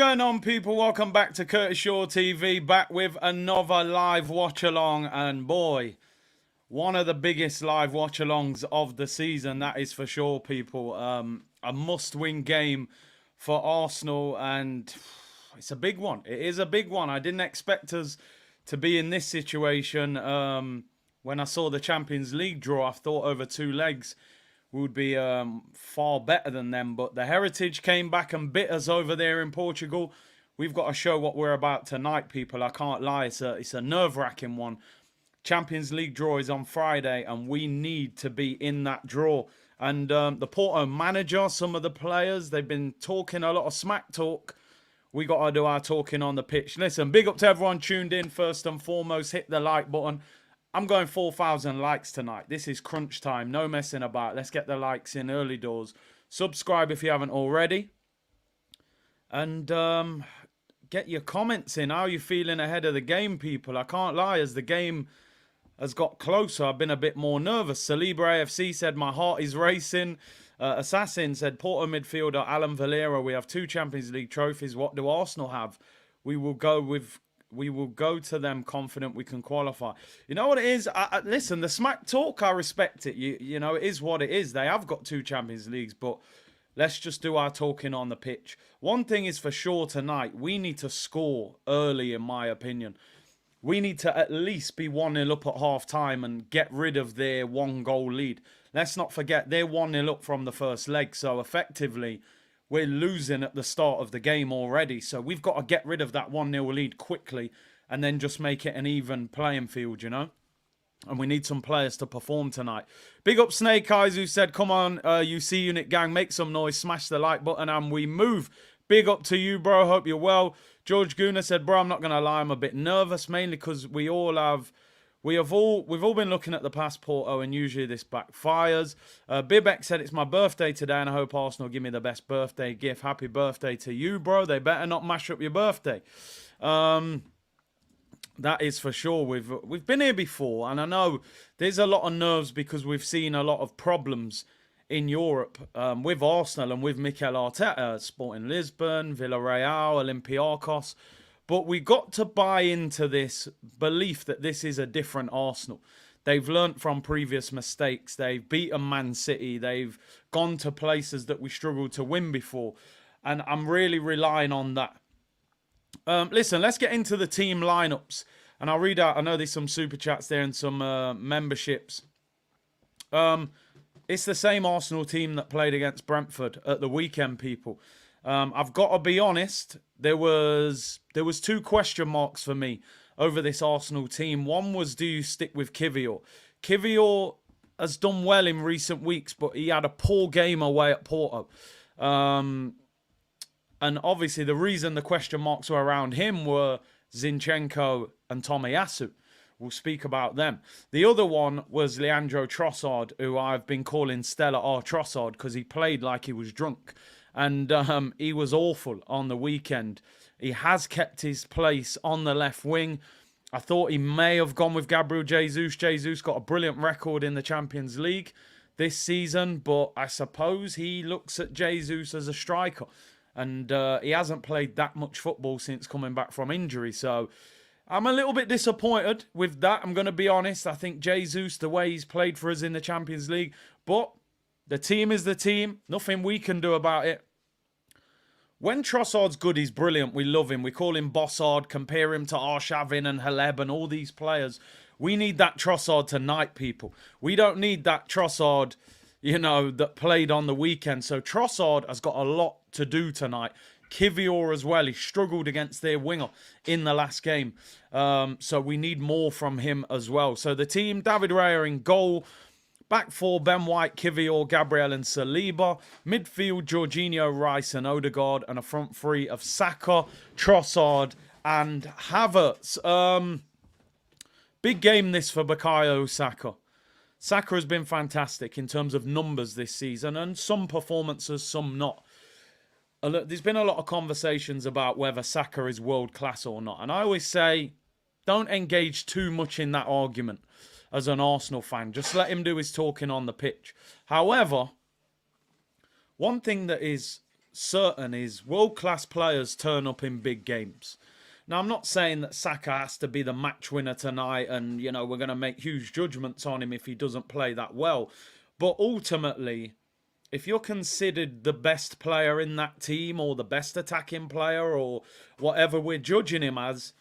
going on, people? Welcome back to Curtis Shaw TV, back with another live watch-along, and boy, one of the biggest live watch-alongs of the season, that is for sure, people. A must-win game for Arsenal, and it's a big one. It is a big one. I didn't expect us to be in this situation. When I saw the Champions League draw, I thought over 2 legs would be far better than them, but the Heritage came back and bit us over there in Portugal. We've got to show what we're about tonight, people. I can't lie, it's a nerve-wracking one. Champions League draw is on Friday, and we need to be in that draw. And the Porto manager, some of the players, they've been talking a lot of smack talk. We got to do our talking on the pitch. Listen, big up to everyone tuned in. First and foremost, hit the like button. I'm going 4,000 likes tonight. This is crunch time. No messing about. Let's get the likes in early doors. Subscribe if you haven't already. And get your comments in. How are you feeling ahead of the game, people? I can't lie. As the game has got closer, I've been a bit more nervous. Saliba AFC said, my heart is racing. Assassin said, Porto midfielder Alan Valera, we have 2 Champions League trophies. What do Arsenal have? We will go to them confident we can qualify. You know what it is? Listen, the smack talk, I respect it. You know, it is what it is. They have got 2 Champions Leagues, but let's just do our talking on the pitch. One thing is for sure tonight, we need to score early, in my opinion. We need to at least be 1-0 up at half-time and get rid of their 1-goal lead. Let's not forget, they're 1-0 up from the first leg, so effectively we're losing at the start of the game already. So we've got to get rid of that 1-0 lead quickly and then just make it an even playing field, you know? And we need some players to perform tonight. Big up Snake Eyes, who said, come on, UC Unit Gang, make some noise, smash the like button, and we move. Big up to you, bro. Hope you're well. George Guna said, bro, I'm not going to lie, I'm a bit nervous, mainly because we've all been looking at the past Porto, and usually this backfires. Bibek said, it's my birthday today, and I hope Arsenal give me the best birthday gift. Happy birthday to you, bro. They better not mash up your birthday. That is for sure. We've been here before, and I know there's a lot of nerves because we've seen a lot of problems in Europe with Arsenal and with Mikel Arteta, Sporting Lisbon, Villarreal, Olympiacos. But we got to buy into this belief that this is a different Arsenal. They've learnt from previous mistakes. They've beaten Man City. They've gone to places that we struggled to win before. And I'm really relying on that. Listen, let's get into the team lineups. And I'll read out, I know there's some super chats there and some memberships. It's the same Arsenal team that played against Brentford at the weekend, people. I've got to be honest, there was 2 question marks for me over this Arsenal team. One was, do you stick with Kivior? Kivior has done well in recent weeks, but he had a poor game away at Porto. And obviously the reason the question marks were around him were Zinchenko and Tomiyasu. We'll speak about them. The other one was Leandro Trossard, who I've been calling Stella R. Trossard because he played like he was drunk. And he was awful on the weekend. He has kept his place on the left wing. I thought he may have gone with Gabriel Jesus. Jesus got a brilliant record in the Champions League this season, but I suppose he looks at Jesus as a striker. And he hasn't played that much football since coming back from injury. So I'm a little bit disappointed with that. I'm going to be honest. I think Jesus, the way he's played for us in the Champions League. But the team is the team. Nothing we can do about it. When Trossard's good, he's brilliant. We love him. We call him Bossard, compare him to Arshavin and Haleb and all these players. We need that Trossard tonight, people. We don't need that Trossard, you know, that played on the weekend. So Trossard has got a lot to do tonight. Kivior as well. He struggled against their winger in the last game. So we need more from him as well. So the team, David Raya in goal. Back 4, Ben White, Kivior, Gabriel and Saliba. Midfield, Jorginho, Rice and Odegaard. And a front 3 of Saka, Trossard and Havertz. Big game this for Bukayo Saka. Saka has been fantastic in terms of numbers this season. And some performances, some not. There's been a lot of conversations about whether Saka is world class or not. And I always say, don't engage too much in that argument. As an Arsenal fan, just let him do his talking on the pitch. However, one thing that is certain is world-class players turn up in big games. Now, I'm not saying that Saka has to be the match winner tonight and, you know, we're going to make huge judgments on him if he doesn't play that well. But ultimately, if you're considered the best player in that team or the best attacking player or whatever we're judging him as,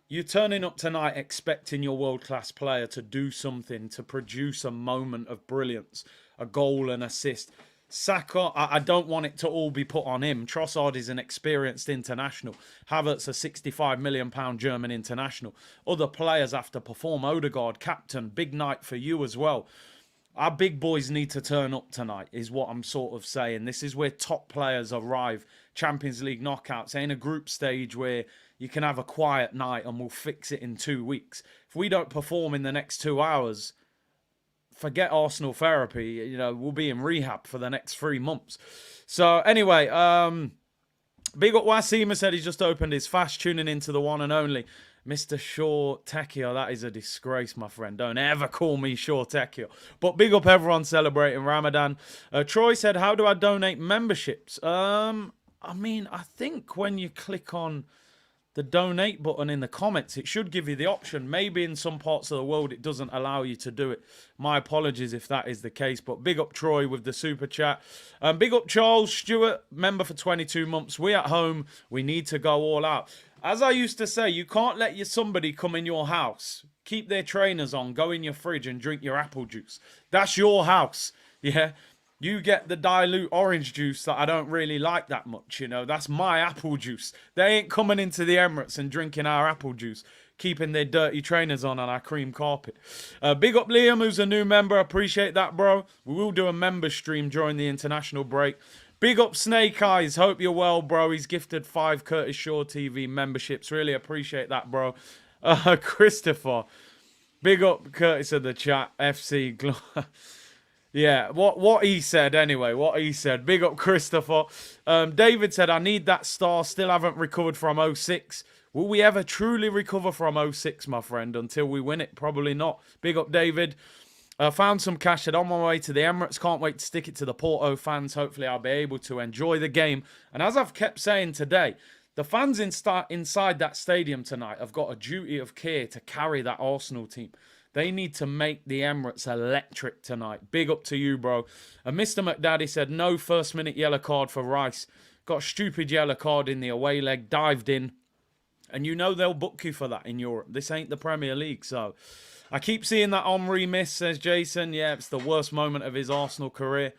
you're turning up tonight expecting your world-class player to do something, to produce a moment of brilliance, a goal, an assist. Saka, I don't want it to all be put on him. Trossard is an experienced international. Havertz, a £65 million German international. Other players have to perform. Odegaard, captain, big night for you as well. Our big boys need to turn up tonight, is what I'm sort of saying. This is where top players arrive. Champions League knockouts. Ain't a group stage where you can have a quiet night and we'll fix it in 2 weeks. If we don't perform in the next 2 hours, forget Arsenal therapy. You know, we'll be in rehab for the next 3 months. So anyway, big up Wasima said he's just opened his fast, tuning into the one and only Mr. Shaw Tekio. That is a disgrace, my friend. Don't ever call me Shaw Tekio. But big up everyone celebrating Ramadan. Troy said, how do I donate memberships? I mean, I think when you click on the donate button in the comments, it should give you the option. Maybe in some parts of the world it doesn't allow you to do it. My apologies if that is the case. But big up Troy with the super chat. Big up Charles Stewart, member for 22 months. We at home, we need to go all out. As I used to say, you can't let somebody come in your house, keep their trainers on, go in your fridge and drink your apple juice. That's your house, yeah? You get the dilute orange juice that I don't really like that much, you know. That's my apple juice. They ain't coming into the Emirates and drinking our apple juice, keeping their dirty trainers on our cream carpet. Big up Liam, who's a new member. Appreciate that, bro. We will do a member stream during the international break. Big up Snake Eyes. Hope you're well, bro. He's gifted 5 Curtis Shaw TV memberships. Really appreciate that, bro. Christopher. Big up Curtis in the chat. FC. Yeah, what he said anyway, what he said. Big up Christopher. David said, I need that star. Still haven't recovered from 06. Will we ever truly recover from 06, my friend, until we win it? Probably not. Big up David. Found some cash. Said, on my way to the Emirates. Can't wait to stick it to the Porto fans. Hopefully I'll be able to enjoy the game. And as I've kept saying today, the fans inside that stadium tonight have got a duty of care to carry that Arsenal team. They need to make the Emirates electric tonight. Big up to you, bro. And Mr. McDaddy said, no first-minute yellow card for Rice. Got a stupid yellow card in the away leg, dived in. And you know they'll book you for that in Europe. This ain't the Premier League, so... I keep seeing that Henry miss, says Jason. Yeah, it's the worst moment of his Arsenal career.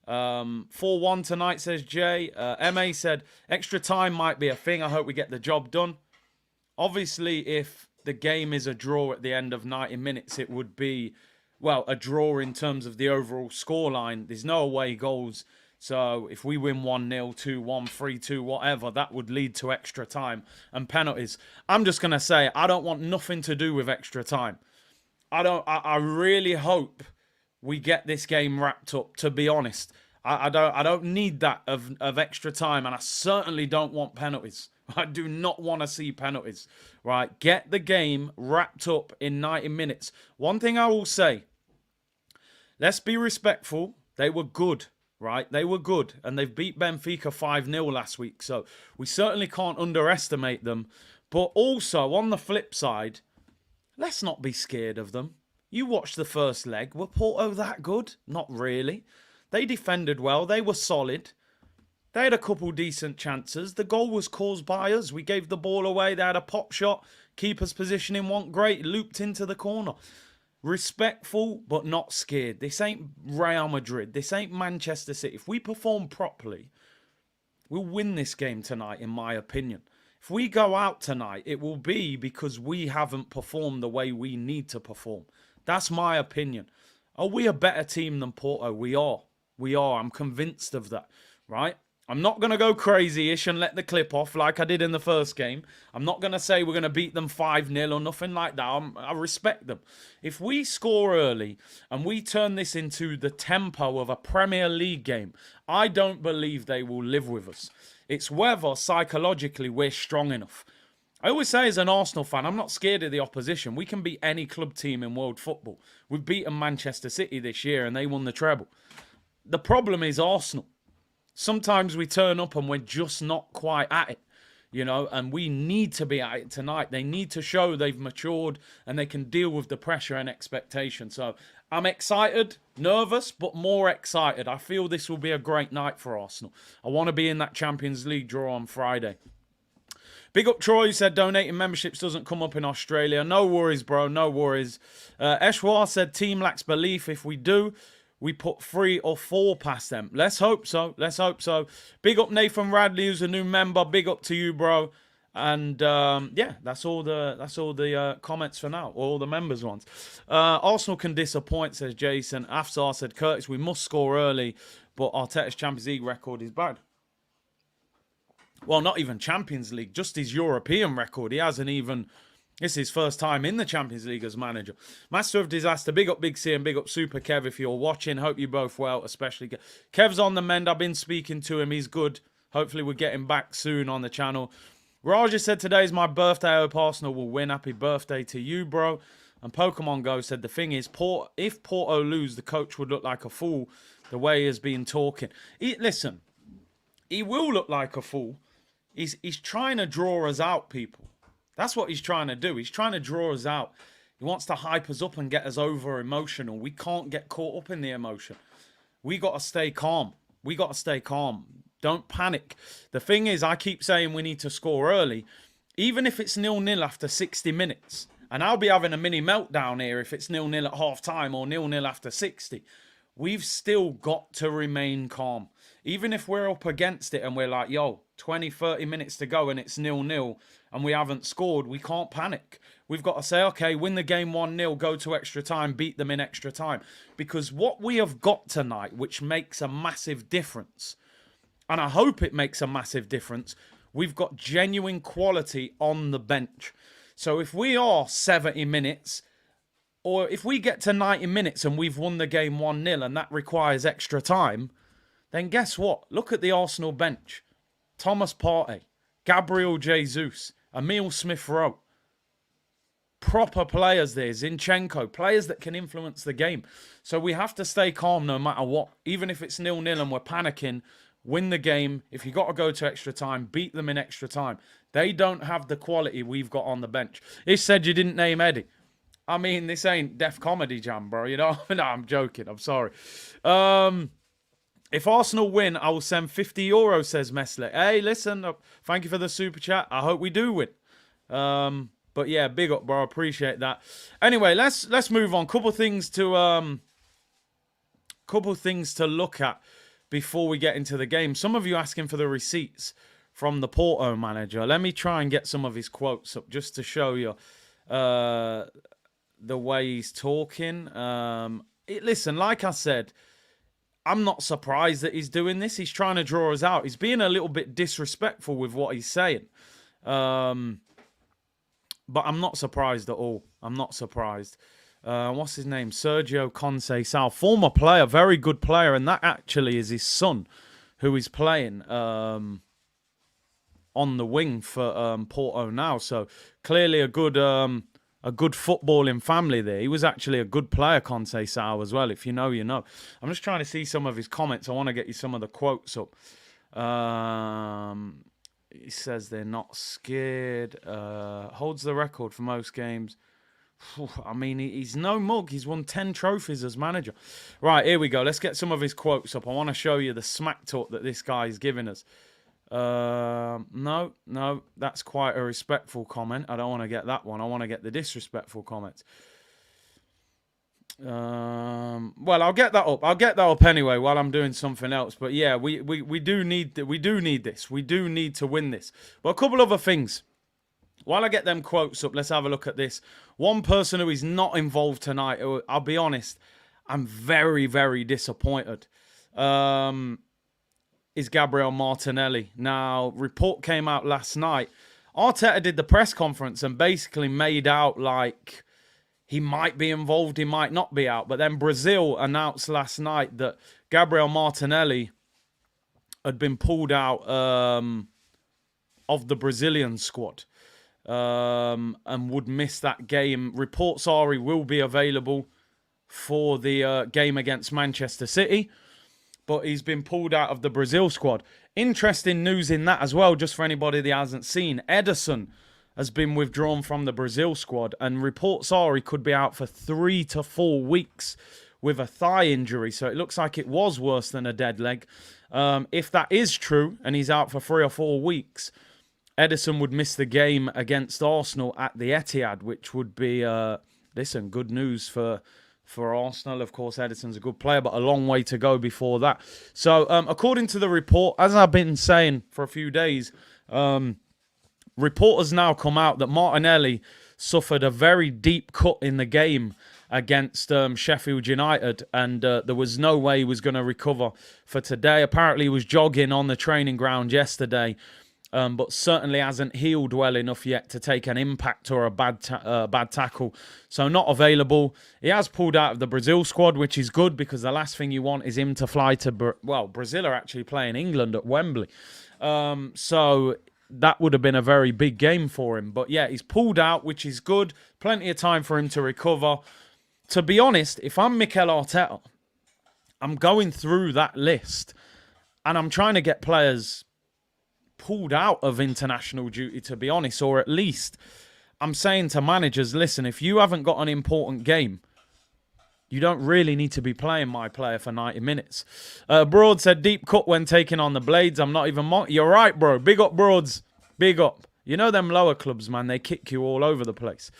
4-1 tonight, says Jay. MA said, extra time might be a thing. I hope we get the job done. Obviously, if the game is a draw at the end of 90 minutes, it would be, well, a draw in terms of the overall scoreline. There's no away goals. So if we win 1-0, 2-1, 3-2, whatever, that would lead to extra time and penalties. I'm just going to say, I don't want nothing to do with extra time. I really hope we get this game wrapped up, to be honest. I don't need that of extra time, and I certainly don't want penalties. I do not want to see penalties, right? Get the game wrapped up in 90 minutes. One thing I will say, let's be respectful. They were good, right? They were good, and they've beat Benfica 5-0 last week, so we certainly can't underestimate them. But also, on the flip side, let's not be scared of them. You watched the first leg. Were Porto that good? Not really. They defended well. They were solid. They had a couple decent chances. The goal was caused by us. We gave the ball away. They had a pop shot. Keeper's positioning wasn't great. Looped into the corner. Respectful, but not scared. This ain't Real Madrid. This ain't Manchester City. If we perform properly, we'll win this game tonight, in my opinion. If we go out tonight, it will be because we haven't performed the way we need to perform. That's my opinion. Are we a better team than Porto? We are. We are. I'm convinced of that, right? I'm not going to go crazy-ish and let the clip off like I did in the first game. I'm not going to say we're going to beat them 5-0 or nothing like that. I respect them. If we score early and we turn this into the tempo of a Premier League game, I don't believe they will live with us. It's whether psychologically we're strong enough. I always say as an Arsenal fan, I'm not scared of the opposition. We can beat any club team in world football. We've beaten Manchester City this year and they won the treble. The problem is Arsenal. Sometimes we turn up and we're just not quite at it, you know, and we need to be at it tonight. They need to show they've matured and they can deal with the pressure and expectation. So I'm excited, nervous, but more excited. I feel this will be a great night for Arsenal. I want to be in that Champions League draw on Friday. Big up Troy, who said donating memberships doesn't come up in Australia. No worries, bro. No worries. Eshwar said team lacks belief. If we do, we put 3 or 4 past them. Let's hope so. Let's hope so. Big up Nathan Radley, who's a new member. Big up to you, bro. And yeah, that's all the comments for now. All the members ones. Arsenal can disappoint, says Jason. Afsar said, Curtis, we must score early, but Arteta's Champions League record is bad. Well, not even Champions League, just his European record. He hasn't even... This is his first time in the Champions League as manager. Master of Disaster, big up Big C and big up Super Kev if you're watching. Hope you both well, especially... Kev's on the mend. I've been speaking to him. He's good. Hopefully we'll get him back soon on the channel. Raja said, today's my birthday. I hope Arsenal will win. Happy birthday to you, bro. And Pokemon Go said, the thing is, if Porto lose, the coach would look like a fool the way he has been talking. Listen, he will look like a fool. He's trying to draw us out, people. That's what he's trying to do. He's trying to draw us out. He wants to hype us up and get us over emotional. We can't get caught up in the emotion. We got to stay calm. We got to stay calm. Don't panic. The thing is, I keep saying we need to score early, even if it's 0-0 after 60 minutes. And I'll be having a mini meltdown here if it's 0-0 at half time or 0-0 after 60. We've still got to remain calm. Even if we're up against it and we're like, yo, 20, 30 minutes to go and it's 0-0 and we haven't scored, we can't panic. We've got to say, okay, win the game 1-0, go to extra time, beat them in extra time. Because what we have got tonight, which makes a massive difference, and I hope it makes a massive difference, we've got genuine quality on the bench. So if we are 70 minutes, or if we get to 90 minutes and we've won the game 1-0 and that requires extra time, then guess what? Look at the Arsenal bench. Thomas Partey, Gabriel Jesus, Emile Smith-Rowe. Proper players there. Zinchenko. Players that can influence the game. So we have to stay calm no matter what. Even if it's 0-0 and we're panicking, win the game. If you got to go to extra time, beat them in extra time. They don't have the quality we've got on the bench. Ish said you didn't name Eddie. I mean, this ain't Def Comedy Jam, bro. You know? No, I'm joking. I'm sorry. If Arsenal win, I will send €50, says Mesle. Hey, listen, thank you for the super chat. I hope we do win. But yeah, big up, bro. Appreciate that. Anyway, let's move on. Couple things to look at before we get into the game. Some of you asking for the receipts from the Porto manager. Let me try and get some of his quotes up just to show you the way he's talking. Listen, like I said, I'm not surprised that he's doing this. He's trying to draw us out. He's being a little bit disrespectful with what he's saying. But I'm not surprised at all. I'm not surprised. What's his name? Sergio Conceição. Former player, very good player. And that actually is his son who is playing on the wing for Porto now. So clearly a good footballing family there. He was actually a good player, Conceição, as well. If you know, you know. I'm just trying to see some of his comments. I want to get you some of the quotes up. He says they're not scared. Holds the record for most games. I mean, he's no mug. He's won 10 trophies as manager. Right, here we go. Let's get some of his quotes up. I want to show you the smack talk that this guy is giving us. No, that's quite a respectful comment. I don't want to get that one. I want to get the disrespectful comments. Well, I'll get that up. I'll get that up anyway while I'm doing something else. But yeah, we do need this. We do need to win this. But a couple other things. While I get them quotes up, let's have a look at this. One person who is not involved tonight, I'll be honest, I'm very, very disappointed, is Gabriel Martinelli. Now, report came out last night. Arteta did the press conference and basically made out like he might be involved, he might not be out. But then Brazil announced last night that Gabriel Martinelli had been pulled out of the Brazilian squad and would miss that game. Reports are he will be available for the game against Manchester City. but he's been pulled out of the Brazil squad. Interesting news in that as well, just for anybody that hasn't seen. Ederson has been withdrawn from the Brazil squad, and reports are he could be out for 3 to 4 weeks with a thigh injury. So it looks like it was worse than a dead leg. If that is true, and he's out for 3 or 4 weeks, Ederson would miss the game against Arsenal at the Etihad, which would be, listen, good news for Arsenal. Of course, Ederson's a good player, but a long way to go before that. So, according to the report, as I've been saying for a few days, reporters now come out that Martinelli suffered a very deep cut in the game against Sheffield United, and there was no way he was going to recover for today. Apparently, he was jogging on the training ground yesterday, but certainly hasn't healed well enough yet to take an impact or a bad tackle. So not available. He has pulled out of the Brazil squad, which is good, because the last thing you want is him to fly to... Brazil are actually playing England at Wembley. So that would have been a very big game for him. But yeah, he's pulled out, which is good. Plenty of time for him to recover. To be honest, if I'm Mikel Arteta, I'm going through that list and I'm trying to get players pulled out of international duty, to be honest, or at least I'm saying to managers, listen, if you haven't got an important game, you don't really need to be playing my player for 90 minutes. Broad said, deep cut when taking on the Blades. I'm not even... You're right, bro. Big up, Broads. Big up. You know them lower clubs, man. They kick you all over the place.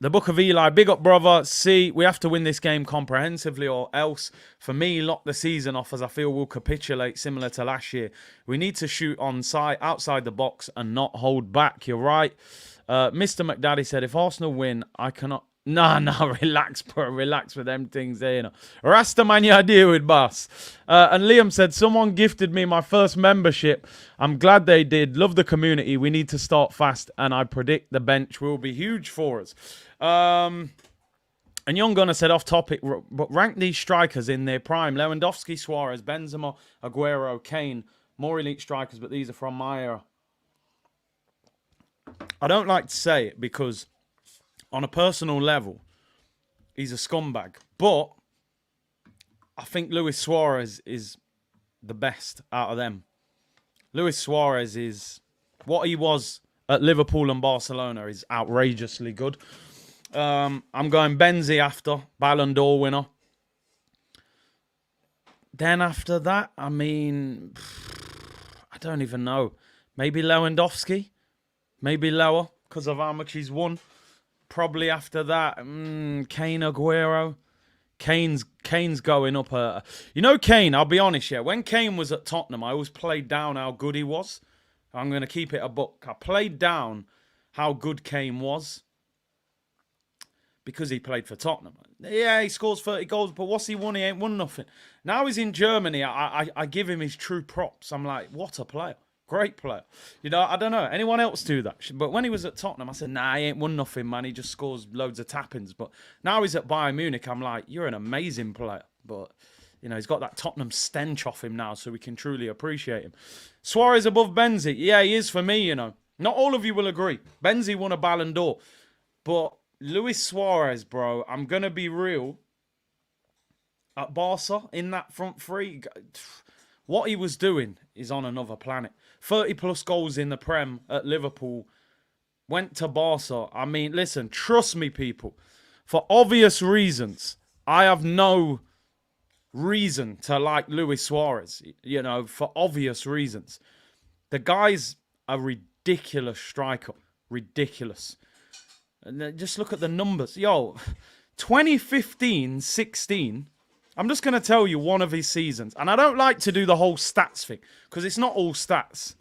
The Book of Eli, big up, brother. See, we have to win this game comprehensively, or else, for me, lock the season off, as I feel we'll capitulate similar to last year. We need to shoot on side, outside the box and not hold back. You're right. Mr. McDaddy said, if Arsenal win, I cannot... No, relax, bro. Relax with them things there, you know. Rasta man, you deal with, boss. And Liam said, someone gifted me my first membership. I'm glad they did. Love the community. We need to start fast, and I predict the bench will be huge for us. And Young Gunner said, off topic, but rank these strikers in their prime. Lewandowski, Suarez, Benzema, Aguero, Kane. More elite strikers, but these are from my era. I don't like to say it because... on a personal level, he's a scumbag. But I think Luis Suarez is the best out of them. Luis Suarez is... what he was at Liverpool and Barcelona is outrageously good. I'm going Benzi after, Ballon d'Or winner. Then after that, I mean... I don't even know. Maybe Lewandowski? Maybe lower because of how much he's won. Probably after that, Kane, Aguero. Kane's going up. You know, Kane, I'll be honest, yeah. When Kane was at Tottenham, I always played down how good he was. I'm going to keep it a buck. I played down how good Kane was because he played for Tottenham. Yeah, he scores 30 goals, but what's he won? He ain't won nothing. Now he's in Germany. I give him his true props. I'm like, what a player. Great player. You know, I don't know. Anyone else do that? But when he was at Tottenham, I said, nah, he ain't won nothing, man. He just scores loads of tap-ins. But now he's at Bayern Munich. I'm like, you're an amazing player. But, you know, he's got that Tottenham stench off him now, so we can truly appreciate him. Suarez above Benzi. Yeah, he is for me, you know. Not all of you will agree. Benzi won a Ballon d'Or. But Luis Suarez, bro, I'm going to be real. At Barca, in that front three... what he was doing is on another planet. 30-plus goals in the Prem at Liverpool. Went to Barca. I mean, listen, trust me, people. For obvious reasons, I have no reason to like Luis Suarez. You know, for obvious reasons. The guy's a ridiculous striker. Ridiculous. And then just look at the numbers. Yo, 2015-16... I'm just going to tell you one of his seasons. And I don't like to do the whole stats thing, because it's not all stats.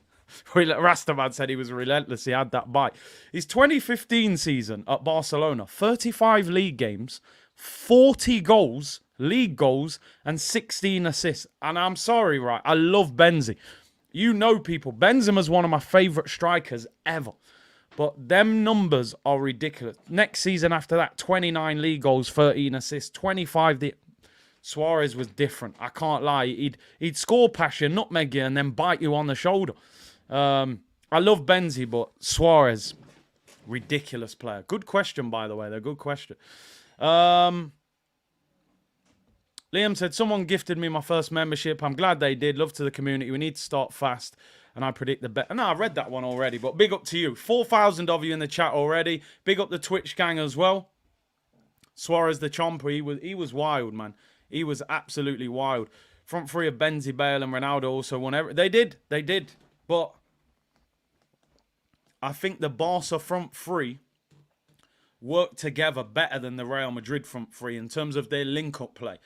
Rastaman said he was relentless. He had that bite. His 2015 season at Barcelona, 35 league games, 40 goals, league goals, and 16 assists. And I'm sorry, right? I love Benzi. You know, people, Benzema's one of my favourite strikers ever. But them numbers are ridiculous. Next season after that, 29 league goals, 13 assists, 25... Suarez was different. I can't lie. He'd score past you, nutmeg you, and then bite you on the shoulder. I love Benzi, but Suarez, ridiculous player. Good question, by the way. They're good question. Liam said, someone gifted me my first membership. I'm glad they did. Love to the community. We need to start fast. And I predict the bet. No, I read that one already. But big up to you. 4,000 of you in the chat already. Big up the Twitch gang as well. Suarez the Chomper. He was wild, man. He was absolutely wild. Front three of Benzi, Bale and Ronaldo also won everything. They did. But I think the Barca front three worked together better than the Real Madrid front three in terms of their link-up play.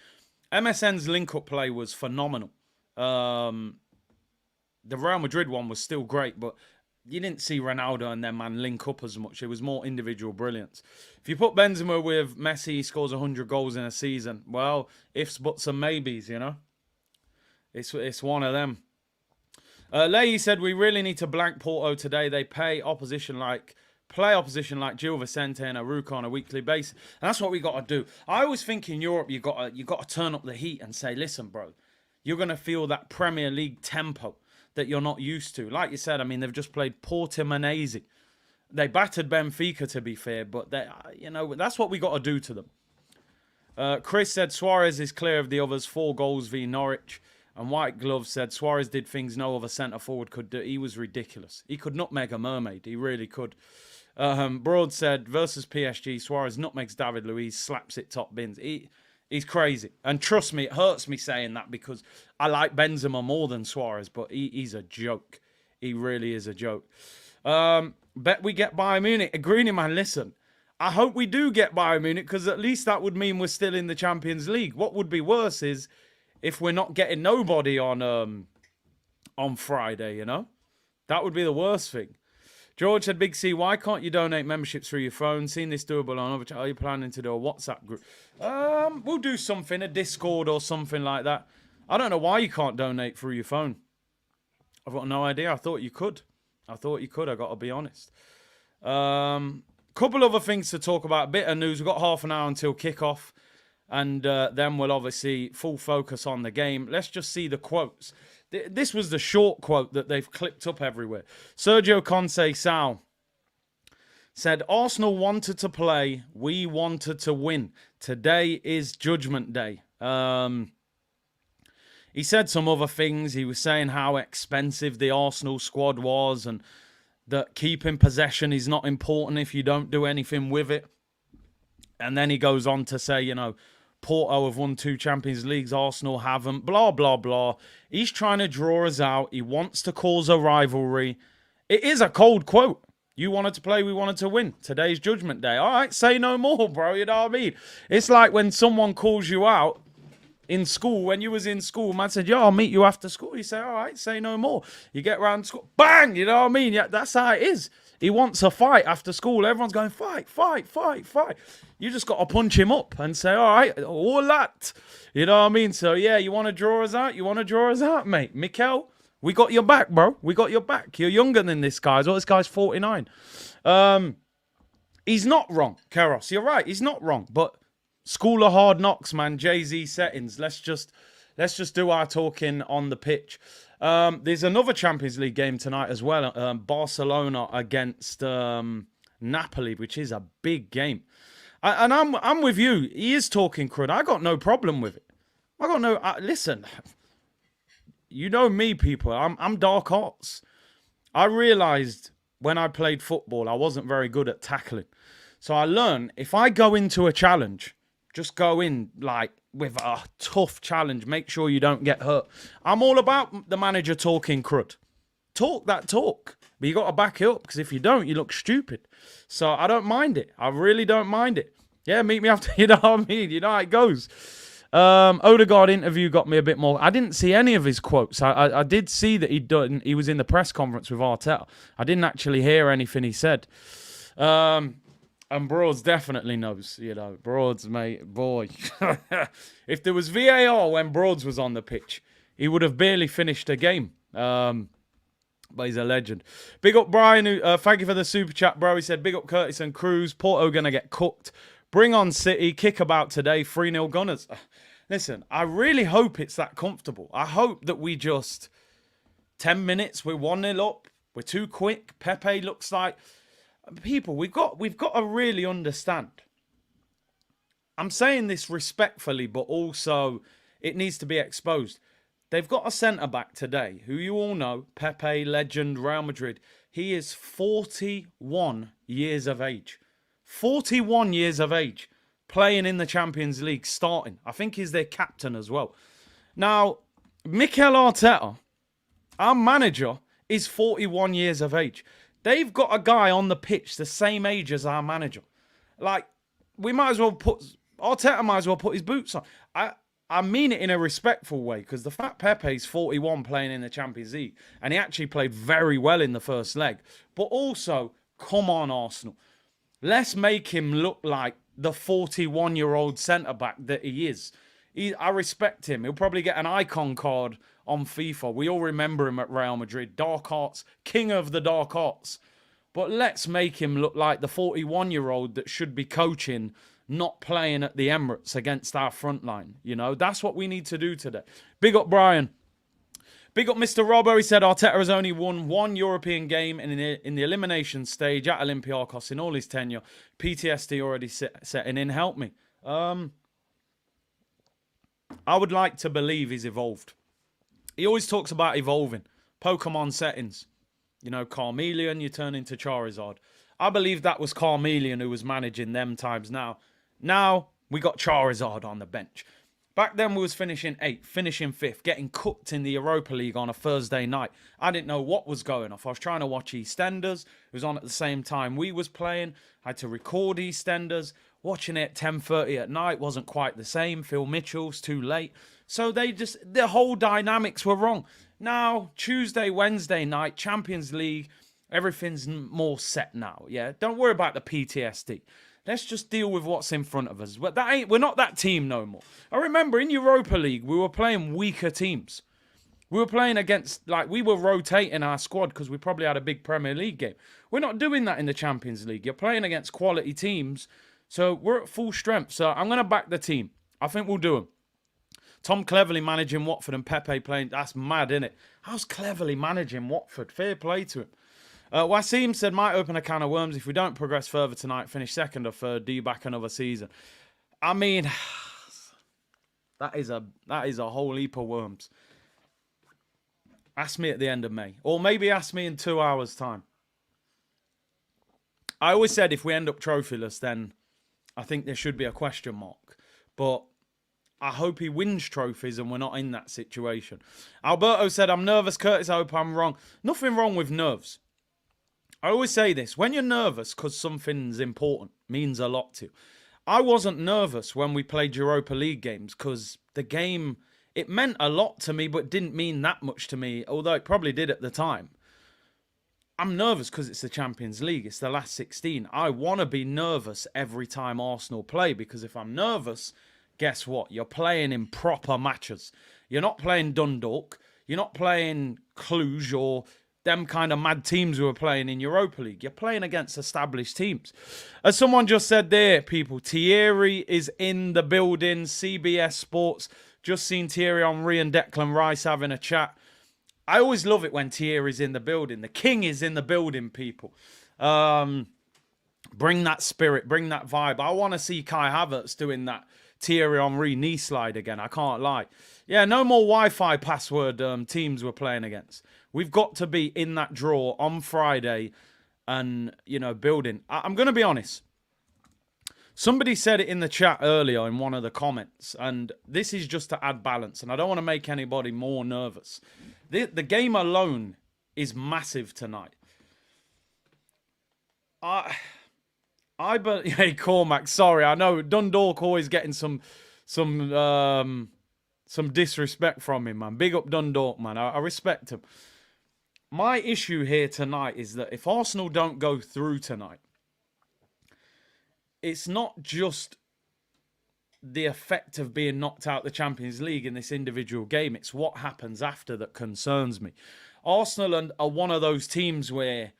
MSN's link-up play was phenomenal. The Real Madrid one was still great, but you didn't see Ronaldo and their man link up as much. It was more individual brilliance. If you put Benzema with Messi, he scores 100 goals in a season. Well, ifs, buts and maybes, you know. It's one of them. Leahy said, we really need to blank Porto today. They play opposition like Gil Vicente and Aruca on a weekly basis. And that's what we got to do. I always think in Europe, you got to turn up the heat and say, listen, bro, you're going to feel that Premier League tempo that you're not used to. Like you said, I mean, they've just played Portimonense. They battered Benfica, to be fair, but that's what we got to do to them. Chris said Suarez is clear of the others, 4 goals v Norwich. And White Glove said Suarez did things no other centre-forward could do. He was ridiculous. He could nutmeg a mermaid. He really could. Broad said, versus PSG, Suarez nutmegs David Luiz, slaps it top bins. He's crazy. And trust me, it hurts me saying that because I like Benzema more than Suarez, but he's a joke. He really is a joke. Bet we get Bayern Munich. Greeny, man, listen. I hope we do get Bayern Munich because at least that would mean we're still in the Champions League. What would be worse is if we're not getting nobody on Friday, you know? That would be the worst thing. George said, Big C, why can't you donate memberships through your phone? Seen this doable on other channels. Are you planning to do a WhatsApp group? We'll do something, a Discord or something like that. I don't know why you can't donate through your phone. I've got no idea. I thought you could. I got to be honest. Couple other things to talk about. A bit of news. We've got half an hour until kickoff. And then we'll obviously full focus on the game. Let's just see the quotes. This was the short quote that they've clipped up everywhere. Sergio Conceição said, Arsenal wanted to play. We wanted to win. Today is Judgment Day. He said some other things. He was saying how expensive the Arsenal squad was and that keeping possession is not important if you don't do anything with it. And then he goes on to say, you know, Porto have won 2 Champions Leagues, Arsenal haven't, blah, blah, blah. He's trying to draw us out. He wants to cause a rivalry. It is a cold quote. You wanted to play, we wanted to win. Today's Judgment Day. All right, say no more, bro. You know what I mean? It's like when someone calls you out in school. When you was in school, man said, yo, I'll meet you after school. You say, all right, say no more. You get around school, bang, you know what I mean? Yeah, that's how it is. He wants a fight after school. Everyone's going, fight, fight, fight, fight. You just got to punch him up and say, all right, all that. You know what I mean? So, yeah, you want to draw us out? You want to draw us out, mate? Mikel, we got your back, bro. We got your back. You're younger than this guy. This guy's 49. He's not wrong, Keros. You're right. He's not wrong. But School of Hard Knocks, man. Jay-Z settings. Let's just do our talking on the pitch. There's another Champions League game tonight as well. Barcelona against Napoli, which is a big game. And I'm with you. He is talking crud. I got no problem with it. I got no... listen, you know me, people. I'm dark arts. I realised when I played football, I wasn't very good at tackling. So I learned if I go into a challenge, just go in like with a tough challenge. Make sure you don't get hurt. I'm all about the manager talking crud. Talk that talk. But you got to back it up because if you don't, you look stupid. So I don't mind it. I really don't mind it. Yeah, meet me after, you know what I mean? You know how it goes. Odegaard interview got me a bit more. I didn't see any of his quotes. I did see that he was in the press conference with Arteta. I didn't actually hear anything he said. And Broads definitely knows, you know. Broads, mate, boy. If there was VAR when Broads was on the pitch, he would have barely finished a game. But he's a legend. Big up Brian, who, thank you for the super chat, bro. He said, big up Curtis and Cruz. Porto going to get cooked. Bring on City. Kick about today. 3-0 Gunners. Listen, I really hope it's that comfortable. I hope that we just... 10 minutes, we're 1-0 up. We're too quick. Pepe looks like... People, we've got to really understand. I'm saying this respectfully, but also it needs to be exposed. They've got a centre-back today, who you all know, Pepe, legend, Real Madrid. He is 41 years of age. 41 years of age, playing in the Champions League, starting. I think he's their captain as well. Now, Mikel Arteta, our manager, is 41 years of age. They've got a guy on the pitch the same age as our manager. Like, Arteta might as well put his boots on. I mean it in a respectful way, because the fact Pepe's 41 playing in the Champions League, and he actually played very well in the first leg. But also, come on, Arsenal. Let's make him look like the 41-year-old centre-back that he is. I respect him. He'll probably get an icon card on FIFA. We all remember him at Real Madrid. Dark arts, king of the dark arts. But let's make him look like the 41-year-old that should be coaching, not playing at the Emirates against our front line. You know, that's what we need to do today. Big up Brian. Big up Mr. Robbo. He said Arteta has only won one European game in the elimination stage at Olympiacos in all his tenure. PTSD already setting in. Help me. I would like to believe he's evolved. He always talks about evolving. Pokemon settings. You know, Carmeleon, you turn into Charizard. I believe that was Carmeleon who was managing them times now. Now, we got Charizard on the bench. Back then, we was finishing 8th, finishing 5th, getting cooked in the Europa League on a Thursday night. I didn't know what was going off. I was trying to watch EastEnders. It was on at the same time we was playing. I had to record EastEnders. Watching it at 10:30 at night wasn't quite the same. Phil Mitchell's too late. So the whole dynamics were wrong. Now, Tuesday, Wednesday night, Champions League, everything's more set now, yeah? Don't worry about the PTSD. Let's just deal with what's in front of us. We're not that team no more. I remember in Europa League, we were playing weaker teams. We were playing against, we were rotating our squad because we probably had a big Premier League game. We're not doing that in the Champions League. You're playing against quality teams, so we're at full strength. So I'm going to back the team. I think we'll do them. Tom Cleverley managing Watford and Pepe playing. That's mad, isn't it? How's Cleverley managing Watford? Fair play to him. Wasim said, might open a can of worms if we don't progress further tonight, finish second or third, do you back another season? I mean, that is a whole heap of worms. Ask me at the end of May. Or maybe ask me in 2 hours' time. I always said if we end up trophyless, then I think there should be a question mark. But I hope he wins trophies and we're not in that situation. Alberto said, I'm nervous, Curtis. I hope I'm wrong. Nothing wrong with nerves. I always say this, when you're nervous because something's important, means a lot to you. I wasn't nervous when we played Europa League games because the game, it meant a lot to me, but didn't mean that much to me, although it probably did at the time. I'm nervous because it's the Champions League. It's the last 16. I want to be nervous every time Arsenal play because if I'm nervous, guess what? You're playing in proper matches. You're not playing Dundalk. You're not playing Cluj or them kind of mad teams who are playing in Europa League. You're playing against established teams. As someone just said there, people, Thierry is in the building. CBS Sports. Just seen Thierry Henry and Declan Rice having a chat. I always love it when Thierry's in the building. The king is in the building, people. Bring that spirit, bring that vibe. I want to see Kai Havertz doing that Thierry Henry knee slide again. I can't lie. Yeah, no more Wi-Fi password teams we're playing against. We've got to be in that draw on Friday and, building. I'm going to be honest. Somebody said it in the chat earlier in one of the comments, and this is just to add balance, and I don't want to make anybody more nervous. The game alone is massive tonight. Hey, Cormac, sorry, I know Dundalk always getting some disrespect from him, man. Big up Dundalk, man. I respect him. My issue here tonight is that if Arsenal don't go through tonight, it's not just the effect of being knocked out the Champions League in this individual game. It's what happens after that concerns me. Arsenal are one of those teams where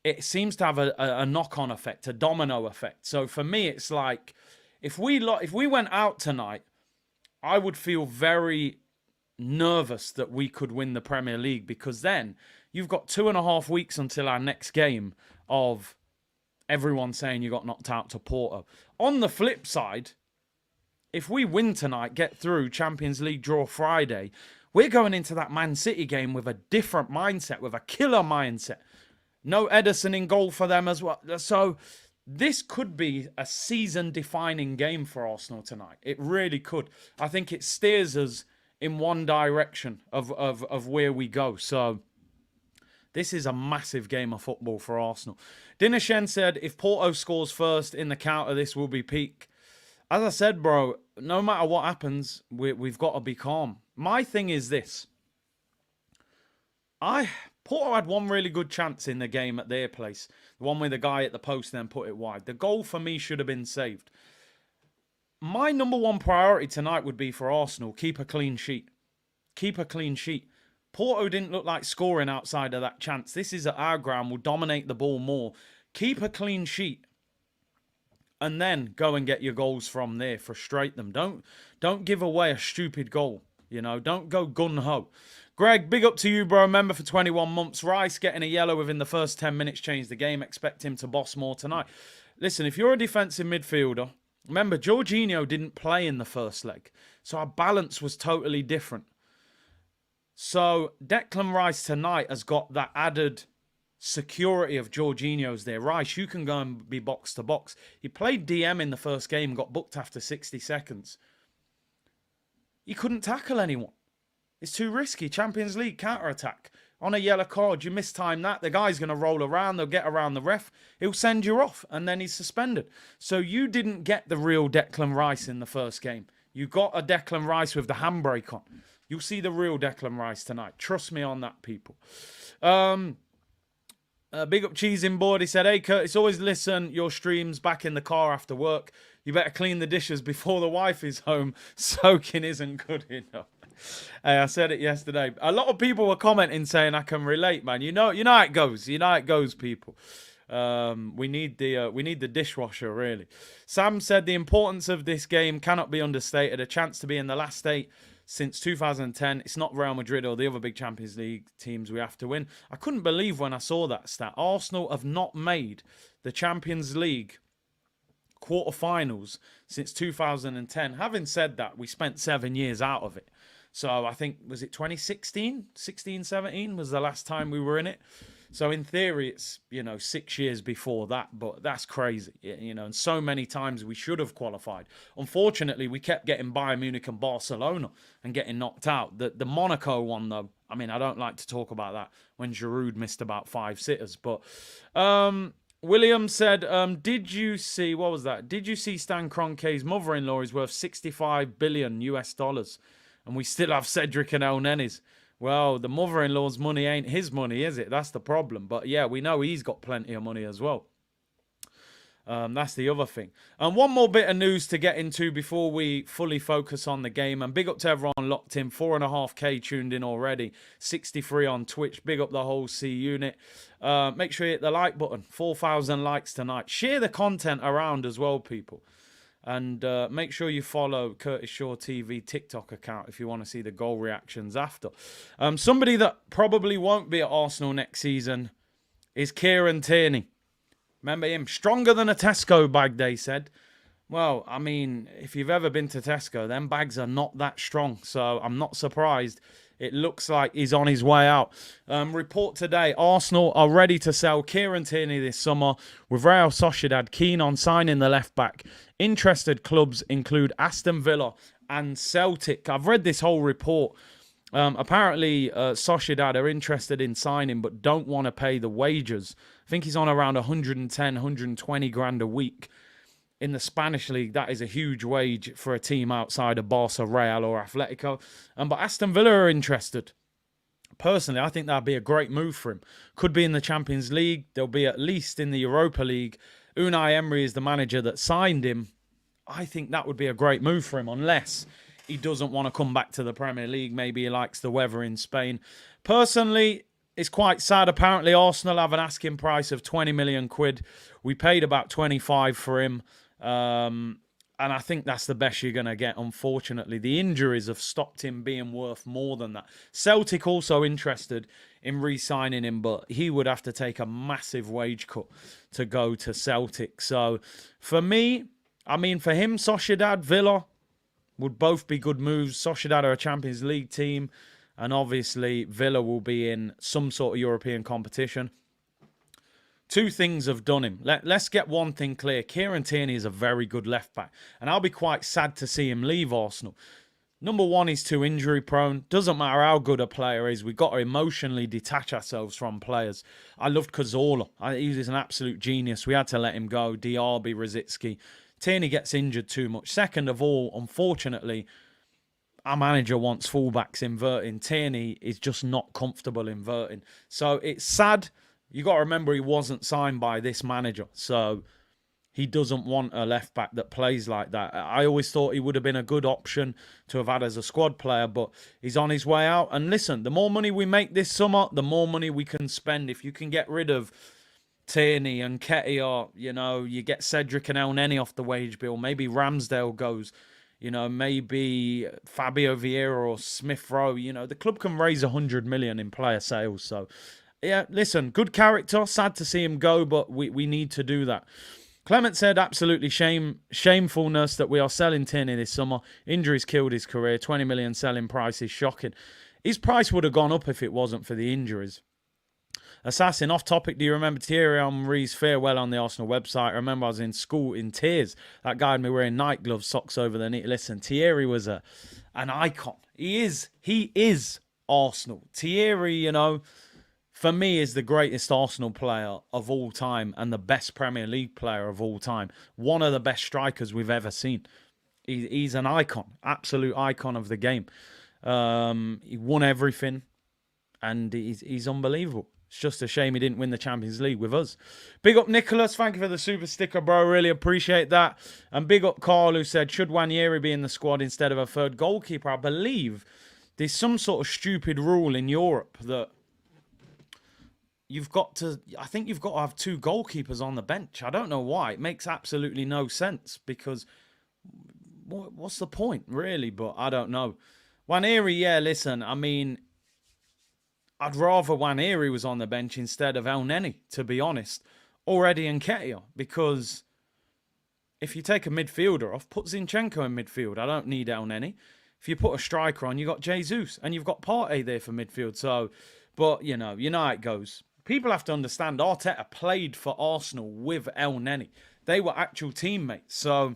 it seems to have a knock-on effect, a domino effect. So for me, it's like if we went out tonight, I would feel very nervous that we could win the Premier League because then you've got 2.5 weeks until our next game of everyone saying you got knocked out to Porto. On the flip side, if we win tonight, get through, Champions League draw Friday, we're going into that Man City game with a different mindset, with a killer mindset. No Ederson in goal for them as well. So this could be a season-defining game for Arsenal tonight. It really could. I think it steers us in one direction of where we go. So this is a massive game of football for Arsenal. Dinershen said, if Porto scores first in the counter, this will be peak. As I said, bro, no matter what happens, we've got to be calm. My thing is this. Porto had one really good chance in the game at their place. The one where the guy at the post then put it wide. The goal for me should have been saved. My number one priority tonight would be for Arsenal, keep a clean sheet. Keep a clean sheet. Porto didn't look like scoring outside of that chance. This is at our ground. We'll dominate the ball more. Keep a clean sheet. And then go and get your goals from there. Frustrate them. Don't give away a stupid goal. You know, don't go gun-ho. Greg, big up to you, bro. Member for 21 months. Rice getting a yellow within the first 10 minutes changed the game. Expect him to boss more tonight. Listen, if you're a defensive midfielder, remember, Jorginho didn't play in the first leg. So our balance was totally different. So Declan Rice tonight has got that added security of Jorginho's there. Rice, you can go and be box to box. He played DM in the first game, got booked after 60 seconds. He couldn't tackle anyone. It's too risky. Champions League counter-attack. On a yellow card, you mistime that. The guy's going to roll around. They'll get around the ref. He'll send you off, and then he's suspended. So you didn't get the real Declan Rice in the first game. You got a Declan Rice with the handbrake on. You'll see the real Declan Rice tonight. Trust me on that, people. Big up Cheese in Board. He said, hey, Curtis, always listen your streams back in the car after work. You better clean the dishes before the wife is home. Soaking isn't good enough. Hey, I said it yesterday. A lot of people were commenting saying I can relate, man. You know how it goes. You know how it goes, people. We need the dishwasher, really. Sam said the importance of this game cannot be understated. A chance to be in the last 8 since 2010. It's not Real Madrid or the other big Champions League teams we have to win. I couldn't believe when I saw that stat. Arsenal have not made the Champions League quarterfinals since 2010. Having said that, we spent 7 years out of it. So I think, was it 2016? 17 was the last time we were in it. So in theory, it's, 6 years before that, but that's crazy, and so many times we should have qualified. Unfortunately, we kept getting Bayern Munich and Barcelona and getting knocked out. The Monaco one, though, I mean, I don't like to talk about that when Giroud missed about 5 sitters, but William said, did you see, what was that? Did you see Stan Kroenke's mother-in-law is worth $65 billion US, and we still have Cedric and El Nenes? Well, the mother-in-law's money ain't his money, is it? That's the problem. But yeah, we know he's got plenty of money as well. That's the other thing. And one more bit of news to get into before we fully focus on the game. And big up to everyone locked in. 4.5K tuned in already. 63 on Twitch. Big up the whole C unit. Make sure you hit the like button. 4,000 likes tonight. Share the content around as well, people. And make sure you follow Curtis Shaw TV TikTok account if you want to see the goal reactions after. Somebody that probably won't be at Arsenal next season is Kieran Tierney. Remember him? Stronger than a Tesco bag, they said. Well, I mean, if you've ever been to Tesco, them bags are not that strong. So I'm not surprised. It looks like he's on his way out. Report today, Arsenal are ready to sell Kieran Tierney this summer, with Real Sociedad keen on signing the left-back. Interested clubs include Aston Villa and Celtic. I've read this whole report. Apparently, Sociedad are interested in signing but don't want to pay the wages. I think he's on around 110, 120 grand a week. In the Spanish league, that is a huge wage for a team outside of Barca, Real or Atletico. But Aston Villa are interested. Personally, I think that'd be a great move for him. Could be in the Champions League. They'll be at least in the Europa League. Unai Emery is the manager that signed him. I think that would be a great move for him, unless he doesn't want to come back to the Premier League. Maybe he likes the weather in Spain. Personally, it's quite sad. Apparently, Arsenal have an asking price of 20 million quid. We paid about 25 for him. And I think that's the best you're going to get, unfortunately. The injuries have stopped him being worth more than that. Celtic also interested in re-signing him, but he would have to take a massive wage cut to go to Celtic. So, for me, I mean, for him, Sociedad, Villa, would both be good moves. Sociedad are a Champions League team, and obviously Villa will be in some sort of European competition. Two things have done him. Let's get one thing clear. Kieran Tierney is a very good left back, and I'll be quite sad to see him leave Arsenal. Number one, he's too injury prone. Doesn't matter how good a player is. We've got to emotionally detach ourselves from players. I loved Cazorla. He was an absolute genius. We had to let him go. Diaby, Rosicky. Tierney gets injured too much. Second of all, unfortunately, our manager wants fullbacks inverting. Tierney is just not comfortable inverting. So it's sad. You got to remember he wasn't signed by this manager. So he doesn't want a left back that plays like that. I always thought he would have been a good option to have had as a squad player, but he's on his way out. And listen, the more money we make this summer, the more money we can spend. If you can get rid of Tierney and Nketiah, you know, you get Cedric and El Neni off the wage bill. Maybe Ramsdale goes, you know, maybe Fabio Vieira or Smith Rowe. You know, the club can raise 100 million in player sales. So, yeah, listen, good character. Sad to see him go, but we need to do that. Clement said, absolutely shamefulness that we are selling Tierney this summer. Injuries killed his career. 20 million selling price is shocking. His price would have gone up if it wasn't for the injuries. Assassin, off topic, do you remember Thierry Henry's farewell on the Arsenal website? I remember I was in school in tears. That guy had me wearing night gloves, socks over the knee. Listen, Thierry was an icon. He is Arsenal. Thierry, you know, for me, is the greatest Arsenal player of all time and the best Premier League player of all time. One of the best strikers we've ever seen. He's an icon, absolute icon of the game. He won everything, and he's unbelievable. It's just a shame he didn't win the Champions League with us. Big up Nicholas. Thank you for the super sticker, bro. Really appreciate that. And big up Carl, who said, should Wanyeri be in the squad instead of a third goalkeeper? I believe there's some sort of stupid rule in Europe that I think you've got to have two goalkeepers on the bench. I don't know why. It makes absolutely no sense because what's the point, really? But I don't know. Wanyeri, yeah, listen, I mean, I'd rather Wanyeri was on the bench instead of El Neni, to be honest. Or Eddie Nketiah, because if you take a midfielder off, put Zinchenko in midfield. I don't need El Neni. If you put a striker on, you got Jesus, and you've got Partey there for midfield. So, but, you know how it goes. People have to understand Arteta played for Arsenal with El Neni. They were actual teammates. So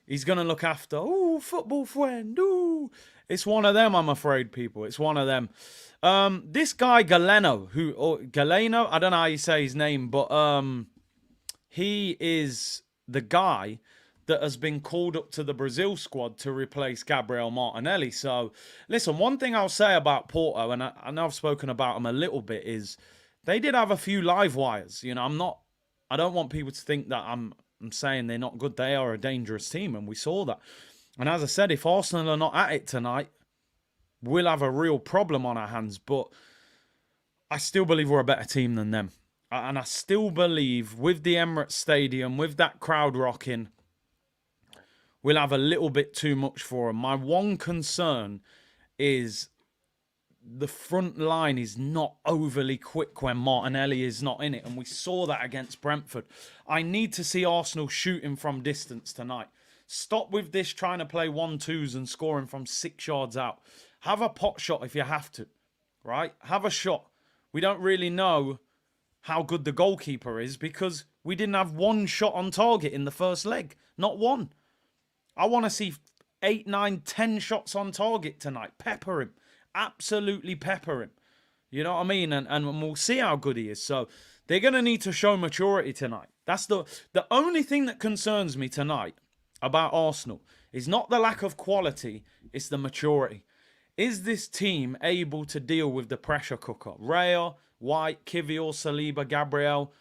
he's going to look after, football friend. It's one of them, I'm afraid, people. It's one of them. This guy, Galeno, I don't know how you say his name, but he is the guy that has been called up to the Brazil squad to replace Gabriel Martinelli. So, listen, one thing I'll say about Porto, and I know I've spoken about them a little bit, is they did have a few live wires. You know, I don't want people to think that I'm saying they're not good. They are a dangerous team, and we saw that. And as I said, if Arsenal are not at it tonight, we'll have a real problem on our hands. But I still believe we're a better team than them. And I still believe with the Emirates Stadium, with that crowd rocking, we'll have a little bit too much for them. My one concern is the front line is not overly quick when Martinelli is not in it. And we saw that against Brentford. I need to see Arsenal shooting from distance tonight. Stop with this trying to play 1-2s and scoring from 6 yards out. Have a pot shot if you have to, right? Have a shot. We don't really know how good the goalkeeper is because we didn't have one shot on target in the first leg. Not one. I want to see 8, 9, 10 shots on target tonight. Pepper him. Absolutely pepper him. You know what I mean? And we'll see how good he is. So they're going to need to show maturity tonight. That's the only thing that concerns me tonight about Arsenal is not the lack of quality, it's the maturity. Is this team able to deal with the pressure cooker? Raya, White, Kivior, Saliba, Gabriel.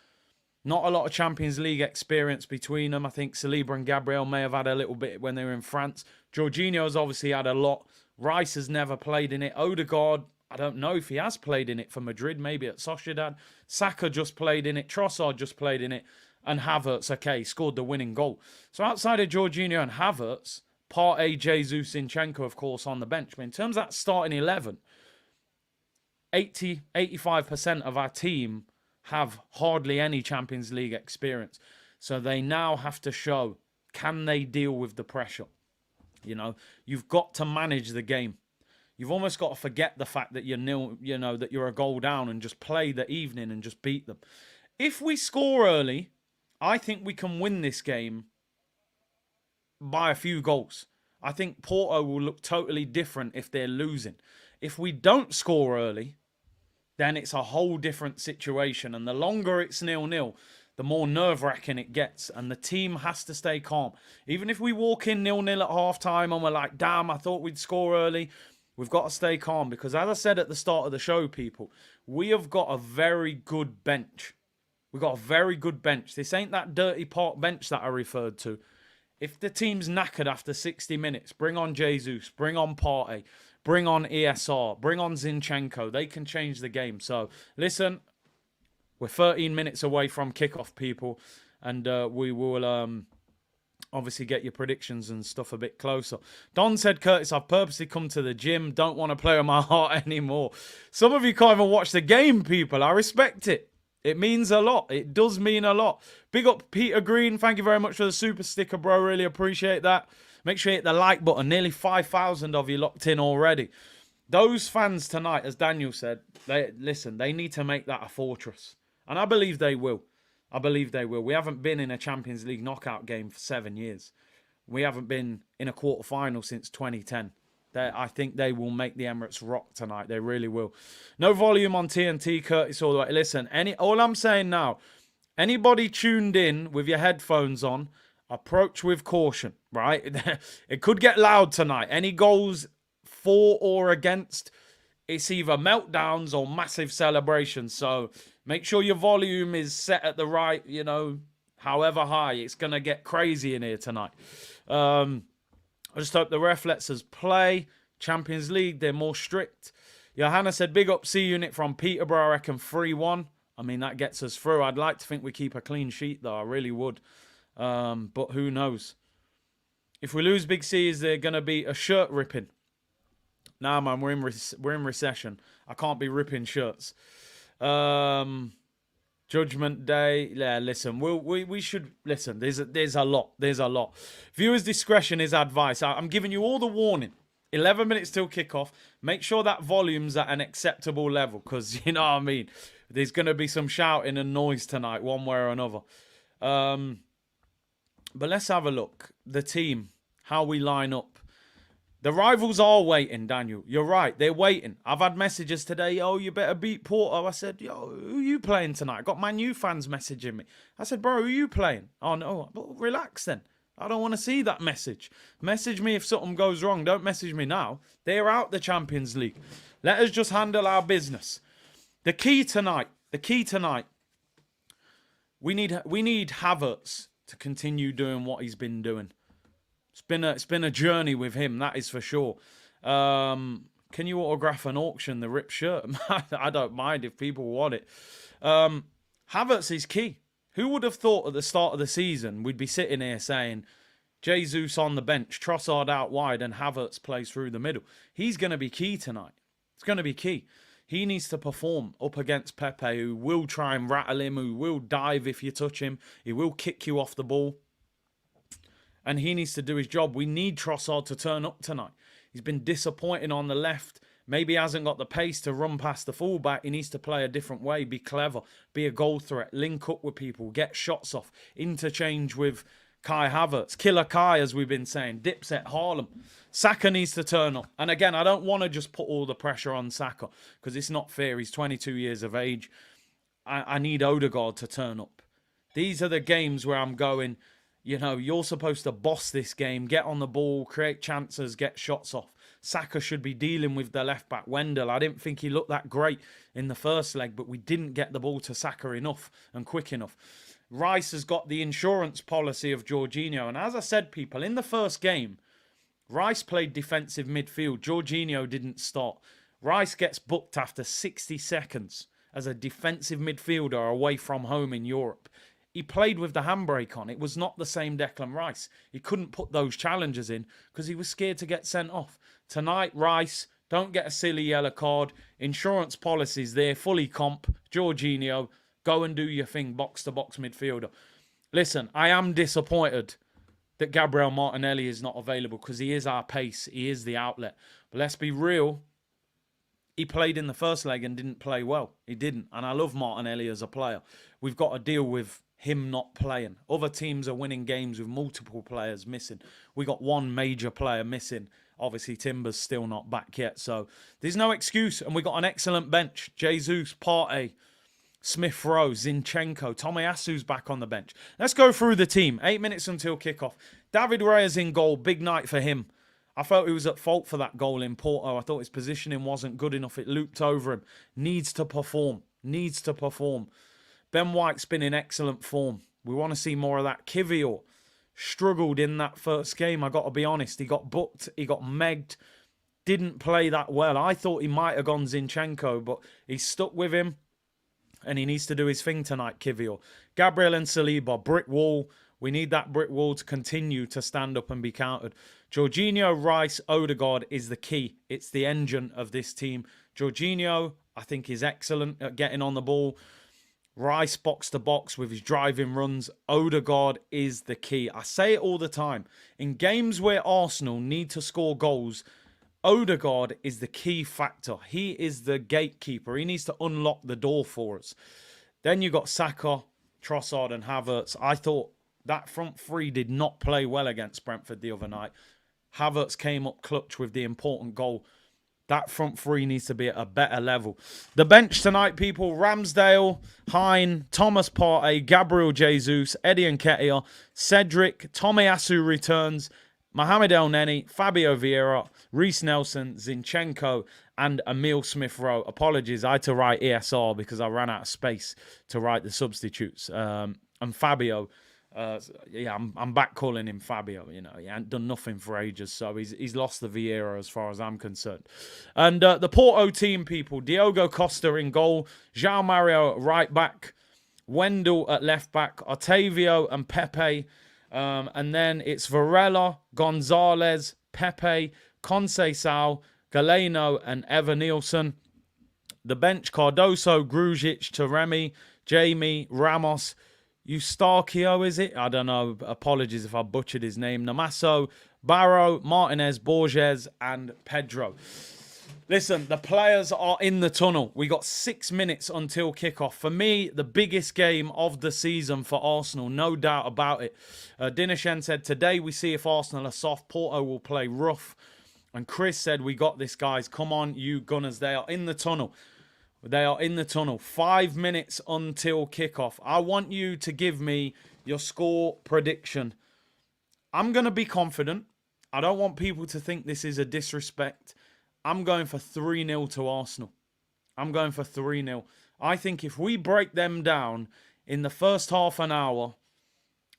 Not a lot of Champions League experience between them. I think Saliba and Gabriel may have had a little bit when they were in France. Jorginho's obviously had a lot. Rice has never played in it. Odegaard, I don't know if he has played in it for Madrid, maybe at Sociedad. Saka just played in it. Trossard just played in it. And Havertz, okay, scored the winning goal. So outside of Jorginho and Havertz, Partey, Jesus, Zinchenko, of course, on the bench. But in terms of that starting 11, 85% of our team have hardly any Champions League experience. So they now have to show, can they deal with the pressure? You know, you've got to manage the game. You've almost got to forget the fact that you're nil, you know, that you're a goal down, and just play the evening and just beat them. If we score early, I think we can win this game by a few goals. I think Porto will look totally different if they're losing. If we don't score early, then it's a whole different situation. And the longer it's 0-0, the more nerve-wracking it gets. And the team has to stay calm. Even if we walk in 0-0 at half-time and we're like, damn, I thought we'd score early, we've got to stay calm. Because as I said at the start of the show, people, we have got a very good bench. We've got a very good bench. This ain't that dirty park bench that I referred to. If the team's knackered after 60 minutes, bring on Jesus, bring on Partey, bring on ESR, bring on Zinchenko. They can change the game. So, listen, we're 13 minutes away from kickoff, people. And we will obviously get your predictions and stuff a bit closer. Don said, Curtis, I've purposely come to the gym. Don't want to play with my heart anymore. Some of you can't even watch the game, people. I respect it. It means a lot. It does mean a lot. Big up Peter Green. Thank you very much for the super sticker, bro. Really appreciate that. Make sure you hit the like button. Nearly 5,000 of you locked in already. Those fans tonight, as Daniel said, they need to make that a fortress. And I believe they will. I believe they will. We haven't been in a Champions League knockout game for 7 years. We haven't been in a quarter-final since 2010. I think they will make the Emirates rock tonight. They really will. No volume on TNT, Curtis, all the way. Listen, all I'm saying now, anybody tuned in with your headphones on, approach with caution, right? It could get loud tonight. Any goals for or against, it's either meltdowns or massive celebrations. So make sure your volume is set at the right, you know, however high. It's going to get crazy in here tonight. I just hope the ref lets us play. Champions League, they're more strict. Johanna said, big up C unit from Peterborough, I reckon 3-1. I mean, that gets us through. I'd like to think we keep a clean sheet, though. I really would. But who knows? If we lose Big C, is there going to be a shirt ripping? Nah, man, we're in recession. I can't be ripping shirts. Judgment Day. Yeah, listen, we should listen. There's a lot. There's a lot. Viewers' discretion is advice. I'm giving you all the warning. 11 minutes till kickoff. Make sure that volume's at an acceptable level, because you know what I mean. There's going to be some shouting and noise tonight, one way or another. But let's have a look. The team, how we line up. The rivals are waiting, Daniel. You're right. They're waiting. I've had messages today. Oh, you better beat Porto. I said, yo, who are you playing tonight? I got Man U fans messaging me. I said, bro, who are you playing? Oh, no. Well, relax then. I don't want to see that message. Message me if something goes wrong. Don't message me now. They're out the Champions League. Let us just handle our business. The key tonight, we need Havertz to continue doing what he's been doing. It's been a journey with him, that is for sure. Can you autograph an auction, the ripped shirt? I don't mind if people want it. Havertz is key. Who would have thought at the start of the season we'd be sitting here saying Jesus on the bench, Trossard out wide, and Havertz plays through the middle? He's going to be key tonight. It's going to be key. He needs to perform up against Pepe, who will try and rattle him, who will dive if you touch him. He will kick you off the ball. And he needs to do his job. We need Trossard to turn up tonight. He's been disappointing on the left. Maybe he hasn't got the pace to run past the fullback. He needs to play a different way, be clever, be a goal threat, link up with people, get shots off, interchange with Kai Havertz, Killer Kai, as we've been saying, Dipset Harlem. Saka needs to turn up. And again, I don't want to just put all the pressure on Saka, because it's not fair. He's 22 years of age. I need Odegaard to turn up. These are the games where I'm going, you know, you're supposed to boss this game, get on the ball, create chances, get shots off. Saka should be dealing with the left-back, Wendell. I didn't think he looked that great in the first leg, but we didn't get the ball to Saka enough and quick enough. Rice has got the insurance policy of Jorginho. And as I said, people, in the first game, Rice played defensive midfield. Jorginho didn't start. Rice gets booked after 60 seconds as a defensive midfielder away from home in Europe. He played with the handbrake on. It was not the same Declan Rice. He couldn't put those challenges in because he was scared to get sent off. Tonight, Rice, don't get a silly yellow card. Insurance policies there, fully comp. Jorginho, go and do your thing, box-to-box midfielder. Listen, I am disappointed that Gabriel Martinelli is not available because he is our pace. He is the outlet. But let's be real. He played in the first leg and didn't play well. He didn't. And I love Martinelli as a player. We've got to deal with him not playing. Other teams are winning games with multiple players missing. We got one major player missing. Obviously, Timber's still not back yet. So there's no excuse. And we got an excellent bench. Jesus, Partey, Smith Rowe, Zinchenko, Tomiyasu's back on the bench. Let's go through the team. 8 minutes until kickoff. David Raya's in goal. Big night for him. I felt he was at fault for that goal in Porto. I thought his positioning wasn't good enough. It looped over him. Needs to perform. Needs to perform. Ben White's been in excellent form. We want to see more of that. Kivior struggled in that first game. I got to be honest. He got booked. He got megged. Didn't play that well. I thought he might have gone Zinchenko, but he stuck with him. And he needs to do his thing tonight, Kivior. Gabriel and Saliba, brick wall. We need that brick wall to continue to stand up and be countered. Jorginho, Rice, Odegaard is the key. It's the engine of this team. Jorginho, I think, is excellent at getting on the ball. Rice box to box with his driving runs. Odegaard is the key. I say it all the time. In games where Arsenal need to score goals, Odegaard is the key factor. He is the gatekeeper. He needs to unlock the door for us. Then you got Saka, Trossard and Havertz. I thought that front three did not play well against Brentford the other night. Havertz came up clutch with the important goal. That front three needs to be at a better level. The bench tonight, people. Ramsdale, Hine, Thomas Partey, Gabriel Jesus, Eddie Nketiah, Cedric, Tomiyasu returns, Mohamed El Neni, Fabio Vieira, Reece Nelson, Zinchenko, and Emile Smith-Rowe. Apologies, I had to write ESR because I ran out of space to write the substitutes. And Fabio, I'm back calling him Fabio. You know, he hasn't done nothing for ages, so he's lost the Vieira as far as I'm concerned. And the Porto team, people, Diogo Costa in goal, João Mario at right back, Wendell at left back, Otavio and Pepe. And then it's Varela, Gonzalez, Pepe, Conceição, Galeno, and Evan Nielsen. The bench, Cardoso, Grujic, Taremi, Jamie, Ramos, Eustachio, is it? I don't know. Apologies if I butchered his name. Namaso, Barrow, Martinez, Borges, and Pedro. Listen, the players are in the tunnel. We got 6 minutes until kickoff. For me, the biggest game of the season for Arsenal, no doubt about it. Dinesh said, today we see if Arsenal are soft. Porto will play rough. And Chris said, we got this, guys. Come on, you Gunners. They are in the tunnel. They are in the tunnel. 5 minutes until kickoff. I want you to give me your score prediction. I'm going to be confident. I don't want people to think this is a disrespect. I'm going for 3-0 to Arsenal. I'm going for 3-0. I think if we break them down in the first half an hour,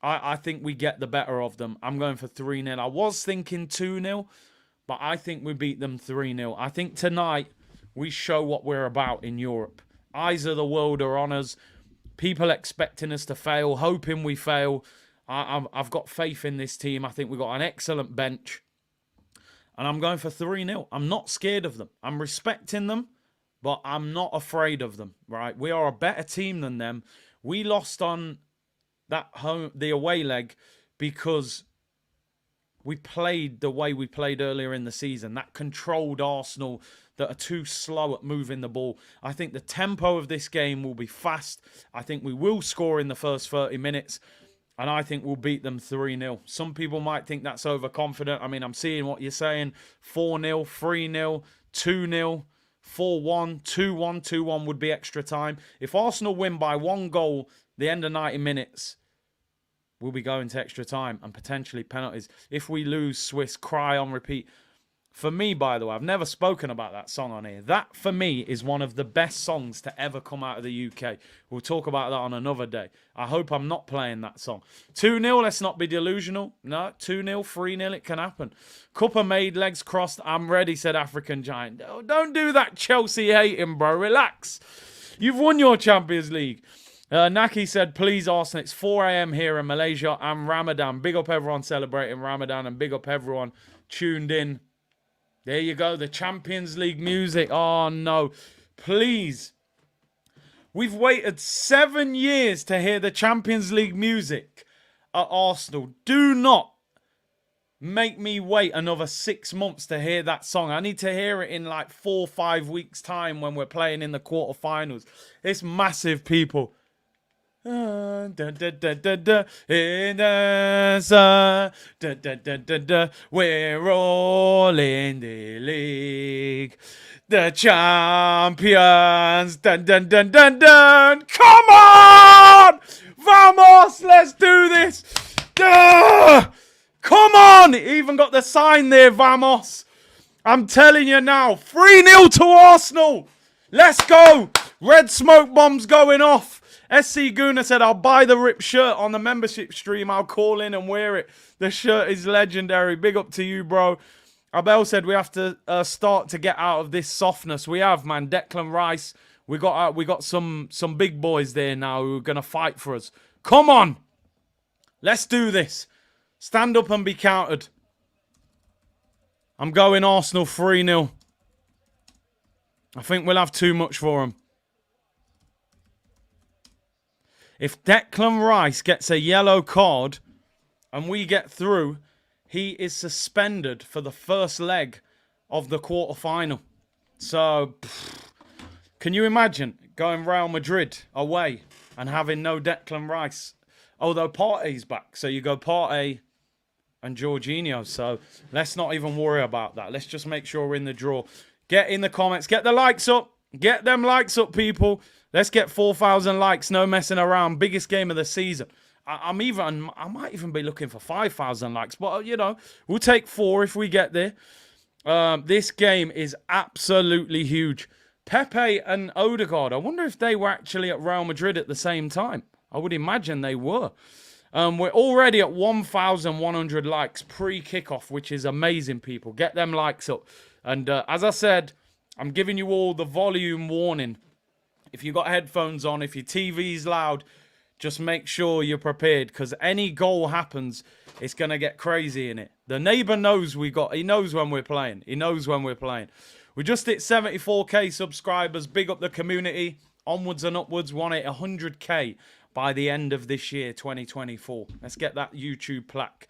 I think we get the better of them. I'm going for 3-0. I was thinking 2-0, but I think we beat them 3-0. I think tonight we show what we're about in Europe. Eyes of the world are on us. People expecting us to fail, hoping we fail. I've got faith in this team. I think we've got an excellent bench. And I'm going for 3-0. I'm not scared of them. I'm respecting them, but I'm not afraid of them, right? We are a better team than them. We lost on the away leg because we played the way we played earlier in the season. That controlled Arsenal that are too slow at moving the ball. I think the tempo of this game will be fast. I think we will score in the first 30 minutes. And I think we'll beat them 3-0. Some people might think that's overconfident. I mean, I'm seeing what you're saying. 4-0, 3-0, 2-0, 4-1, 2-1, 2-1 would be extra time. If Arsenal win by 1 goal, the end of 90 minutes, we'll be going to extra time and potentially penalties. If we lose, Swiss cry on repeat. For me, by the way, I've never spoken about that song on here. That, for me, is one of the best songs to ever come out of the UK. We'll talk about that on another day. I hope I'm not playing that song. 2-0, let's not be delusional. No, 2-0, 3-0, it can happen. Cuppa made, legs crossed. I'm ready, said African Giant. Oh, don't do that Chelsea hating, bro. Relax. You've won your Champions League. Naki said, please, Arsenal, it's 4 a.m. here in Malaysia and Ramadan. Big up everyone celebrating Ramadan and big up everyone tuned in. There you go, the Champions League music. Oh, no. Please. We've waited 7 years to hear the Champions League music at Arsenal. Do not make me wait another 6 months to hear that song. I need to hear it in like 4 or 5 weeks' time when we're playing in the quarterfinals. It's massive, people. We're all in the league. The champions. Dun, dun, dun, dun, dun. Come on! Vamos! Let's do this! Come on! It even got the sign there, Vamos. I'm telling you now. 3-0 to Arsenal. Let's go. Red smoke bombs going off. SC Guna said, I'll buy the ripped shirt on the membership stream. I'll call in and wear it. The shirt is legendary. Big up to you, bro. Abel said we have to start to get out of this softness. We have, man. Declan Rice. We got some big boys there now who are going to fight for us. Come on. Let's do this. Stand up and be counted. I'm going Arsenal 3-0. I think we'll have too much for them. If Declan Rice gets a yellow card and we get through, he is suspended for the first leg of the quarterfinal. So, can you imagine going Real Madrid away and having no Declan Rice? Although Partey's back. So you go Partey and Jorginho. So let's not even worry about that. Let's just make sure we're in the draw. Get in the comments. Get the likes up. Get them likes up, people. Let's get 4,000 likes. No messing around. Biggest game of the season. I might even be looking for 5,000 likes. But, you know, we'll take 4 if we get there. This game is absolutely huge. Pepe and Odegaard. I wonder if they were actually at Real Madrid at the same time. I would imagine they were. We're already at 1,100 likes pre-kickoff, which is amazing, people. Get them likes up. And as I said, I'm giving you all the volume warning. If you got headphones on, if your TV's loud, just make sure you're prepared, because any goal happens, it's going to get crazy in it. The neighbour knows he knows when we're playing. He knows when we're playing. We just hit 74k subscribers. Big up the community. Onwards and upwards. Want it 100k by the end of this year, 2024. Let's get that YouTube plaque.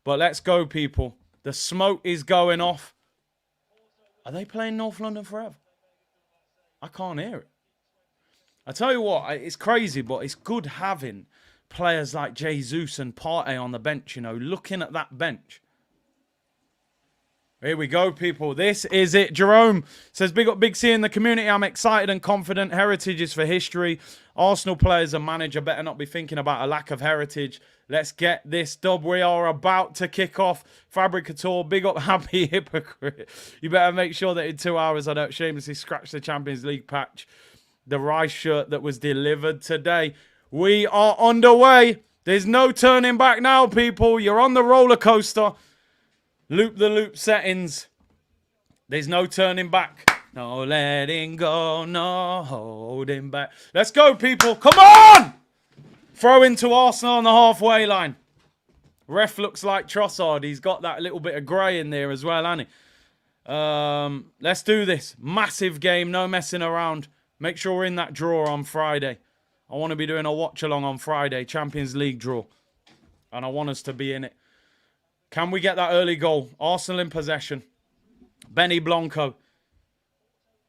But let's go, people. The smoke is going off. Are they playing North London forever? I can't hear it. I tell you what, it's crazy, but it's good having players like Jesus and Partey on the bench, you know, looking at that bench. Here we go, people. This is it. Jerome says, big up Big C in the community. I'm excited and confident. Heritage is for history. Arsenal players and manager better not be thinking about a lack of heritage. Let's get this dub. We are about to kick off. Fabricator, big up Happy Hypocrite. You better make sure that in 2 hours I don't shamelessly scratch the Champions League patch. The Rice shirt that was delivered today. We are underway. There's no turning back now, people. You're on the roller coaster. Loop the loop settings. There's no turning back. No letting go. No holding back. Let's go, people. Come on! Throw into Arsenal on the halfway line. Ref looks like Trossard. He's got that little bit of grey in there as well, hasn't he? Let's do this. Massive game. No messing around. Make sure we're in that draw on Friday. I want to be doing a watch-along on Friday. Champions League draw. And I want us to be in it. Can we get that early goal? Arsenal in possession. Benny Blanco.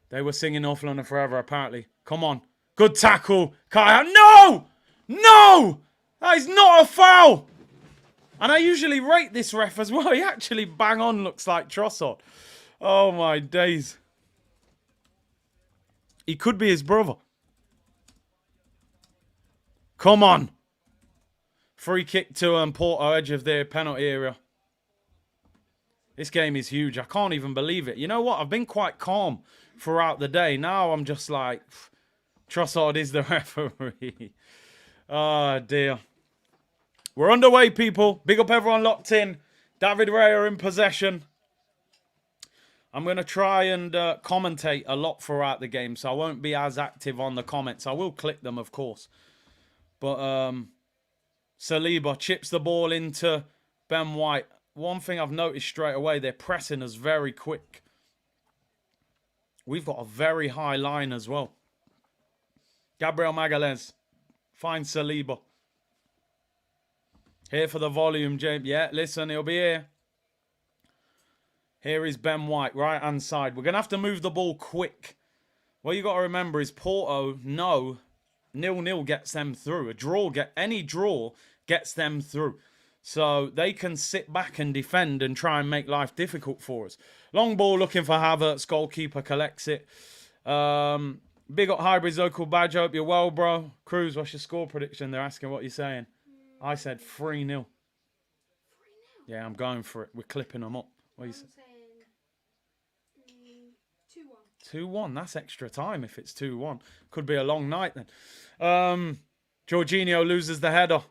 They were singing North London forever, apparently. Come on. Good tackle. Kaya. No! No! That is not a foul. And I usually rate this ref as well. He actually bang on looks like Trossard. Oh, my days. He could be his brother. Come on. Free kick to Porto, edge of their penalty area. This game is huge. I can't even believe it. You know what? I've been quite calm throughout the day. Now I'm just like, Trossard is the referee. Oh, dear. We're underway, people. Big up everyone locked in. David Raya in possession. I'm going to try and commentate a lot throughout the game, so I won't be as active on the comments. I will click them, of course. But Saliba chips the ball into Ben White. One thing I've noticed straight away, they're pressing us very quick. We've got a very high line as well. Gabriel Magalhaes finds Saliba. Here for the volume, James. Yeah, listen, he'll be here. Here is Ben White, right-hand side. We're going to have to move the ball quick. What you got to remember is Porto, 0-0 gets them through. Any draw gets them through. So they can sit back and defend and try and make life difficult for us. Long ball looking for Havertz. Goalkeeper collects it. Big up Hybrids local badge. Hope you're well, bro. Cruz, what's your score prediction? They're asking what you're saying. I said 3-0. Yeah, I'm going for it. We're clipping them up. What are you saying? 2-1. That's extra time if it's 2-1. Could be a long night then. Jorginho loses the header.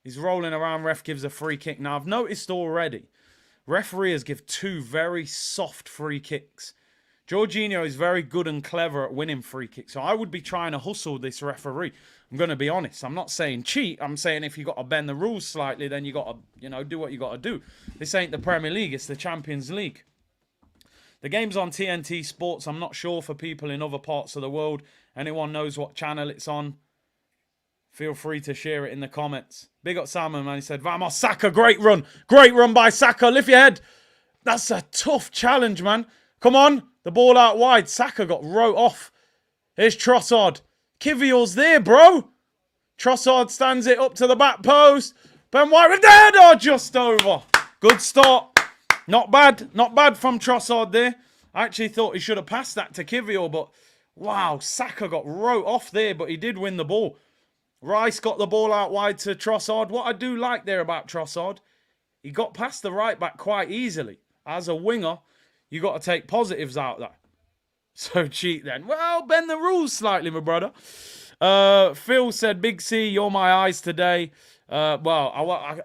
He's rolling around. Ref gives a free kick. Now, I've noticed already, referees give 2 very soft free kicks. Jorginho is very good and clever at winning free kicks. So I would be trying to hustle this referee. I'm going to be honest. I'm not saying cheat. I'm saying if you got to bend the rules slightly, then you got to, do what you got to do. This ain't the Premier League. It's the Champions League. The game's on TNT Sports. I'm not sure for people in other parts of the world. Anyone knows what channel it's on? Feel free to share it in the comments. Big up Salmon, man. He said, Vamos, Saka, great run. Great run by Saka. Lift your head. That's a tough challenge, man. Come on. The ball out wide. Saka got wrote off. Here's Trossard. Kivior's there, bro. Trossard stands it up to the back post. Ben White with the header just over. Good start. Not bad. Not bad from Trossard there. I actually thought he should have passed that to Kivior, but wow, Saka got wrote off there, but he did win the ball. Rice got the ball out wide to Trossard. What I do like there about Trossard, he got past the right back quite easily. As a winger, you got to take positives out there. So cheat then. Well, bend the rules slightly, my brother. Phil said, Big C, you're my eyes today. Well,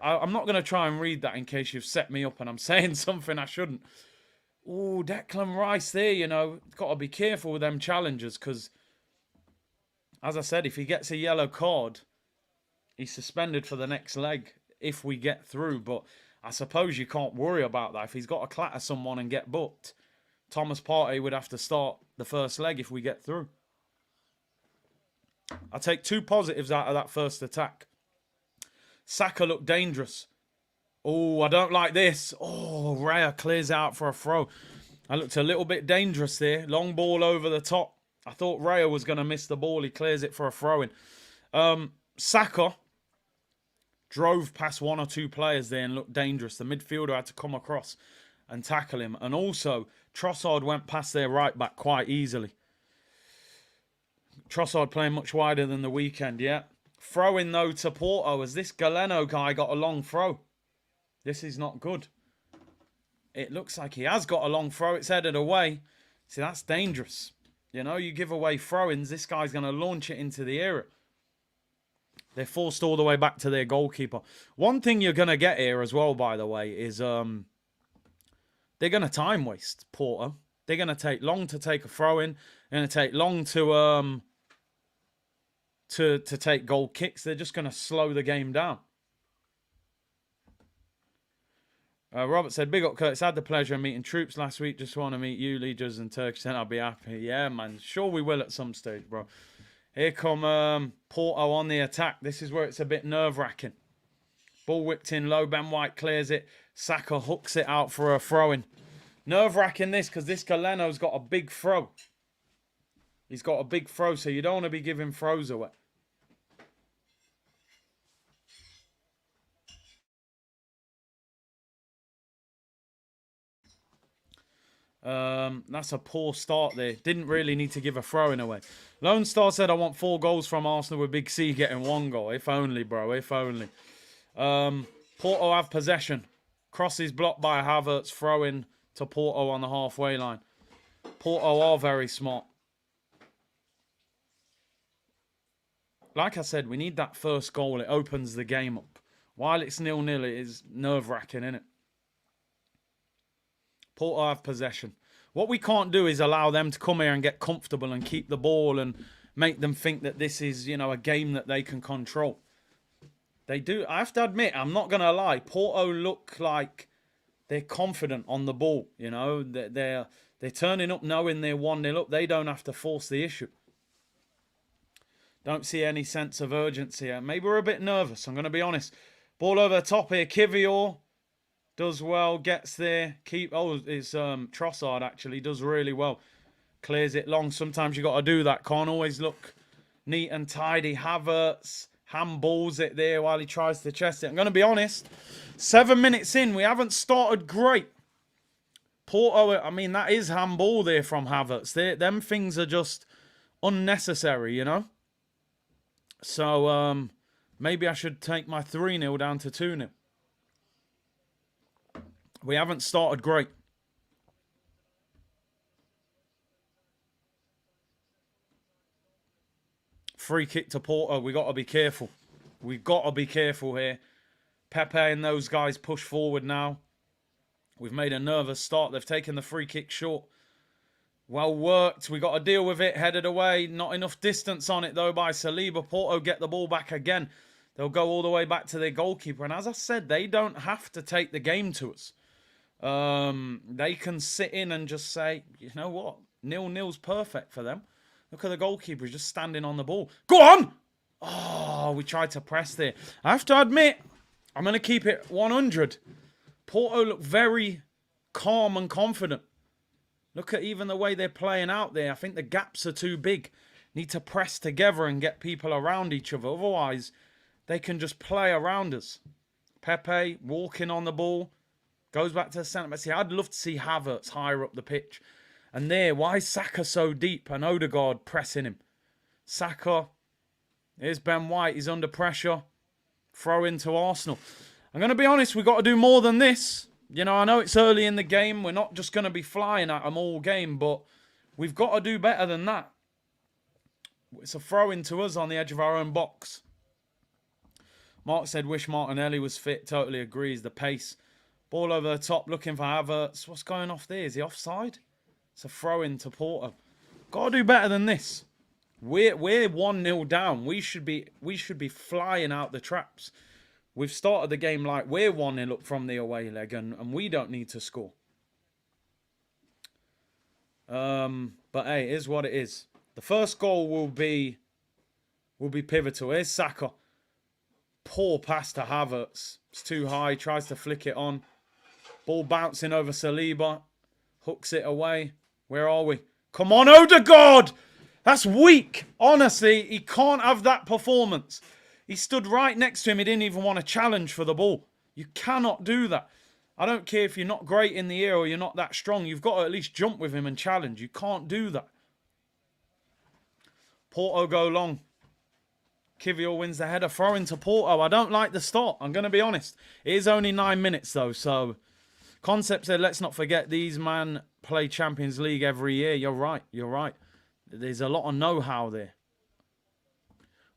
I'm not going to try and read that in case you've set me up and I'm saying something I shouldn't. Ooh, Declan Rice there, got to be careful with them challengers because, as I said, if he gets a yellow card, he's suspended for the next leg if we get through. But I suppose you can't worry about that. If he's got to clatter someone and get booked, Thomas Partey would have to start the first leg if we get through. I take 2 positives out of that first attack. Saka looked dangerous. Oh, I don't like this. Oh, Raya clears out for a throw. I looked a little bit dangerous there. Long ball over the top. I thought Raya was going to miss the ball. He clears it for a throw-in. Saka drove past 1 or 2 players there and looked dangerous. The midfielder had to come across and tackle him. And also, Trossard went past their right back quite easily. Trossard playing much wider than the weekend, yeah. Throw-in, though, to Porto as this Galeno guy got a long throw. This is not good. It looks like he has got a long throw. It's headed away. See, that's dangerous. You give away throw-ins, this guy's going to launch it into the area. They're forced all the way back to their goalkeeper. One thing you're going to get here as well, by the way, is they're going to time waste, Porto. They're going to take long to take a throw-in. They're going to take long to take goal kicks. They're just going to slow the game down. Robert said, big up Curtis, had the pleasure of meeting troops last week. Just want to meet you, leaders and Turkish, then I'll be happy. Yeah, man. Sure we will at some stage, bro. Here come Porto on the attack. This is where it's a bit nerve-wracking. Ball whipped in low. Ben White clears it. Saka hooks it out for a throw-in. Nerve-wracking this because this Galeno's got a big throw. He's got a big throw, so you don't want to be giving throws away. That's a poor start there. Didn't really need to give a throw-in away. Lone Star said, I want 4 goals from Arsenal with Big C getting 1 goal. If only, bro. If only. Porto have possession. Cross is blocked by Havertz. Throw-in to Porto on the halfway line. Porto are very smart. Like I said, we need that first goal. It opens the game up. While it's 0-0, it is nerve-wracking, isn't it? Porto have possession. What we can't do is allow them to come here and get comfortable and keep the ball and make them think that this is, a game that they can control. They do. I have to admit, I'm not going to lie. Porto look like they're confident on the ball. They're turning up knowing they're 1-0 up. They don't have to force the issue. Don't see any sense of urgency here. Maybe we're a bit nervous. I'm going to be honest. Ball over the top here. Kivior Does well, gets there. It's Trossard actually. Does really well. Clears it long. Sometimes you got to do that. Can't always look neat and tidy. Havertz handballs it there while he tries to chest it. I'm going to be honest. 7 minutes in, we haven't started great. Porto, I mean, that is handball there from Havertz. Them things are just unnecessary, you know? So, maybe I should take my 3-0 down to 2-0. We haven't started great. Free kick to Porto. We got to be careful. We got to be careful here. Pepe and those guys push forward now. We've made a nervous start. They've taken the free kick short. Well worked. We got to deal with it. Headed away. Not enough distance on it though by Saliba. Porto get the ball back again. They'll go all the way back to their goalkeeper. And as I said, they don't have to take the game to us. They can sit in and just say, you know what? 0-0's perfect for them. Look at the goalkeeper. He's just standing on the ball. Go on! Oh, we tried to press there. I have to admit, I'm going to keep it 100. Porto look very calm and confident. Look at even the way they're playing out there. I think the gaps are too big. Need to press together and get people around each other. Otherwise, they can just play around us. Pepe walking on the ball. Goes back to the centre. See, I'd love to see Havertz higher up the pitch. And there, why is Saka so deep? And Odegaard pressing him. Saka. Here's Ben White. He's under pressure. Throw into Arsenal. I'm going to be honest, we've got to do more than this. You know, I know it's early in the game. We're not just going to be flying at them all game, but we've got to do better than that. It's a throw into us on the edge of our own box. Mark said, wish Martinelli was fit. Totally agrees. The pace. Ball over the top, looking for Havertz. What's going off there? Is he offside? It's a throw into Porto. Got to do better than this. We're 1-0 down. We should be flying out the traps. We've started the game like we're 1-0 up from the away leg, and we don't need to score. But hey, it is what it is. The first goal will be pivotal. Here's Saka. Poor pass to Havertz. It's too high. Tries to flick it on. Ball bouncing over Saliba. Hooks it away. Where are we? Come on, Odegaard! That's weak. Honestly, he can't have that performance. He stood right next to him. He didn't even want to challenge for the ball. You cannot do that. I don't care if you're not great in the air or you're not that strong. You've got to at least jump with him and challenge. You can't do that. Porto go long. Kivior wins the header. Throw into Porto. I don't like the start. I'm going to be honest. It is only 9 minutes though. So, Concept said, let's not forget these man play Champions League every year. You're right. You're right. There's a lot of know-how there.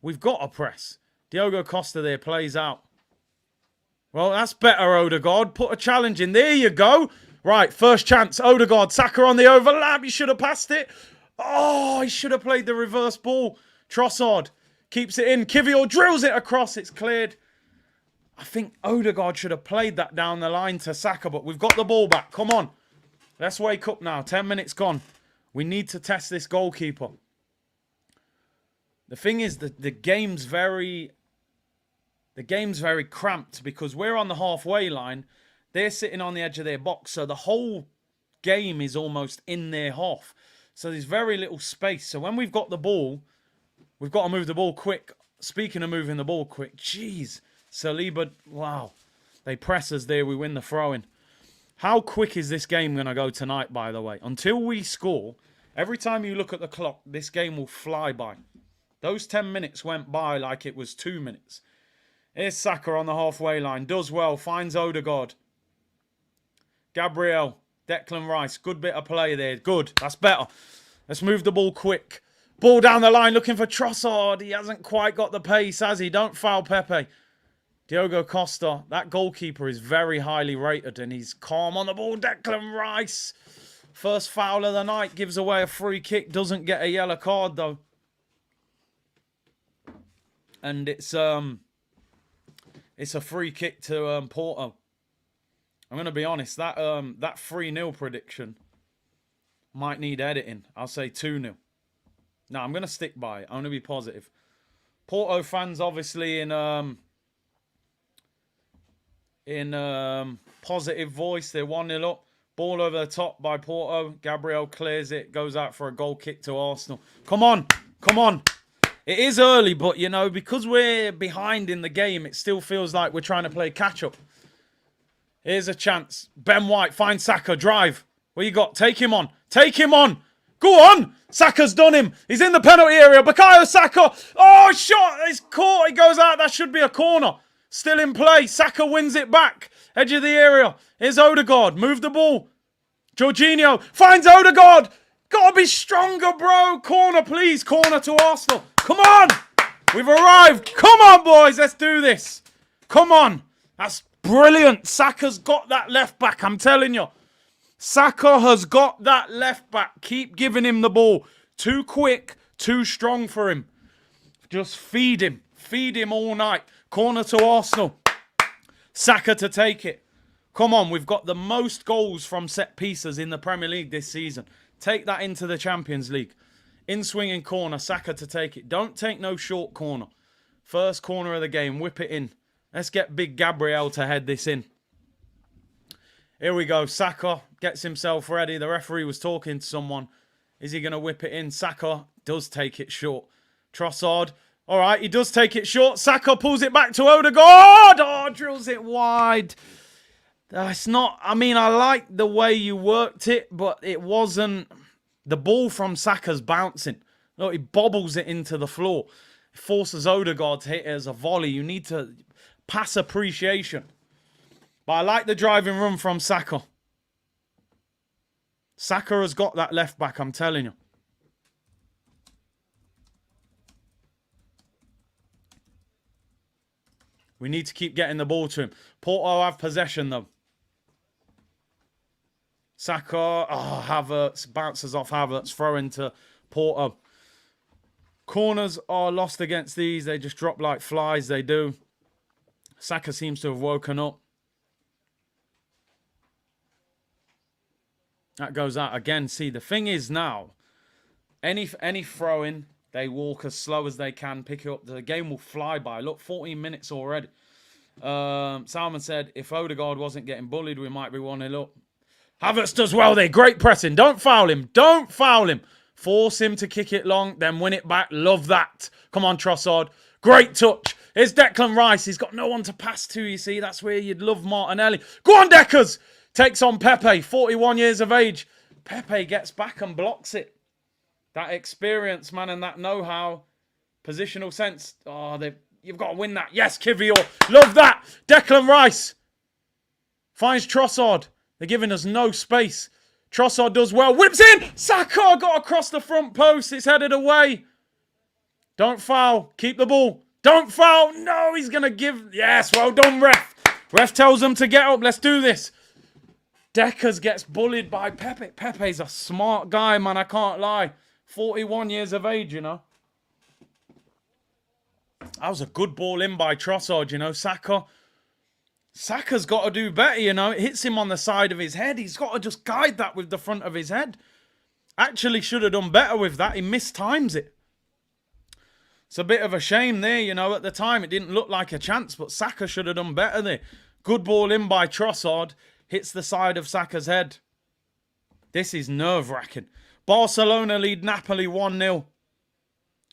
We've got to press. Diogo Costa there plays out. Well, that's better, Odegaard. Put a challenge in. There you go. Right, first chance. Odegaard. Saka on the overlap. He should have passed it. Oh, he should have played the reverse ball. Trossard keeps it in. Kivior drills it across. It's cleared. I think Odegaard should have played that down the line to Saka, but we've got the ball back. Come on. Let's wake up now. 10 minutes gone. We need to test this goalkeeper. The thing is, the game's very cramped because we're on the halfway line. They're sitting on the edge of their box, so the whole game is almost in their half. So there's very little space. So when we've got the ball, we've got to move the ball quick. Speaking of moving the ball quick, jeez. Saliba, wow. They press us there. We win the throw-in. How quick is this game going to go tonight, by the way? Until we score, every time you look at the clock, this game will fly by. Those 10 minutes went by like it was 2 minutes. Here's Saka on the halfway line. Does well. Finds Odegaard. Gabriel. Declan Rice. Good bit of play there. Good. That's better. Let's move the ball quick. Ball down the line looking for Trossard. He hasn't quite got the pace, has he? Don't foul Pepe. Diogo Costa. That goalkeeper is very highly rated and he's calm on the ball. Declan Rice. First foul of the night. Gives away a free kick. Doesn't get a yellow card though. And it's a free kick to Porto. I'm going to be honest. That 3-0 prediction might need editing. I'll say 2-0. No, I'm going to stick by it. I'm going to be positive. Porto fans obviously in in positive voice. They're 1-0 up. Ball over the top by Porto. Gabriel clears it. Goes out for a goal kick to Arsenal. Come on. Come on. It is early, but, you know, because we're behind in the game, it still feels like we're trying to play catch-up. Here's a chance. Ben White finds Saka. Drive. What you got? Take him on. Take him on. Go on. Saka's done him. He's in the penalty area. Bukayo Saka. Oh, shot. It's caught. He goes out. That should be a corner. Still in play. Saka wins it back. Edge of the area. Here's Odegaard. Move the ball. Jorginho finds Odegaard. Gotta be stronger, bro. Corner, please. Corner to Arsenal. Come on. We've arrived. Come on, boys. Let's do this. Come on. That's brilliant. Saka's got that left back. I'm telling you. Saka has got that left back. Keep giving him the ball. Too quick. Too strong for him. Just feed him. Feed him all night. Corner to Arsenal. Saka to take it. Come on. We've got the most goals from set pieces in the Premier League this season. Take that into the Champions League. In swinging corner. Saka to take it. Don't take no short corner. First corner of the game. Whip it in. Let's get big Gabriel to head this in. Here we go. Saka gets himself ready. The referee was talking to someone. Is he going to whip it in? Saka does take it short. Trossard. All right, he does take it short. Saka pulls it back to Odegaard. Oh, drills it wide. It's not... I mean, I like the way you worked it, but it wasn't... The ball from Saka's bouncing. Look, he bobbles it into the floor. It forces Odegaard to hit it as a volley. You need to... Pass appreciation. But I like the driving run from Saka. Saka has got that left back, I'm telling you. We need to keep getting the ball to him. Porto have possession, though. Saka, oh, Havertz, bounces off Havertz, throw into Porto. Corners are lost against these. They just drop like flies, they do. Saka seems to have woken up. That goes out again. See, the thing is now, any throw-in, they walk as slow as they can, pick it up. The game will fly by. Look, 14 minutes already. Salman said, if Odegaard wasn't getting bullied, we might be 1-0 up. Havertz does well there. Great pressing. Don't foul him. Don't foul him. Force him to kick it long, then win it back. Love that. Come on, Trossard. Great touch. Here's Declan Rice. He's got no one to pass to, you see. That's where you'd love Martinelli. Go on, Deckers. Takes on Pepe, 41 years of age. Pepe gets back and blocks it. That experience, man, and that know-how. Positional sense. Oh, you've got to win that. Yes, Kivior. Love that. Declan Rice finds Trossard. They're giving us no space. Trossard does well. Whips in. Saka got across the front post. It's headed away. Don't foul. Keep the ball. Don't foul. No, he's going to give... Yes, well done, ref. Ref tells them to get up. Let's do this. Deckers gets bullied by Pepe. Pepe's a smart guy, man. I can't lie. 41 years of age, you know. That was a good ball in by Trossard, you know. Saka's got to do better, you know. It hits him on the side of his head. He's got to just guide that with the front of his head. Actually should have done better with that. He mistimes it. It's a bit of a shame there, you know. At the time, it didn't look like a chance, but Saka should have done better there. Good ball in by Trossard. Hits the side of Saka's head. This is nerve-wracking. Barcelona lead Napoli 1-0.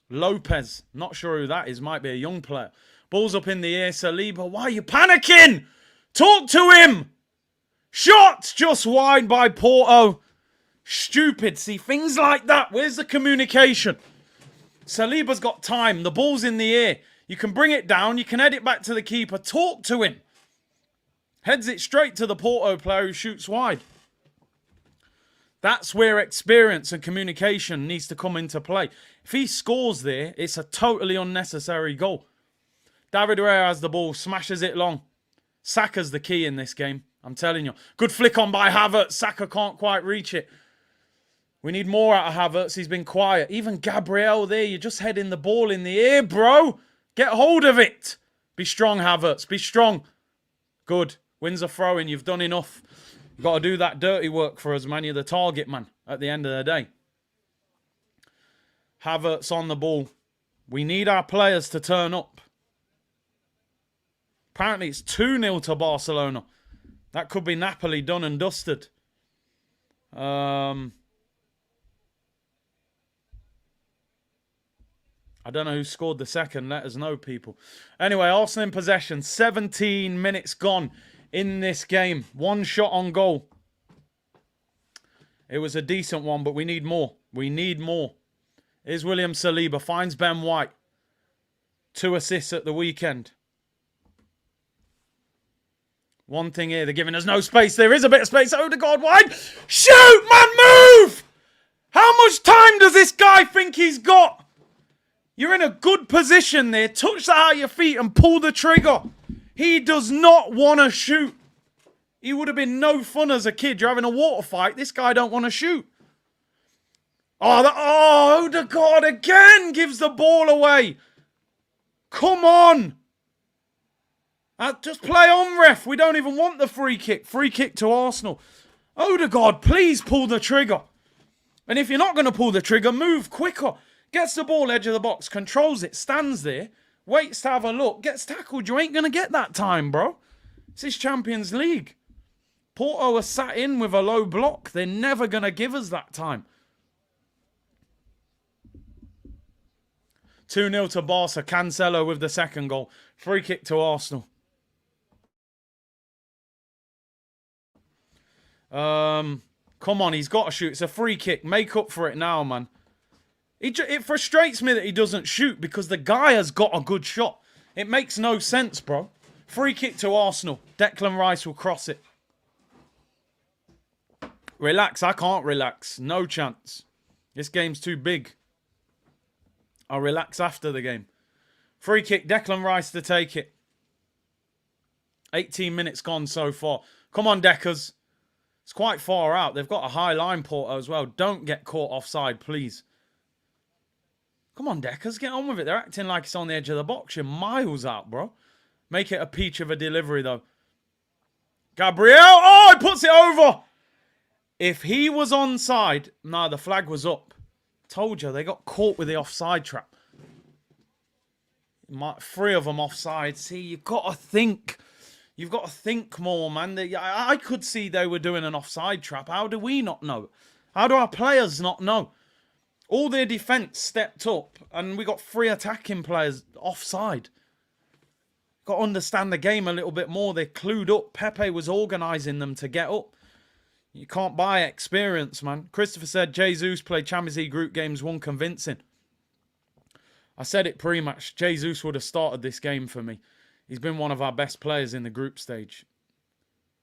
Lopez. Not sure who that is. Might be a young player. Ball's up in the air. Saliba. Why are you panicking? Talk to him. Shot just wide by Porto. Stupid. See, things like that. Where's the communication? Saliba's got time. The ball's in the air. You can bring it down. You can head it back to the keeper. Talk to him. Heads it straight to the Porto player who shoots wide. That's where experience and communication needs to come into play. If he scores there, it's a totally unnecessary goal. David Raya has the ball, smashes it long. Saka's the key in this game, I'm telling you. Good flick on by Havertz. Saka can't quite reach it. We need more out of Havertz. He's been quiet. Even Gabriel there, you're just heading the ball in the air, bro. Get hold of it. Be strong, Havertz. Be strong. Good. Wins a throw-in. You've done enough. You've got to do that dirty work for us, man. You're the target man at the end of the day. Havertz on the ball. We need our players to turn up. Apparently it's 2-0 to Barcelona. That could be Napoli done and dusted. I don't know who scored the second. Let us know, people. Anyway, Arsenal in possession. 17 minutes gone in this game. 1 shot on goal. It was a decent one, but we need more. We need more. Here's William Saliba. Finds Ben White. 2 assists at the weekend. One thing here. They're giving us no space. There is a bit of space. Odegaard wide. Shoot, man, move! How much time does this guy think he's got? You're in a good position there. Touch that out of your feet and pull the trigger. He does not want to shoot. He would have been no fun as a kid. You're having a water fight. This guy don't want to shoot. Oh, Odegaard again gives the ball away. Come on. Just play on, ref. We don't even want the free kick. Free kick to Arsenal. Odegaard, please pull the trigger. And if you're not going to pull the trigger, move quicker. Gets the ball edge of the box, controls it, stands there, waits to have a look, gets tackled. You ain't going to get that time, bro. This is Champions League. Porto are sat in with a low block. They're never going to give us that time. 2-0 to Barca. Cancelo with the second goal. Free kick to Arsenal. Come on, he's got to shoot. It's a free kick. Make up for it now, man. It frustrates me that he doesn't shoot because the guy has got a good shot. It makes no sense, bro. Free kick to Arsenal. Declan Rice will cross it. Relax. I can't relax. No chance. This game's too big. I'll relax after the game. Free kick. Declan Rice to take it. 18 minutes gone so far. Come on, Deckers. It's quite far out. They've got a high line, Porto, as well. Don't get caught offside, please. Come on, Deckers. Get on with it. They're acting like it's on the edge of the box. You're miles out, bro. Make it a peach of a delivery, though. Gabriel. Oh, he puts it over. If he was onside... No, the flag was up. Told you, they got caught with the offside trap. 3 of them offside. See, you've got to think... You've got to think more, man. I could see they were doing an offside trap. How do we not know? How do our players not know? All their defence stepped up and we got 3 attacking players offside. Got to understand the game a little bit more. They're clued up. Pepe was organising them to get up. You can't buy experience, man. Christopher said, Jesus played Champions League group games, won convincing. I said it pre-match. Jesus would have started this game for me. He's been one of our best players in the group stage.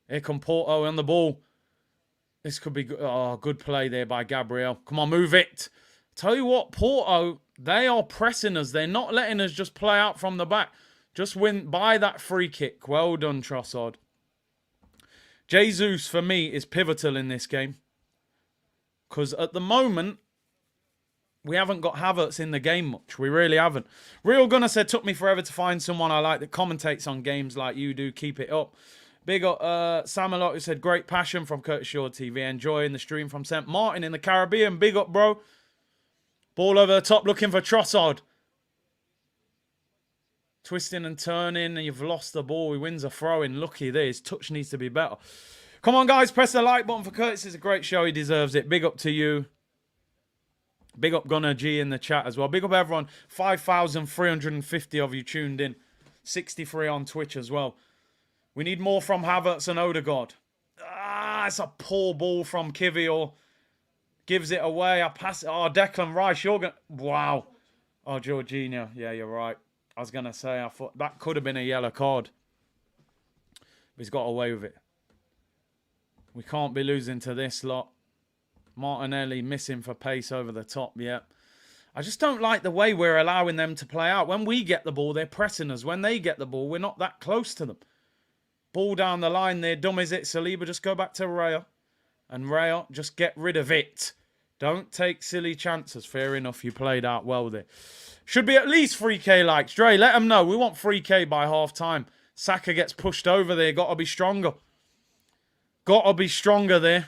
Here come Porto on the ball. This could be good. Oh, good play there by Gabriel. Come on, move it. Tell you what, Porto, they are pressing us. They're not letting us just play out from the back. Just win by that free kick. Well done, Trossard. Jesus, for me, is pivotal in this game. Because at the moment, we haven't got Havertz in the game much. We really haven't. Real Gunner said, took me forever to find someone I like that commentates on games like you do. Keep it up. Big up Sam a lot who said, great passion from Curtis Shaw TV. Enjoying the stream from St. Martin in the Caribbean. Big up, bro. Ball over the top looking for Trossard. Twisting and turning and you've lost the ball. He wins a throw-in. Lucky there. His touch needs to be better. Come on, guys. Press the like button for Curtis. It's a great show. He deserves it. Big up to you. Big up Gunnar G in the chat as well. Big up everyone. 5,350 of you tuned in. 63 on Twitch as well. We need more from Havertz and Odegaard. It's a poor ball from Kivior. Gives it away. I pass it. Oh, Declan Rice. You're going to... Wow. Oh, Jorginho. Yeah, you're right. I was going to say, I thought that could have been a yellow card. But he's got away with it. We can't be losing to this lot. Martinelli missing for pace over the top, yeah. I just don't like the way we're allowing them to play out. When we get the ball, they're pressing us. When they get the ball, we're not that close to them. Ball down the line there. Dumb is it. Saliba, just go back to Raya. And Raya, just get rid of it. Don't take silly chances. Fair enough, you played out well there. Should be at least 3K likes. Dre, let them know. We want 3K by half time. Saka gets pushed over there. Got to be stronger. Got to be stronger there.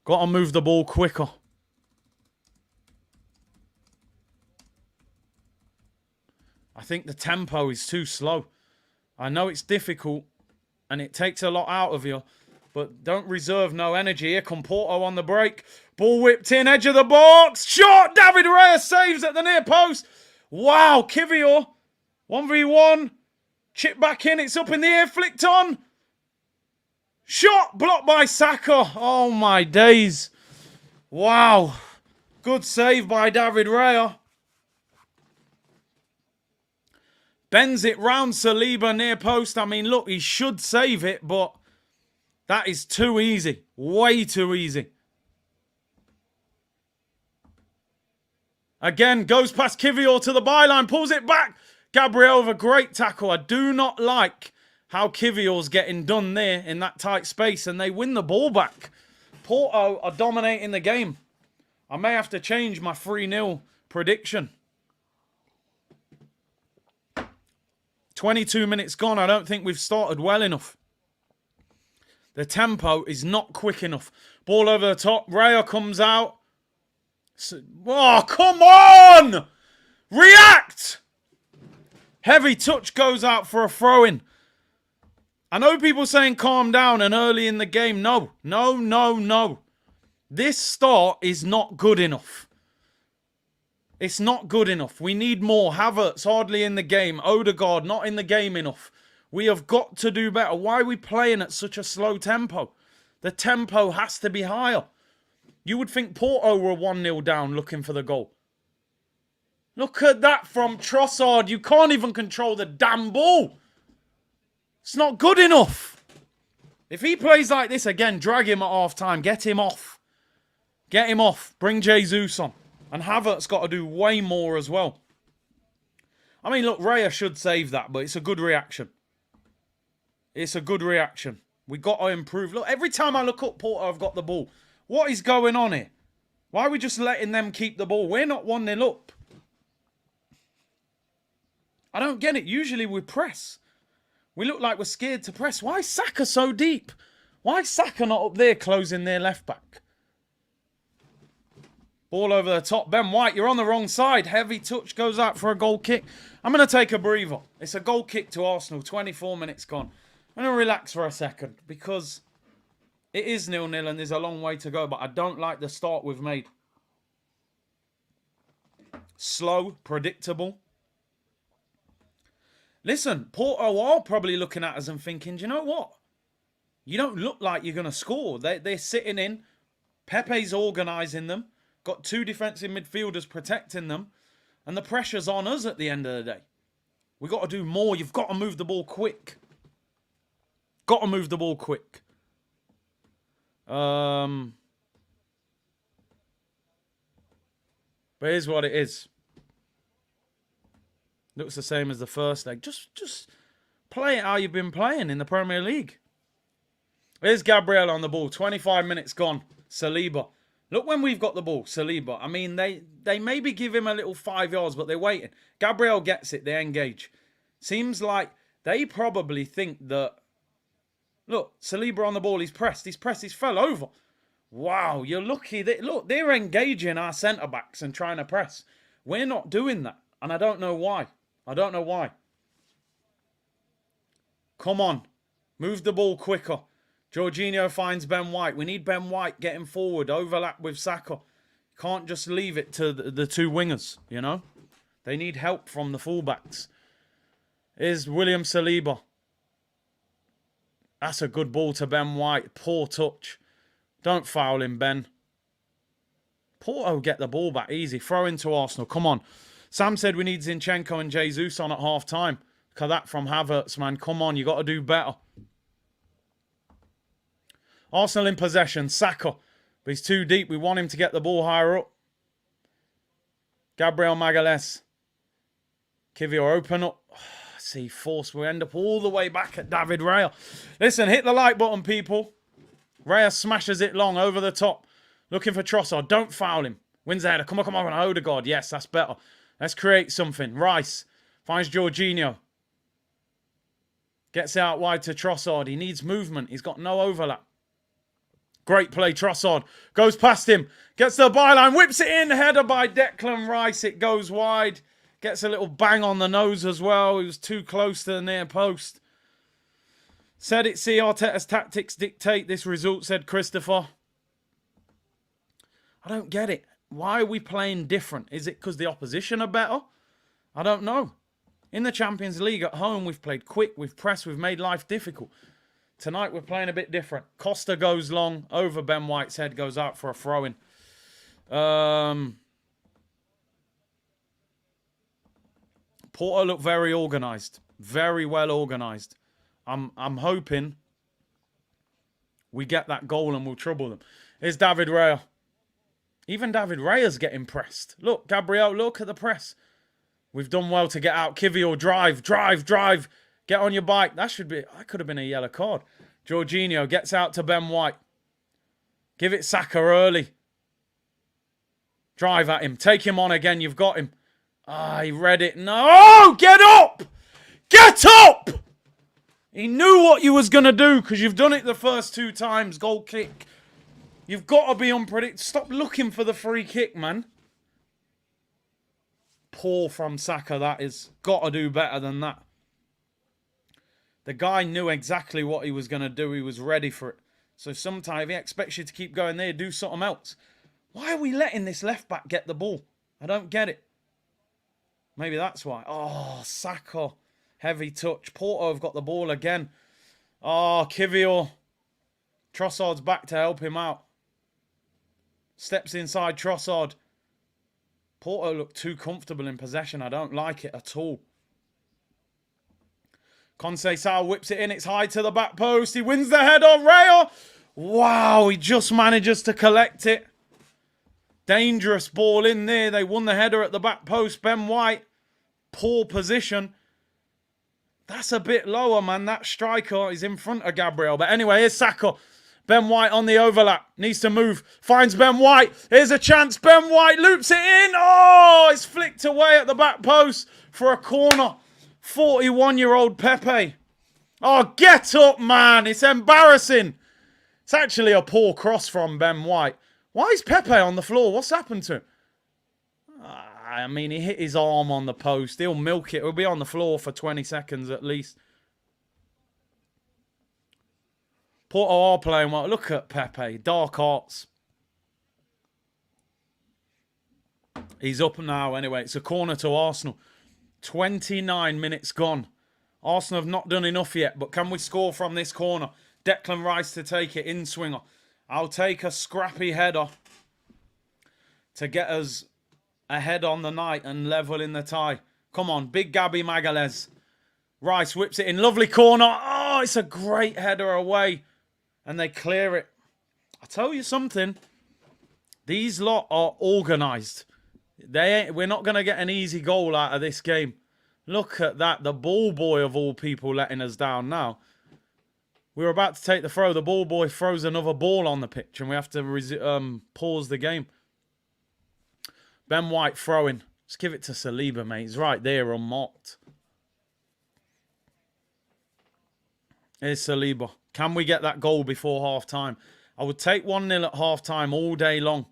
Got to move the ball quicker. I think the tempo is too slow. I know it's difficult and it takes a lot out of you, but don't reserve no energy. Here come Porto on the break. Ball whipped in, edge of the box. Shot! David Raya saves at the near post. Wow, Kivior. 1v1. Chip back in. It's up in the air. Flicked on. Shot! Blocked by Saka. Oh, my days. Wow. Good save by David Raya. Bends it round Saliba near post. I mean, look, he should save it, but that is too easy. Way too easy. Again, goes past Kivior to the byline, pulls it back. Gabriel with a great tackle. I do not like how Kivior's getting done there in that tight space, and they win the ball back. Porto are dominating the game. I may have to change my 3-0 prediction. 22 minutes gone. I don't think we've started well enough. The tempo is not quick enough. Ball over the top. Raya comes out. Oh, come on! React! Heavy touch goes out for a throw-in. I know people saying calm down and early in the game. No, no, no, no. This start is not good enough. It's not good enough. We need more. Havertz hardly in the game. Odegaard not in the game enough. We have got to do better. Why are we playing at such a slow tempo? The tempo has to be higher. You would think Porto were 1-0 down looking for the goal. Look at that from Trossard. You can't even control the damn ball. It's not good enough. If he plays like this again, drag him at half-time. Get him off. Get him off. Bring Jesus on. And Havertz got to do way more as well. I mean, look, Raya should save that, but it's a good reaction. It's a good reaction. We got to improve. Look, every time I look up Porto, I've got the ball. What is going on here? Why are we just letting them keep the ball? We're not 1-0 up. I don't get it. Usually we press. We look like we're scared to press. Why is Saka so deep? Why is Saka not up there closing their left back? Ball over the top. Ben White, you're on the wrong side. Heavy touch goes out for a goal kick. I'm going to take a breather. It's a goal kick to Arsenal. 24 minutes gone. I'm going to relax for a second because it is 0-0 and there's a long way to go. But I don't like the start we've made. Slow, predictable. Listen, Porto are probably looking at us and thinking, do you know what? You don't look like you're going to score. They're sitting in. Pepe's organising them. Got two defensive midfielders protecting them. And the pressure's on us at the end of the day. We've got to do more. You've got to move the ball quick. Got to move the ball quick. But here's what it is. Looks the same as the first leg. Just play it how you've been playing in the Premier League. Here's Gabriel on the ball. 25 minutes gone. Saliba. Look when we've got the ball. Saliba. I mean, they maybe give him a little 5 yards, but they're waiting. Gabriel gets it. They engage. Seems like they probably think that... Look, Saliba on the ball. He's pressed. He's pressed. He's fell over. Wow, you're lucky. Look, they're engaging our centre-backs and trying to press. We're not doing that. And I don't know why. I don't know why. Come on. Move the ball quicker. Jorginho finds Ben White. We need Ben White getting forward. Overlap with Saka. Can't just leave it to the two wingers, you know. They need help from the fullbacks. Here's William Saliba. That's a good ball to Ben White. Poor touch. Don't foul him, Ben. Porto get the ball back easy. Throw into Arsenal. Come on. Sam said we need Zinchenko and Jesus on at half-time. Look at that from Havertz, man. Come on, you got to do better. Arsenal in possession. Saka. But he's too deep. We want him to get the ball higher up. Gabriel Magalhaes. Kivior, open up. See, force. We end up all the way back at David Raya. Listen, hit the like button, people. Raya smashes it long over the top. Looking for Trossard. Don't foul him. Wins the header. Come on, come on. Odegaard. Yes, that's better. Let's create something. Rice finds Jorginho. Gets out wide to Trossard. He needs movement. He's got no overlap. Great play, Trossard. Goes past him. Gets the byline. Whips it in. Header by Declan Rice. It goes wide. Gets a little bang on the nose as well. He was too close to the near post. Said it, see Arteta's tactics dictate this result, said Christopher. I don't get it. Why are we playing different? Is it because the opposition are better? I don't know. In the Champions League at home, we've played quick, we've pressed, we've made life difficult. Tonight, we're playing a bit different. Costa goes long, over Ben White's head, goes out for a throw-in. Porto look very organised. Very well organised. I'm hoping we get that goal and we'll trouble them. Here's David Raya. Even David Raya's getting pressed. Look, Gabriel, look at the press. We've done well to get out. Kivio, drive. Get on your bike. That could have been a yellow card. Jorginho gets out to Ben White. Give it Saka early. Drive at him. Take him on again. You've got him. He read it. No! Get up! Get up! He knew what you was going to do because you've done it the first 2 times. Goal kick. You've got to be unpredictable. Stop looking for the free kick, man. Poor from Saka, that is. Got to do better than that. The guy knew exactly what he was going to do. He was ready for it. So sometimes if he expects you to keep going there, do something else. Why are we letting this left back get the ball? I don't get it. Maybe that's why. Oh, Saka. Heavy touch. Porto have got the ball again. Oh, Kivio. Trossard's back to help him out. Steps inside Trossard. Porto look too comfortable in possession. I don't like it at all. Conceição whips it in. It's high to the back post. He wins the header. Raya. Wow, he just manages to collect it. Dangerous ball in there. They won the header at the back post. Ben White. Poor position. That's a bit lower, man. That striker is in front of Gabriel. But anyway, here's Saka. Ben White on the overlap. Needs to move. Finds Ben White. Here's a chance. Ben White loops it in. Oh, it's flicked away at the back post for a corner. 41-year-old Pepe. Oh, get up, man. It's embarrassing. It's actually a poor cross from Ben White. Why is Pepe on the floor? What's happened to him? I mean, he hit his arm on the post. He'll milk it. He'll be on the floor for 20 seconds at least. Porto are playing well. Look at Pepe. Dark arts. He's up now anyway. It's a corner to Arsenal. 29 minutes gone. Arsenal have not done enough yet, but can we score from this corner? Declan Rice to take it in swinger. I'll take a scrappy header to get us ahead on the night and level in the tie. Come on, big Gabby Magalhaes. Rice whips it in. Lovely corner. Oh, it's a great header away. And they clear it. I tell you something. These lot are organised. We're not going to get an easy goal out of this game. Look at that. The ball boy of all people letting us down now. We were about to take the throw. The ball boy throws another ball on the pitch and we have to pause the game. Ben White throwing. Just give it to Saliba, mate. He's right there unmarked. Here's Saliba. Can we get that goal before half-time? I would take 1-0 at half-time all day long.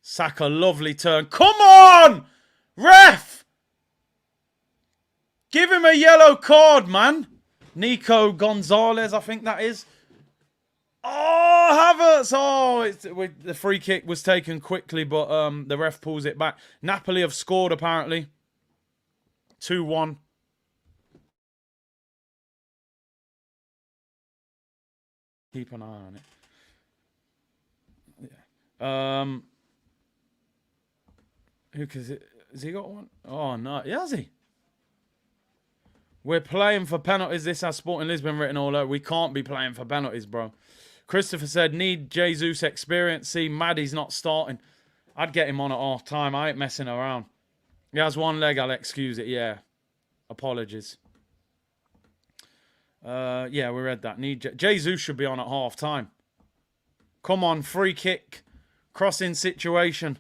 Saka, lovely turn. Come on! Ref! Give him a yellow card, man. Nico Gonzalez, I think that is. Oh, Havertz! Oh, the free kick was taken quickly, but the ref pulls it back. Napoli have scored, apparently. 2-1. Keep an eye on it. Yeah. Has he got one? Oh, no. Yeah, has he? We're playing for penalties. This has Sporting Lisbon written all over. We can't be playing for penalties, bro. Christopher said, need Jesus experience. See, Maddie's not starting. I'd get him on at half time. I ain't messing around. He has one leg. I'll excuse it. Yeah. Apologies. Yeah, we read that. Jesus should be on at half time. Come on, free kick. Crossing situation.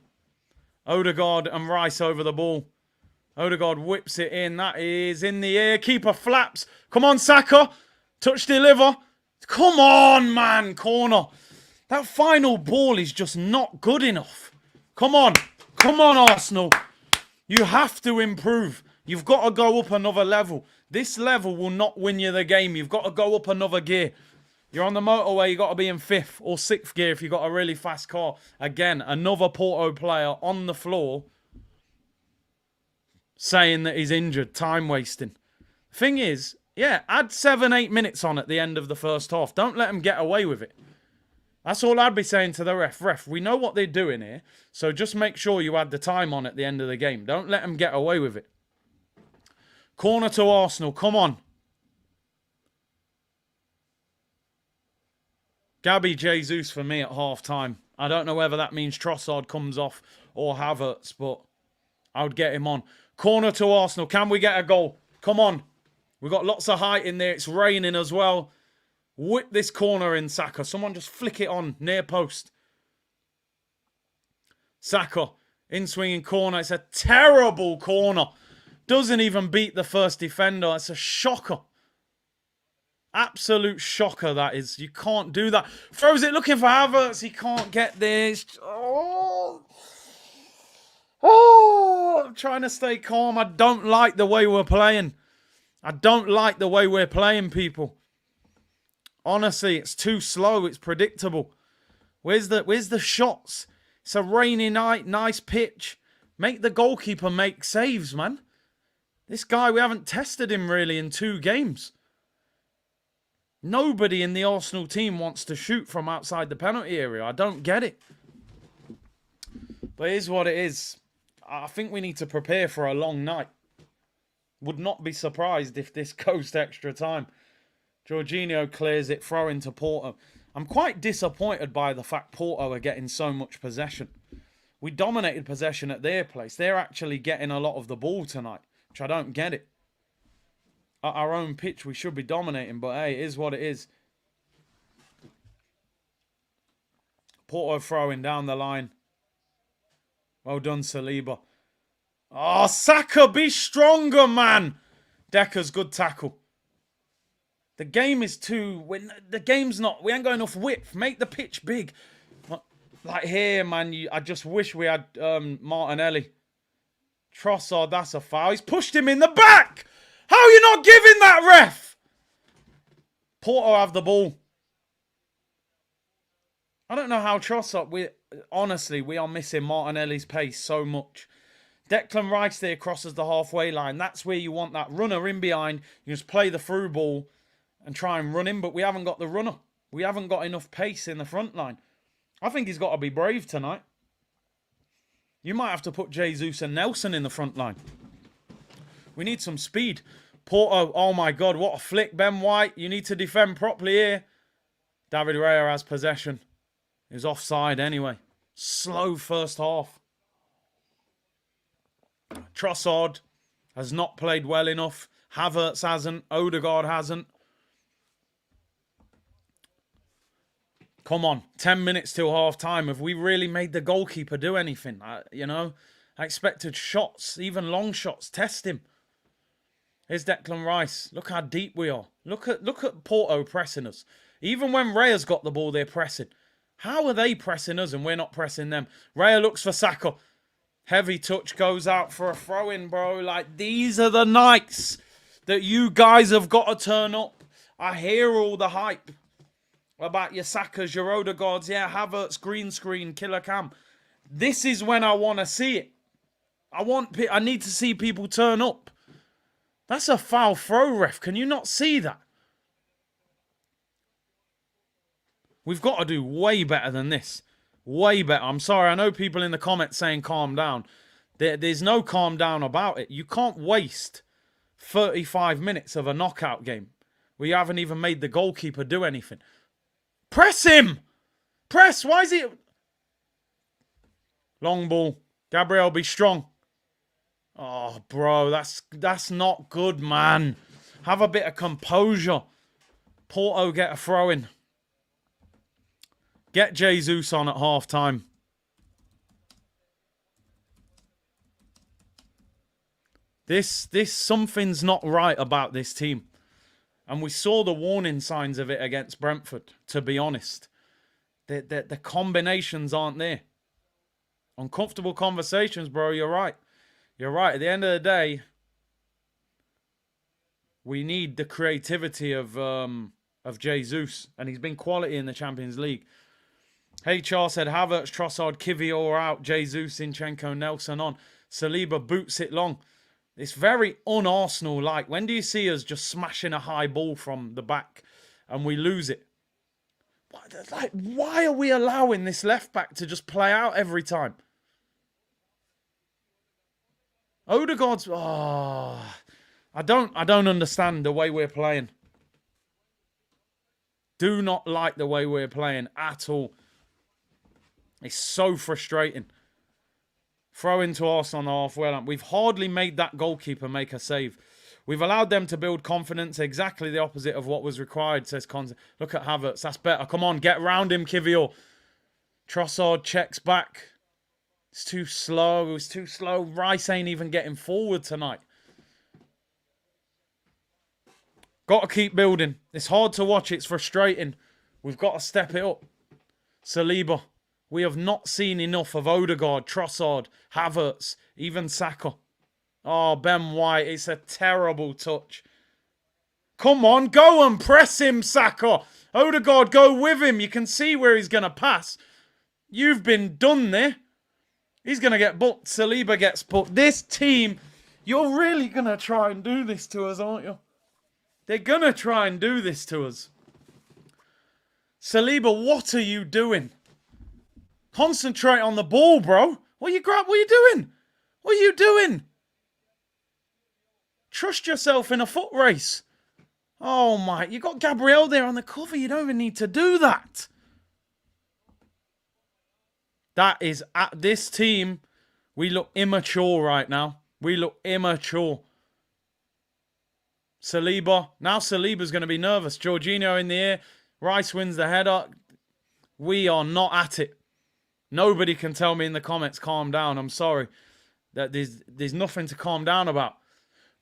Odegaard and Rice over the ball. Odegaard whips it in. That is in the air. Keeper flaps. Come on, Saka. Touch deliver. Come on, man. Corner. That final ball is just not good enough. Come on. Come on, Arsenal. You have to improve. You've got to go up another level. This level will not win you the game. You've got to go up another gear. You're on the motorway, you've got to be in 5th or 6th gear if you've got a really fast car. Again, another Porto player on the floor saying that he's injured, time wasting. Thing is, yeah, add 7-8 minutes on at the end of the first half. Don't let them get away with it. That's all I'd be saying to the ref. Ref, we know what they're doing here, so just make sure you add the time on at the end of the game. Don't let them get away with it. Corner to Arsenal, come on. Gabby Jesus for me at half-time. I don't know whether that means Trossard comes off or Havertz, but I would get him on. Corner to Arsenal, can we get a goal? Come on. We've got lots of height in there. It's raining as well. Whip this corner in, Saka. Someone just flick it on, near post. Saka, in-swinging corner. It's a terrible corner. Doesn't even beat the first defender. It's a shocker. Absolute shocker, that is. You can't do that. Throws it looking for Havertz. He can't get this. I'm trying to stay calm. I don't like the way we're playing. I don't like the way we're playing, people. Honestly, it's too slow. It's predictable. Where's the shots? It's a rainy night. Nice pitch. Make the goalkeeper make saves, man. This guy, we haven't tested him really in 2 games. Nobody in the Arsenal team wants to shoot from outside the penalty area. I don't get it. But it is what it is. I think we need to prepare for a long night. Would not be surprised if this goes to extra time. Jorginho clears it, throw into Porto. I'm quite disappointed by the fact Porto are getting so much possession. We dominated possession at their place. They're actually getting a lot of the ball tonight, which I don't get it. At our own pitch, we should be dominating, but hey, it is what it is. Porto throwing down the line. Well done, Saliba. Oh, Saka, be stronger, man. Decker's good tackle. The game is too... The game's not... We ain't got enough width. Make the pitch big. Like here, man, I just wish we had Martinelli. Trossard, that's a foul. He's pushed him in the back. How are you not giving that, ref? Porto have the ball. I don't know how Trossard... Honestly, we are missing Martinelli's pace so much. Declan Rice there crosses the halfway line. That's where you want that runner in behind. You just play the through ball and try and run him, but we haven't got the runner. We haven't got enough pace in the front line. I think he's got to be brave tonight. You might have to put Jesus and Nelson in the front line. We need some speed. Porto, oh my God, what a flick. Ben White, you need to defend properly here. David Raya has possession. He's offside anyway. Slow first half. Trossard has not played well enough. Havertz hasn't. Odegaard hasn't. Come on. 10 minutes till half time. Have we really made the goalkeeper do anything? I expected shots, even long shots. Test him. Here's Declan Rice. Look how deep we are. Look at Porto pressing us. Even when Raya's got the ball, they're pressing. How are they pressing us and we're not pressing them? Raya looks for Saka. Heavy touch goes out for a throw-in, bro. Like, these are the nights that you guys have got to turn up. I hear all the hype about your Sakas, your Odegaards, yeah, Havertz, green screen, killer cam. This is when I want to see it. I need to see people turn up. That's a foul throw, ref. Can you not see that? We've got to do way better than this. Way better. I'm sorry. I know people in the comments saying calm down. There's no calm down about it. You can't waste 35 minutes of a knockout game where you haven't even made the goalkeeper do anything. Press him! Press! Why is he... Long ball. Gabriel, be strong. Oh, bro. That's not good, man. Have a bit of composure. Porto get a throw-in. Get Jesus on at half-time. Something's not right about this team. And we saw the warning signs of it against Brentford, to be honest. The combinations aren't there. Uncomfortable conversations, bro, you're right. You're right. At the end of the day, we need the creativity of Jesus, and he's been quality in the Champions League. HR said Havertz, Trossard, Kivior out, Jesus, Zinchenko, Nelson on. Saliba boots it long. It's very un-Arsenal-like. When do you see us just smashing a high ball from the back and we lose it? Like, why are we allowing this left-back to just play out every time? Odegaard's... Oh, I don't understand the way we're playing. Do not like the way we're playing at all. It's so frustrating. Throw into Arsenal on the halfway line. We've hardly made that goalkeeper make a save. We've allowed them to build confidence. Exactly the opposite of what was required, says Conte. Look at Havertz. That's better. Come on, get round him, Kivior. Trossard checks back. It's too slow. It was too slow. Rice ain't even getting forward tonight. Got to keep building. It's hard to watch. It's frustrating. We've got to step it up. Saliba. We have not seen enough of Odegaard, Trossard, Havertz, even Saka. Oh, Ben White, it's a terrible touch. Come on, go and press him, Saka. Odegaard, go with him. You can see where he's going to pass. You've been done there. He's going to get booked. Saliba gets booked. This team, you're really going to try and do this to us, aren't you? They're going to try and do this to us. Saliba, what are you doing? Concentrate on the ball, bro. What are you doing? What are you doing? Trust yourself in a foot race. Oh, my. You got Gabriel there on the cover. You don't even need to do that. That is, at this team, we look immature right now. We look immature. Saliba. Now Saliba's going to be nervous. Jorginho in the air. Rice wins the header. We are not at it. Nobody can tell me in the comments, calm down. I'm sorry. That there's nothing to calm down about.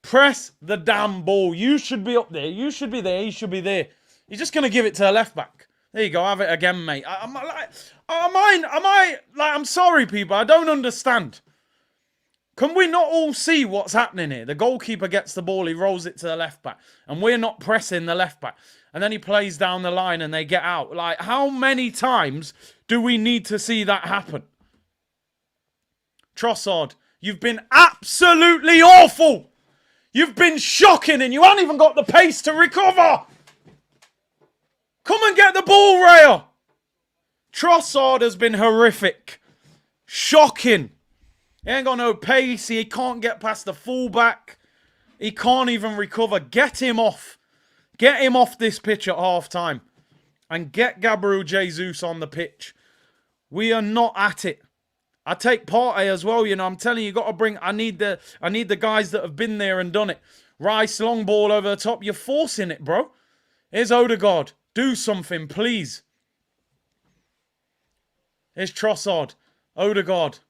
Press the damn ball. You should be up there. You should be there. He should be there. He's just going to give it to a left back. There you go. Have it again, mate. I'm sorry, people. I don't understand. Can we not all see what's happening here? The goalkeeper gets the ball. He rolls it to the left back. And we're not pressing the left back. And then he plays down the line and they get out. Like, how many times do we need to see that happen? Trossard, you've been absolutely awful. You've been shocking and you haven't even got the pace to recover. Come and get the ball, Raya. Trossard has been horrific. Shocking. He ain't got no pace. He can't get past the fullback. He can't even recover. Get him off. Get him off this pitch at half-time. And get Gabriel Jesus on the pitch. We are not at it. I take Partey as well, you know. I'm telling you, you got to bring... I need the guys that have been there and done it. Rice, long ball over the top. You're forcing it, bro. Here's Odegaard. Do something, please. Here's Trossard. Odegaard.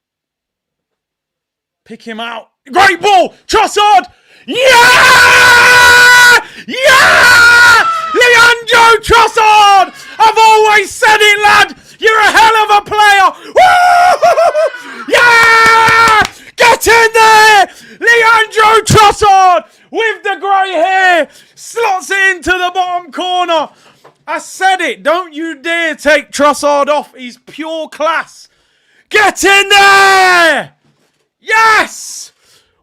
Pick him out. Great ball! Trossard! Yeah! Yeah! Leandro Trossard! I've always said it, lad! You're a hell of a player! Woo! Yeah! Get in there! Leandro Trossard with the grey hair slots it into the bottom corner. I said it. Don't you dare take Trossard off. He's pure class. Get in there! Yes!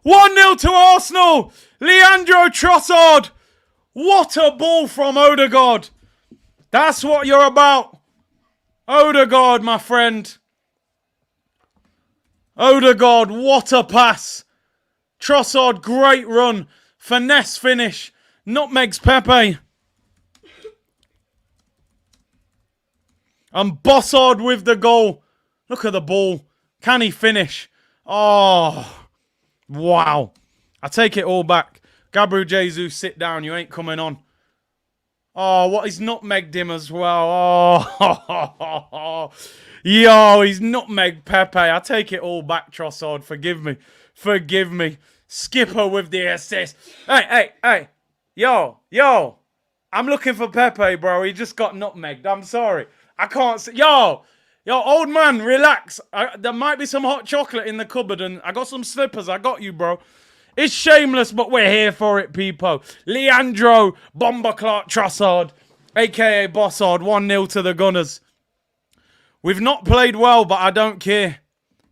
1-0 to Arsenal. Leandro Trossard. What a ball from Odegaard. That's what you're about. Odegaard, my friend. Odegaard, what a pass. Trossard, great run. Finesse finish. Nutmegs Pepe. And Bossard with the goal. Look at the ball. Can he finish? Oh, wow. I take it all back. Gabriel Jesus, sit down. You ain't coming on. Oh, what? He's nutmegged him as well. Oh, yo, he's nutmegged Pepe. I take it all back, Trossard. Forgive me. Forgive me. Skipper with the assist. Hey. Yo. I'm looking for Pepe, bro. He just got nutmegged. I'm sorry. I can't see. Yo, Yo, old man, relax. There might be some hot chocolate in the cupboard and I got some slippers. I got you, bro. It's shameless, but we're here for it, people. Leandro Bomber Clark Trossard, a.k.a. Bossard, 1-0 to the Gunners. We've not played well, but I don't care.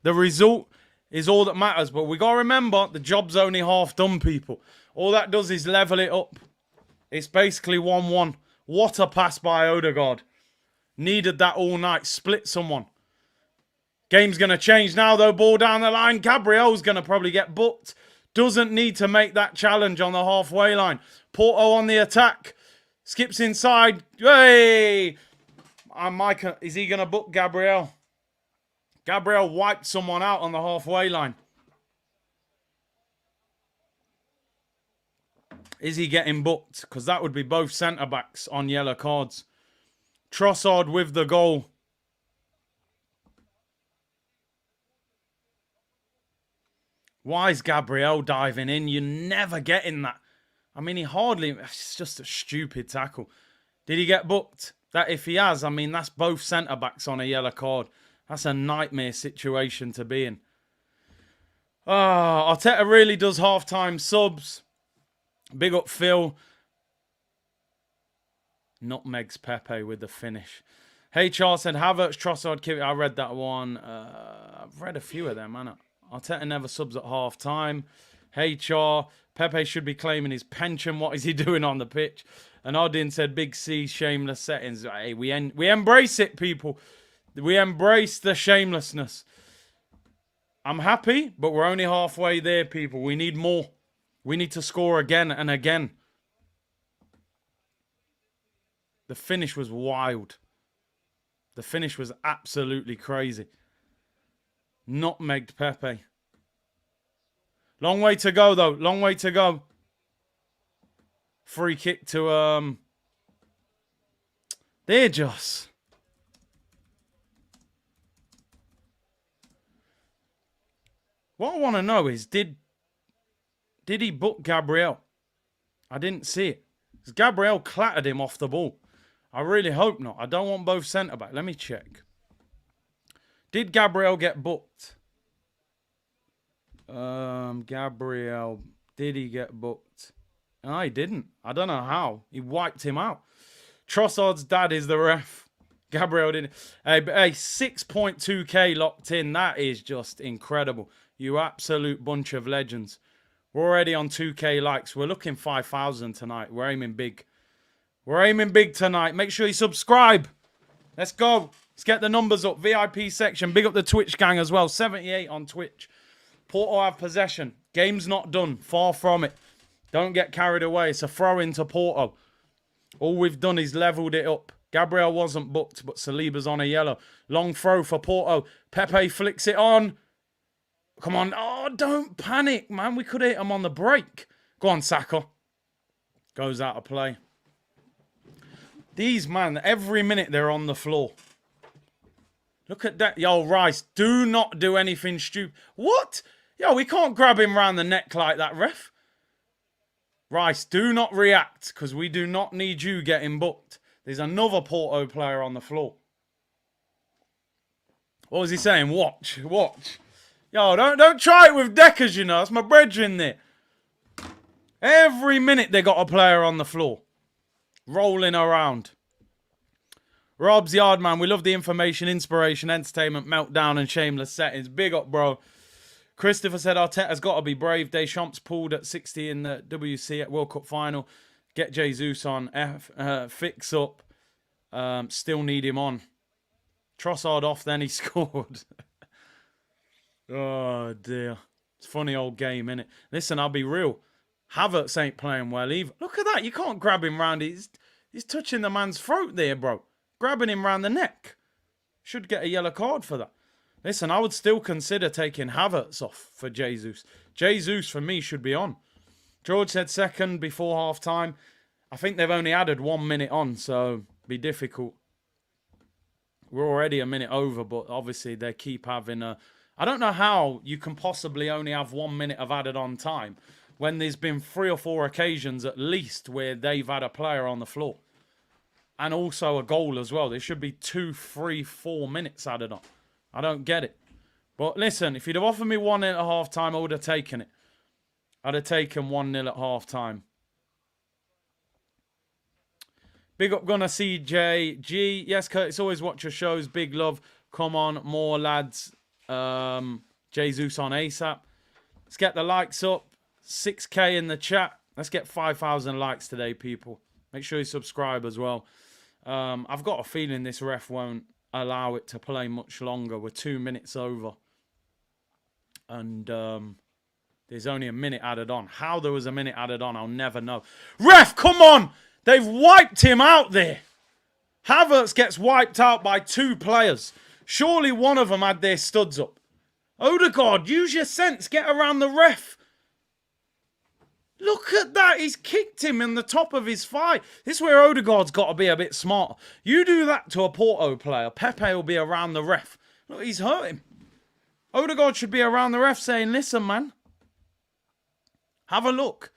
The result is all that matters. But we got to remember, the job's only half done, people. All that does is level it up. It's basically 1-1. What a pass by Odegaard. Needed that all night. Split someone. Game's going to change now, though. Ball down the line. Gabriel's going to probably get booked. Doesn't need to make that challenge on the halfway line. Porto on the attack. Skips inside. Hey! Micah, is he going to book Gabriel? Gabriel wiped someone out on the halfway line. Is he getting booked? Because that would be both centre-backs on yellow cards. Trossard with the goal. Why is Gabriel diving in? You're never getting that. I mean, he hardly... It's just a stupid tackle. Did he get booked? That if he has, I mean, that's both centre-backs on a yellow card. That's a nightmare situation to be in. Arteta really does half-time subs. Big up Phil. Nutmegs Pepe with the finish. HR said, Havertz, Trossard, Kiwi. I read that one. I've read a few of them, man. Arteta never subs at half-time. HR, Pepe should be claiming his pension. What is he doing on the pitch? And Odin said, Big C, shameless settings. Hey, we embrace it, people. We embrace the shamelessness. I'm happy, but we're only halfway there, people. We need more. We need to score again and again. The finish was wild. The finish was absolutely crazy. Nutmegged Pepe. Long way to go, though. Long way to go. Free kick to... They're just... What I want to know is, did he book Gabriel? I didn't see it. Because Gabriel clattered him off the ball. I really hope not. I don't want both centre-back. Let me check. Did Gabriel get booked? Gabriel, did he get booked? No, he didn't. I don't know how. He wiped him out. Trossard's dad is the ref. Gabriel didn't. Hey, 6.2k locked in. That is just incredible. You absolute bunch of legends. We're already on 2k likes. We're looking 5,000 tonight. We're aiming big. We're aiming big tonight. Make sure you subscribe. Let's go. Let's get the numbers up. VIP section. Big up the Twitch gang as well. 78 on Twitch. Porto have possession. Game's not done. Far from it. Don't get carried away. It's a throw into Porto. All we've done is leveled it up. Gabriel wasn't booked, but Saliba's on a yellow. Long throw for Porto. Pepe flicks it on. Come on. Oh, don't panic, man. We could hit him on the break. Go on, Saka. Goes out of play. These, man, every minute they're on the floor. Look at that. Yo, Rice, do not do anything stupid. What? Yo, we can't grab him round the neck like that, ref. Rice, do not react, because we do not need you getting booked. There's another Porto player on the floor. What was he saying? Watch, watch. Yo, don't try it with Deckers, you know. That's my brethren there. Every minute they got a player on the floor. Rolling around. Rob's Yardman, we love the information, inspiration, entertainment, meltdown, and shameless settings. Big up, bro. Christopher said Arteta's got to be brave. Deschamps pulled at 60 in the WC at World Cup final. Get Jesus on. Fix up. Still need him on. Trossard off, then he scored. Oh, dear. It's a funny old game, innit? Listen, I'll be real. Havertz ain't playing well either. Look at that. You can't grab him round. He's touching the man's throat there, bro. Grabbing him round the neck. Should get a yellow card for that. Listen, I would still consider taking Havertz off for Jesus. Jesus, for me, should be on. George said second before half-time. I think they've only added 1 minute on, so be difficult. We're already a minute over, but obviously they keep having a... I don't know how you can possibly only have 1 minute of added on time when there's been 3 or 4 occasions at least where they've had a player on the floor. And also a goal as well. There should be 2, 3, 4 minutes added on. I don't get it. But listen, if you'd have offered me 1-0 at half time, I would have taken it. I'd have taken 1-0 at half time. Big up Gunner CJG. Yes, Curtis, always watch your shows. Big love. Come on, more lads. Jesus on ASAP. Let's get the likes up. 6K in the chat. Let's get 5,000 likes today, people. Make sure you subscribe as well. I've got a feeling this ref won't allow it to play much longer. We're 2 minutes over. And there's only a minute added on. How there was a minute added on, I'll never know. Ref, come on! They've wiped him out there. Havertz gets wiped out by 2 players. Surely one of them had their studs up. Odegaard, use your sense. Get around the ref. Look at that. He's kicked him in the top of his thigh. This is where Odegaard's got to be a bit smarter. You do that to a Porto player, Pepe will be around the ref. Look, he's hurt him. Odegaard should be around the ref saying, listen, man. Have a look.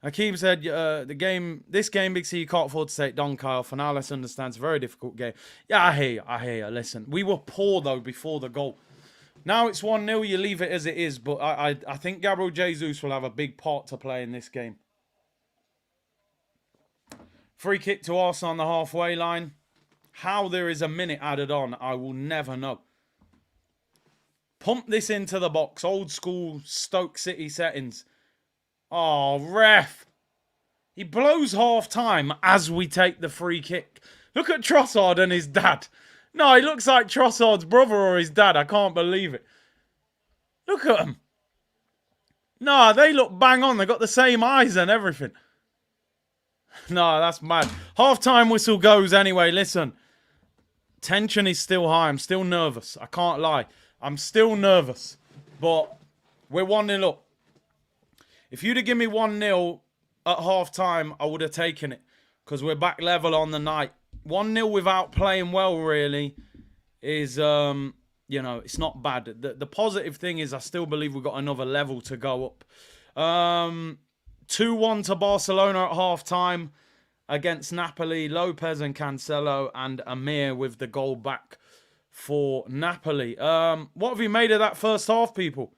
Hakeem said, this game, Big C, you can't afford to take Don Kyle. For now, let's understand. It's a very difficult game. Yeah, I hear you. Listen, we were poor, though, before the goal. Now it's 1-0, you leave it as it is. But I think Gabriel Jesus will have a big part to play in this game. Free kick to Arsenal on the halfway line. How there is a minute added on, I will never know. Pump this into the box. Old school Stoke City settings. Oh, ref. He blows half time as we take the free kick. Look at Trossard and his dad. No, he looks like Trossard's brother or his dad. I can't believe it. Look at them. No, they look bang on. They got the same eyes and everything. No, that's mad. Half-time whistle goes anyway. Listen, tension is still high. I'm still nervous. I can't lie. I'm still nervous. But we're 1-0 up. If you'd have given me 1-0 at half-time, I would have taken it. Because we're back level on the night. 1-0 without playing well, really, is, it's not bad. The positive thing is I still believe we've got another level to go up. 2-1 to Barcelona at half-time against Napoli. Lopez and Cancelo and Amir with the goal back for Napoli. What have you made of that first half, people?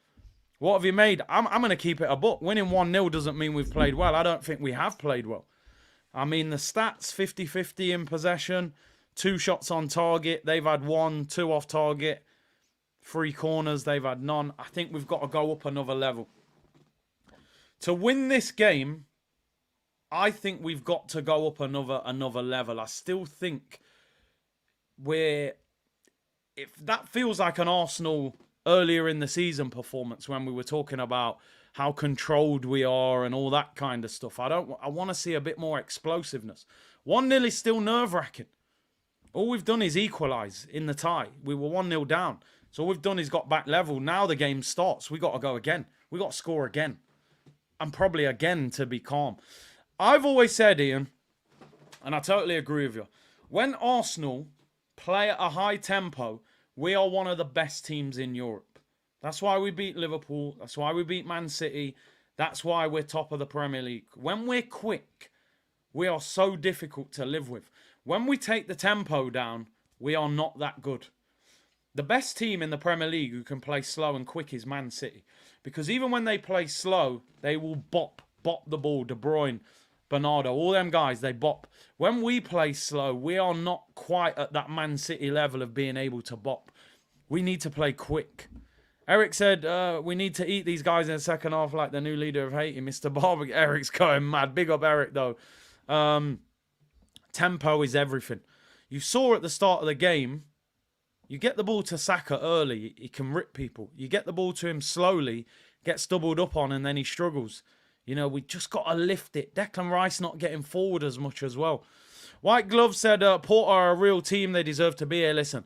What have you made? I'm going to keep it a buck. Winning 1-0 doesn't mean we've played well. I don't think we have played well. I mean, the stats, 50-50 in possession, 2 shots on target. They've had 1, 2 off target, 3 corners. They've had none. I think we've got to go up another level. To win this game, I think we've got to go up another level. I still think if that feels like an Arsenal earlier in the season performance when we were talking about how controlled we are and all that kind of stuff. I want to see a bit more explosiveness. 1-0 is still nerve-wracking. All we've done is equalise in the tie. We were 1-0 down. So all we've done is got back level. Now the game starts. We got to go again. We got to score again. And probably again to be calm. I've always said, Ian, and I totally agree with you, when Arsenal play at a high tempo, we are one of the best teams in Europe. That's why we beat Liverpool. That's why we beat Man City. That's why we're top of the Premier League. When we're quick, we are so difficult to live with. When we take the tempo down, we are not that good. The best team in the Premier League who can play slow and quick is Man City. Because even when they play slow, they will bop the ball. De Bruyne, Bernardo, all them guys, they bop. When we play slow, we are not quite at that Man City level of being able to bop. We need to play quick. Eric said, we need to eat these guys in the second half like the new leader of Haiti, Mr. Barbecue. Eric's going mad. Big up Eric, though. Tempo is everything. You saw at the start of the game, you get the ball to Saka early, he can rip people. You get the ball to him slowly, gets doubled up on, and then he struggles. You know, we just got to lift it. Declan Rice not getting forward as much as well. White Glove said, Porto are a real team. They deserve to be here. Listen,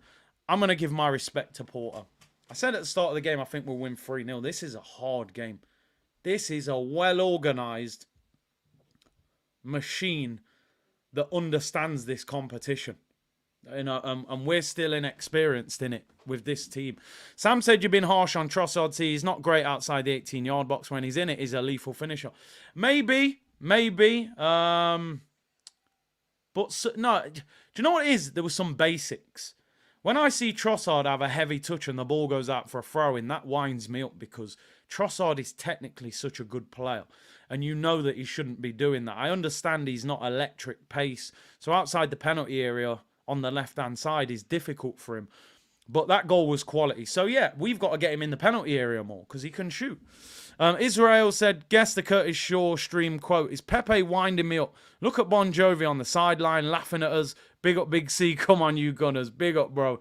I'm going to give my respect to Porto. I said at the start of the game, I think we'll win 3-0. This is a hard game. This is a well-organised machine that understands this competition. You know, and we're still inexperienced in it with this team. Sam said you've been harsh on Trossard. See, he's not great outside the 18-yard box. When he's in it, he's a lethal finisher. Maybe. But no, do you know what it is? There was some basics. When I see Trossard have a heavy touch and the ball goes out for a throw-in, that winds me up because Trossard is technically such a good player. And you know that he shouldn't be doing that. I understand he's not electric pace. So outside the penalty area on the left-hand side is difficult for him. But that goal was quality. So, yeah, we've got to get him in the penalty area more because he can shoot. Israel said, guess the Curtis Shaw stream quote. Is Pepe winding me up? Look at Bon Jovi on the sideline laughing at us. Big up, Big C. Come on, you Gunners. Big up, bro.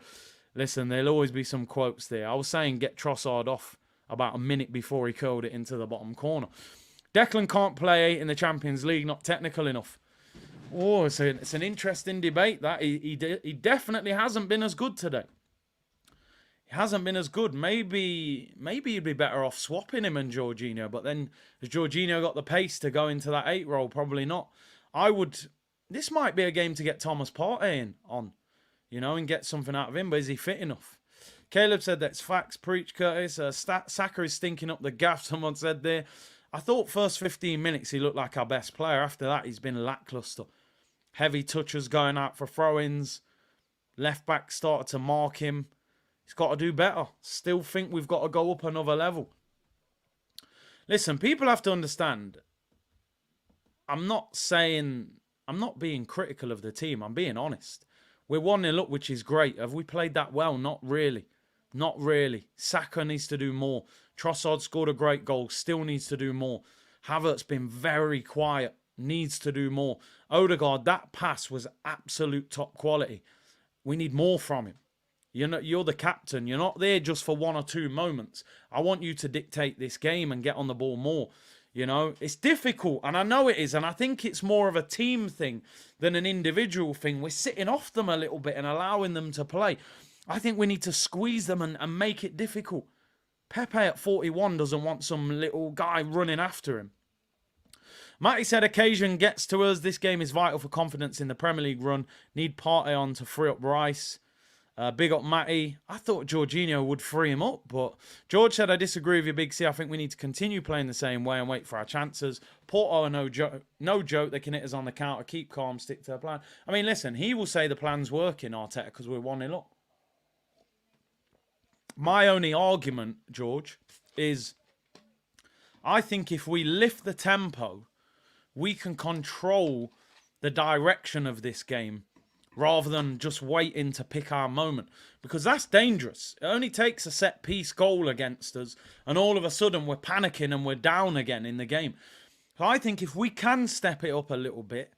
Listen, there'll always be some quotes there. I was saying get Trossard off about a minute before he curled it into the bottom corner. Declan can't play in the Champions League. Not technical enough. Oh, it's an interesting debate, that. He definitely hasn't been as good today. Hasn't been as good. Maybe you'd be better off swapping him and Jorginho. But then has Jorginho got the pace to go into that 8 role? Probably not. This might be a game to get Thomas Partey on, and get something out of him. But is he fit enough? Caleb said that's facts. Preach, Curtis. Saka is stinking up the gaff, someone said there. I thought first 15 minutes he looked like our best player. After that, he's been lacklustre. Heavy touches going out for throw-ins. Left back started to mark him. He's got to do better. Still think we've got to go up another level. Listen, people have to understand. I'm not being critical of the team. I'm being honest. We're 1-0 up, which is great. Have we played that well? Not really. Not really. Saka needs to do more. Trossard scored a great goal. Still needs to do more. Havertz been very quiet. Needs to do more. Odegaard, that pass was absolute top quality. We need more from him. You're the captain. You're not there just for 1 or 2 moments. I want you to dictate this game and get on the ball more. It's difficult, and I know it is, and I think it's more of a team thing than an individual thing. We're sitting off them a little bit and allowing them to play. I think we need to squeeze them and make it difficult. Pepe at 41 doesn't want some little guy running after him. Matty said, occasion gets to us. This game is vital for confidence in the Premier League run. Need Partey on to free up Rice. Big up Matty. I thought Jorginho would free him up, but George said, I disagree with you, Big C. I think we need to continue playing the same way and wait for our chances. Porto are no joke. They can hit us on the counter. Keep calm, stick to the plan. I mean, listen, he will say the plan's working, Arteta, because we're 1-0 up. My only argument, George, is I think if we lift the tempo, we can control the direction of this game rather than just waiting to pick our moment. Because that's dangerous. It only takes a set-piece goal against us, and all of a sudden we're panicking and we're down again in the game. So I think if we can step it up a little bit,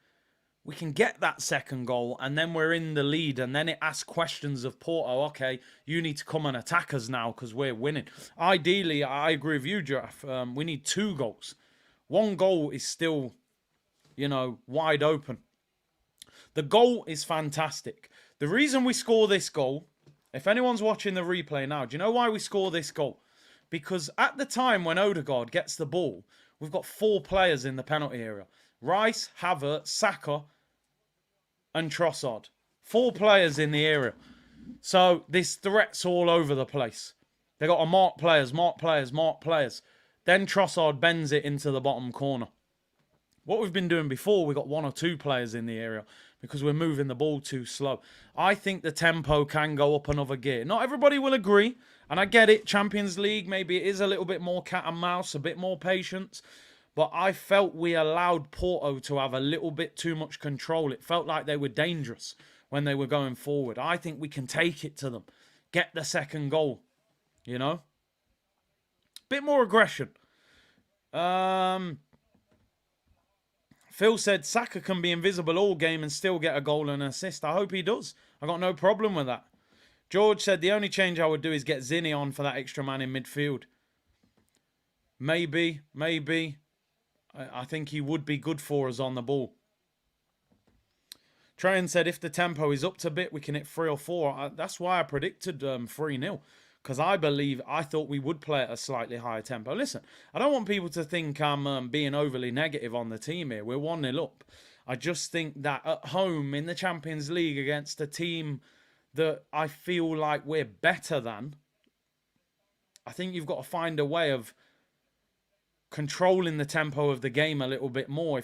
we can get that second goal, and then we're in the lead, and then it asks questions of Porto. Okay, you need to come and attack us now because we're winning. Ideally, I agree with you, Giraffe. We need 2 goals. 1 goal is still, wide open. The goal is fantastic. The reason we score this goal, if anyone's watching the replay now, do you know why we score this goal? Because at the time when Odegaard gets the ball, we've got 4 players in the penalty area. Rice, Havertz, Saka, and Trossard. 4 players in the area. So this threat's all over the place. They got to mark players, mark players, mark players. Then Trossard bends it into the bottom corner. What we've been doing before, we got 1 or 2 players in the area because we're moving the ball too slow. I think the tempo can go up another gear. Not everybody will agree, and I get it. Champions League, maybe it is a little bit more cat and mouse, a bit more patience. But I felt we allowed Porto to have a little bit too much control. It felt like they were dangerous when they were going forward. I think we can take it to them. Get the second goal, Bit more aggression. Phil said Saka can be invisible all game and still get a goal and an assist. I hope he does. I got no problem with that. George said the only change I would do is get Zinni on for that extra man in midfield. Maybe. I think he would be good for us on the ball. Trajan said if the tempo is up to bit, we can hit 3 or 4. That's why I predicted 3-0. Because I thought we would play at a slightly higher tempo. Listen, I don't want people to think I'm being overly negative on the team here. We're 1-0 up. I just think that at home in the Champions League against a team that I feel like we're better than, I think you've got to find a way of controlling the tempo of the game a little bit more.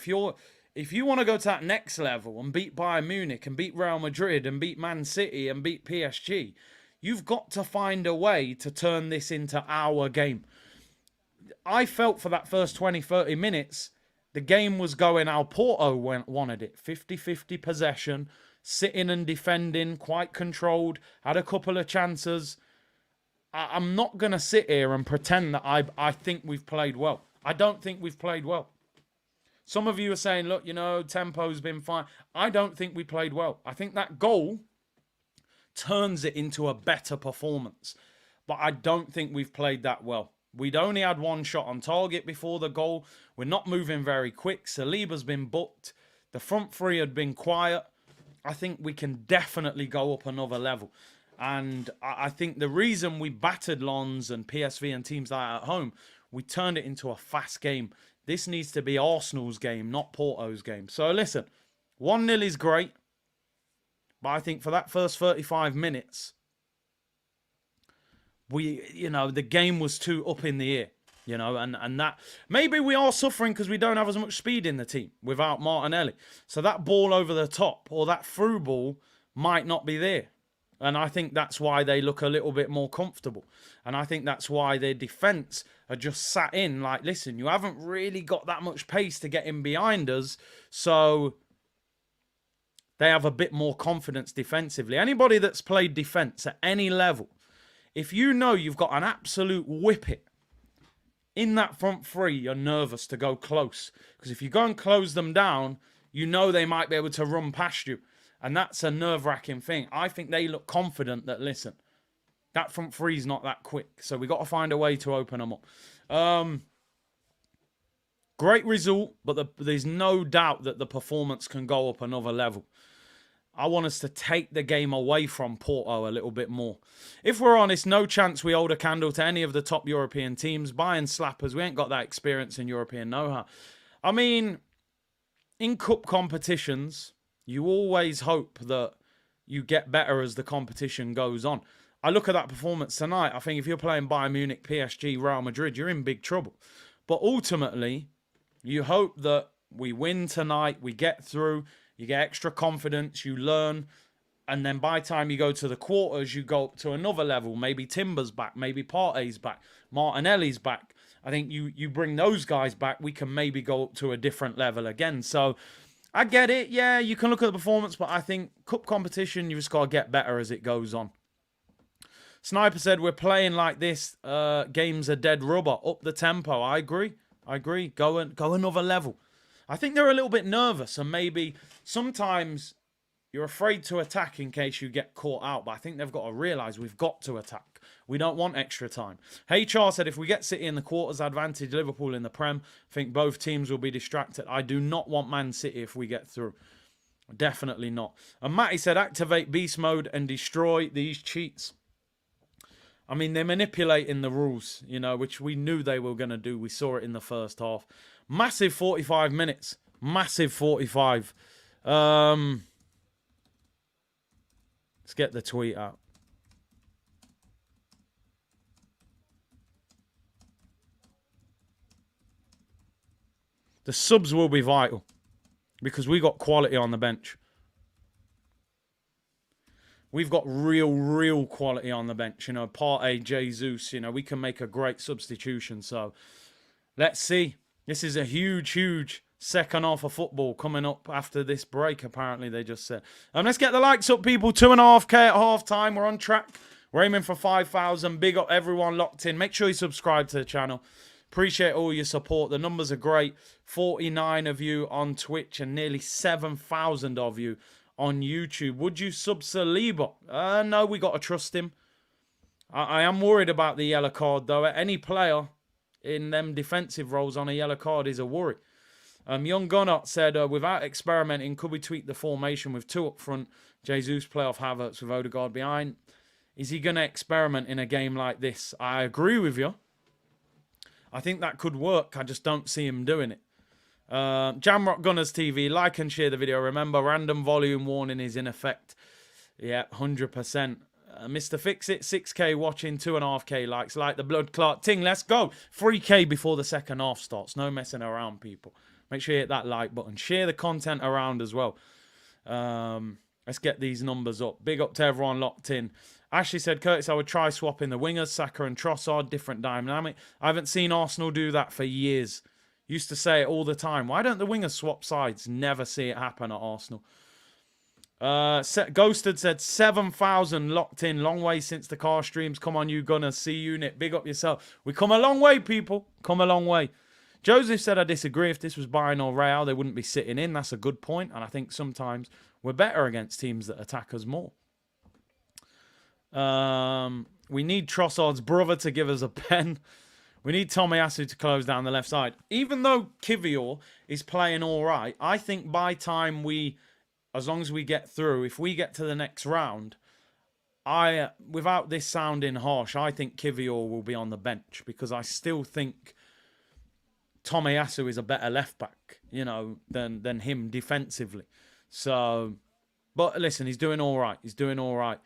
If you want to go to that next level and beat Bayern Munich and beat Real Madrid and beat Man City and beat PSG, you've got to find a way to turn this into our game. I felt for that first 20, 30 minutes, the game was going how Porto wanted it. 50-50 possession, sitting and defending, quite controlled, had a couple of chances. I'm not going to sit here and pretend that I think we've played well. I don't think we've played well. Some of you are saying, look, you know, tempo's been fine. I don't think we played well. I think that goal turns it into a better performance. But I don't think we've played that well. We'd only had one shot on target before the goal. We're not moving very quick. Saliba's been booked. The front three had been quiet. I think we can definitely go up another level. And I think the reason we battered Lens and PSV and teams like that at home, we turned it into a fast game. This needs to be Arsenal's game, not Porto's game. So listen, 1-0 is great. But I think for that first 35 minutes, the game was too up in the air. And that maybe we are suffering because we don't have as much speed in the team without Martinelli. So that ball over the top or that through ball might not be there. And I think that's why they look a little bit more comfortable. And I think that's why their defence are just sat in like, listen, you haven't really got that much pace to get in behind us. So they have a bit more confidence defensively. Anybody that's played defence at any level, if you know you've got an absolute whippet in that front three, you're nervous to go close. Because if you go and close them down, you know they might be able to run past you. And that's a nerve-wracking thing. I think they look confident that, listen, that front three's not that quick. So we got to find a way to open them up. Great result, but there's no doubt that the performance can go up another level. I want us to take the game away from Porto a little bit more. If we're honest, no chance we hold a candle to any of the top European teams. Bayern slappers, we ain't got that experience in European know-how. I mean, in cup competitions, you always hope that you get better as the competition goes on. I look at that performance tonight. I think if you're playing Bayern Munich, PSG, Real Madrid, you're in big trouble. But ultimately, you hope that we win tonight, we get through, you get extra confidence, you learn, and then by the time you go to the quarters, you go up to another level. Maybe Timber's back, maybe Partey's back, Martinelli's back. I think you bring those guys back, we can maybe go up to a different level again. So I get it. Yeah, you can look at the performance, but I think cup competition, you just got to get better as it goes on. Sniper said, we're playing like this. Games are dead rubber. Up the tempo. I agree. Go another level. I think they're a little bit nervous, and maybe sometimes you're afraid to attack in case you get caught out. But I think they've got to realise we've got to attack. We don't want extra time. HR said, if we get City in the quarters, advantage Liverpool in the Prem. I think both teams will be distracted. I do not want Man City if we get through. Definitely not. And Matty said, activate beast mode and destroy these cheats. I mean, they're manipulating the rules, which we knew they were going to do. We saw it in the first half. Massive 45 minutes. Massive 45. Let's get the tweet out. The subs will be vital because we got quality on the bench. We've got real quality on the bench. Partey, Jesus, we can make a great substitution. So let's see. This is a huge second half of football coming up after this break, apparently they just said. Let's get the likes up, people. 2.5K at half time. We're on track. We're aiming for 5,000. Big up everyone locked in. Make sure you subscribe to the channel. Appreciate all your support. The numbers are great. 49 of you on Twitch and nearly 7,000 of you on YouTube. Would you sub Saliba? No, we got to trust him. I am worried about the yellow card, though. Any player in them defensive roles on a yellow card is a worry. Young Gunnar said, without experimenting, could we tweak the formation with two up front? Jesus play off Havertz with Odegaard behind. Is he going to experiment in a game like this? I agree with you. I think that could work. I just don't see him doing it. Jamrock Gunners TV, like and share the video. Remember, random volume warning is in effect. Yeah, 100%. Mr. Fixit, 6K watching, 2.5K likes. Like the blood clot ting, let's go. 3K before the second half starts. No messing around, people. Make sure you hit that like button. Share the content around as well. Let's get these numbers up. Big up to everyone locked in. Ashley said, Curtis, I would try swapping the wingers, Saka and Trossard, different dynamic. I haven't seen Arsenal do that for years. Used to say it all the time. Why don't the wingers swap sides? Never see it happen at Arsenal. Ghosted said 7,000 locked in. Long way since the car streams. Come on, you Gunners. C Unit. Big up yourself. We come a long way, people. Come a long way. Joseph said, I disagree. If this was Bayern or Real, they wouldn't be sitting in. That's a good point. And I think sometimes we're better against teams that attack us more. We need Trossard's brother to give us a pen. We need Tomiyasu to close down the left side. Even though Kivior is playing all right, I think by time as long as we get through, if we get to the next round, without this sounding harsh, I think Kivior will be on the bench because I still think Tomiyasu is a better left back, than him defensively. So, but listen, he's doing all right. He's doing all right.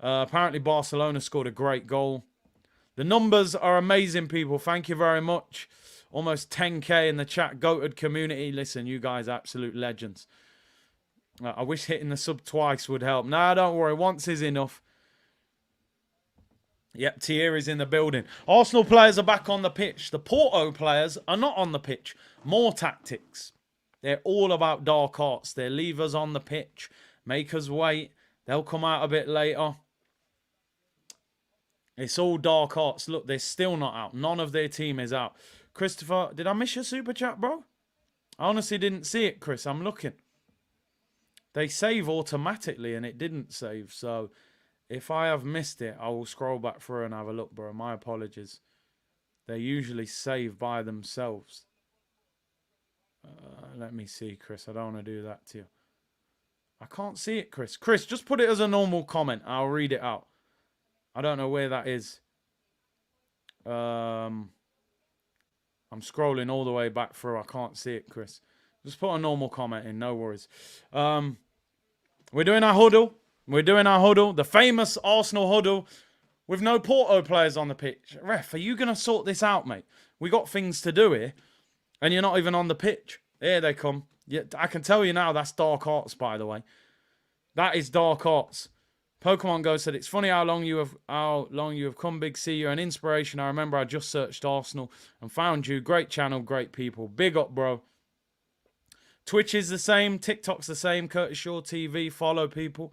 Apparently, Barcelona scored a great goal. The numbers are amazing, people. Thank you very much. Almost 10K in the chat. Goated community. Listen, you guys are absolute legends. I wish hitting the sub twice would help. Nah, don't worry. Once is enough. Yep, Thierry's in the building. Arsenal players are back on the pitch. The Porto players are not on the pitch. More tactics. They're all about dark arts. They leave us on the pitch. Make us wait. They'll come out a bit later. It's all dark arts. Look, they're still not out. None of their team is out. Christopher, did I miss your super chat, bro? I honestly didn't see it, Chris. I'm looking. They save automatically and it didn't save. So if I have missed it, I will scroll back through and have a look, bro. My apologies. They usually save by themselves. Let me see, Chris. I don't want to do that to you. I can't see it, Chris. Chris, just put it as a normal comment. I'll read it out. I don't know where that is. I'm scrolling all the way back through. I can't see it, Chris. Just put a normal comment in. No worries. We're doing our huddle. We're doing our huddle. The famous Arsenal huddle with no Porto players on the pitch. Ref, are you going to sort this out, mate? We got things to do here. And you're not even on the pitch. Here they come. Yeah, I can tell you now that's dark arts, by the way. That is dark arts. Pokemon Go said, it's funny how long you have come, Big C. You're an inspiration. I remember I just searched Arsenal and found you. Great channel, great people. Big up, bro. Twitch is the same. TikTok's the same. Curtis Shaw TV. Follow people.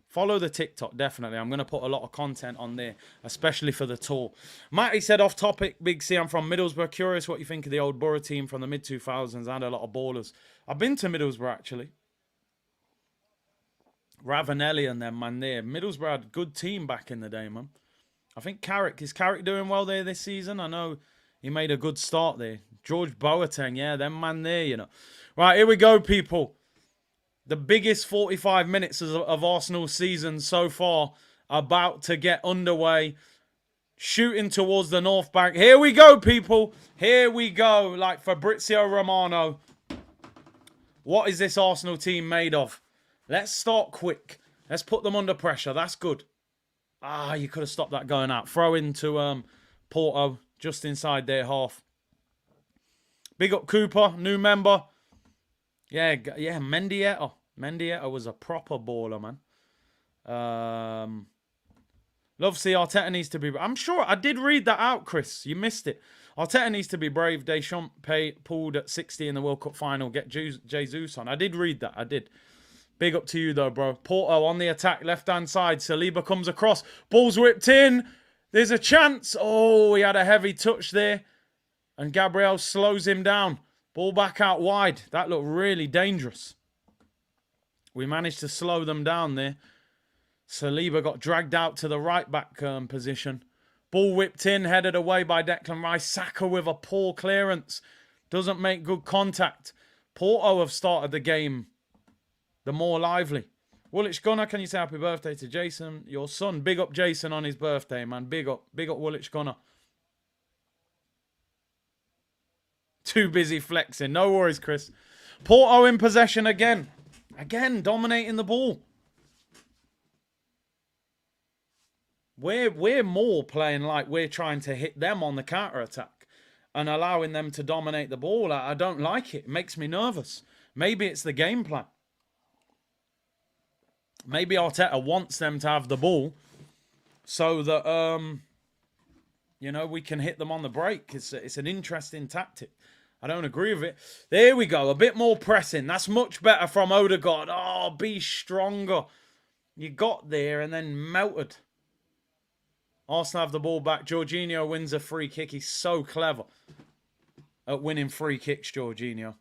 Follow the TikTok, definitely. I'm going to put a lot of content on there, especially for the tour. Matty said, off topic, Big C, I'm from Middlesbrough. Curious what you think of the old Borough team from the mid-2000s and a lot of ballers. I've been to Middlesbrough, actually. Ravanelli and them, man, there. Middlesbrough had a good team back in the day, man. I think Carrick, is Carrick doing well there this season? I know he made a good start there. George Boateng, yeah, them man there, Right, here we go, people. The biggest 45 minutes of Arsenal's season so far about to get underway. Shooting towards the North Bank. Here we go, people. Here we go. Like Fabrizio Romano. What is this Arsenal team made of? Let's start quick. Let's put them under pressure. That's good. Ah, you could have stopped that going out. Throw into Porto just inside their half. Big up Cooper, new member. Yeah, Mendieta. Mendieta was a proper baller, man. Love to see Arteta needs to be... I'm sure I did read that out, Chris. You missed it. Arteta needs to be brave. Deschamps pulled at 60 in the World Cup final. Get Jesus on. I did read that. I did. Big up to you, though, bro. Porto on the attack. Left-hand side. Saliba comes across. Ball's whipped in. There's a chance. Oh, he had a heavy touch there. And Gabriel slows him down. Ball back out wide. That looked really dangerous. We managed to slow them down there. Saliba got dragged out to the right-back position. Ball whipped in, headed away by Declan Rice. Saka with a poor clearance. Doesn't make good contact. Porto have started the game the more lively. Woolwich Gunner, can you say happy birthday to Jason? Your son. Big up Jason on his birthday, man. Big up Woolwich Gunner. Too busy flexing. No worries, Chris. Porto in possession again. Again, dominating the ball. We're more playing like we're trying to hit them on the counter-attack. and allowing them to dominate the ball. I don't like it. It makes me nervous. Maybe it's the game plan. Maybe Arteta wants them to have the ball so that, you know, we can hit them on the break. It's an interesting tactic. I don't agree with it. There we go. A bit more pressing. That's much better from Odegaard. Oh, be stronger. You got there and then melted. Arsenal have the ball back. Jorginho wins a free kick. He's so clever at winning free kicks, Jorginho.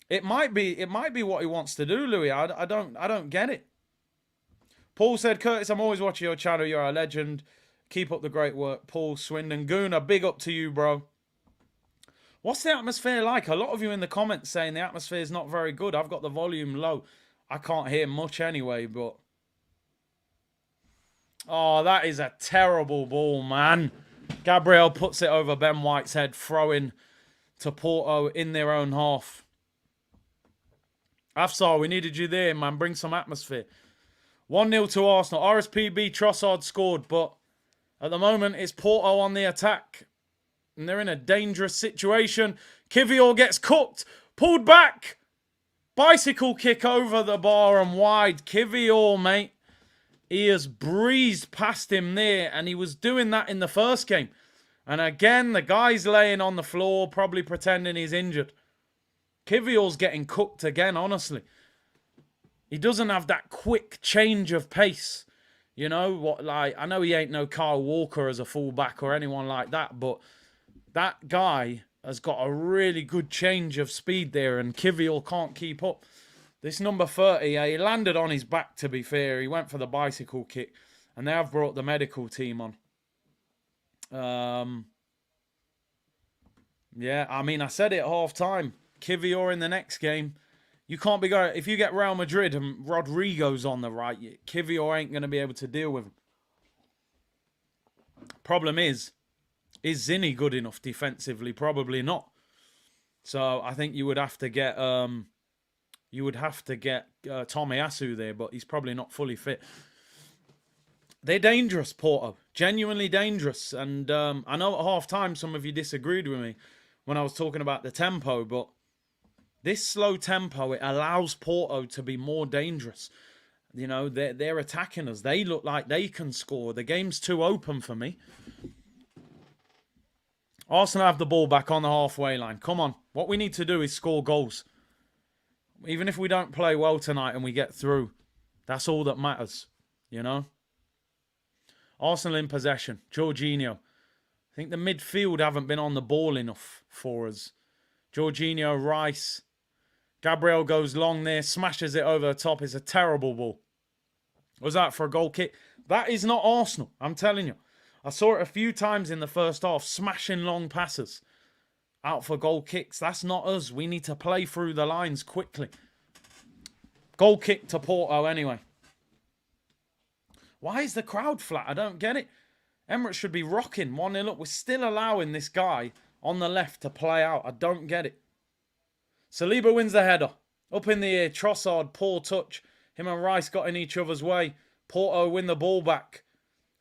It might be what he wants to do, Louis. I don't get it. Paul said, Curtis, I'm always watching your channel. You're a legend. Keep up the great work. Paul Swindon. Gooner, big up to you, bro. What's the atmosphere like? A lot of you in the comments saying the atmosphere is not very good. I've got the volume low. I can't hear much anyway, but... Oh, that is a terrible ball, man. Gabriel puts it over Ben White's head, throwing to Porto in their own half. Afsar, we needed you there, man. Bring some atmosphere. 1-0 to Arsenal. RSPB, Trossard scored, but at the moment it's Porto on the attack. And they're in a dangerous situation. Kivior gets cooked. Pulled back. Bicycle kick over the bar and wide. Kivior, mate. He has breezed past him there. And he was doing that in the first game. And again, the guy's laying on the floor, probably pretending he's injured. Kivior's getting cooked again, honestly. He doesn't have that quick change of pace. You know, what? Like, I know he ain't no Kyle Walker as a fullback or anyone like that, but that guy has got a really good change of speed there, and Kivior can't keep up. This number 30, he landed on his back, to be fair. He went for the bicycle kick, and they have brought the medical team on. Yeah, I mean, I said it at half-time. Kivior in the next game. You can't be going... If you get Real Madrid and Rodrigo's on the right, Kivior ain't going to be able to deal with him. Problem is Zinni good enough defensively? Probably not. So I think you would have to get Tomiyasu there, but he's probably not fully fit. They're dangerous, Porto. Genuinely dangerous. And I know at half-time some of you disagreed with me when I was talking about the tempo, but this slow tempo, it allows Porto to be more dangerous. You know, they're attacking us. They look like they can score. The game's too open for me. Arsenal have the ball back on the halfway line. Come on. What we need to do is score goals. Even if we don't play well tonight and we get through, that's all that matters, you know? Arsenal in possession. Jorginho. I think the midfield haven't been on the ball enough for us. Jorginho, Rice. Gabriel goes long there, smashes it over the top. It's a terrible ball. Was that for a goal kick? That is not Arsenal, I'm telling you. I saw it a few times in the first half, smashing long passes out for goal kicks. That's not us. We need to play through the lines quickly. Goal kick to Porto anyway. Why is the crowd flat? I don't get it. Emirates should be rocking 1-0 up. We're still allowing this guy on the left to play out. I don't get it. Saliba wins the header. Up in the air. Trossard, poor touch. Him and Rice got in each other's way. Porto win the ball back.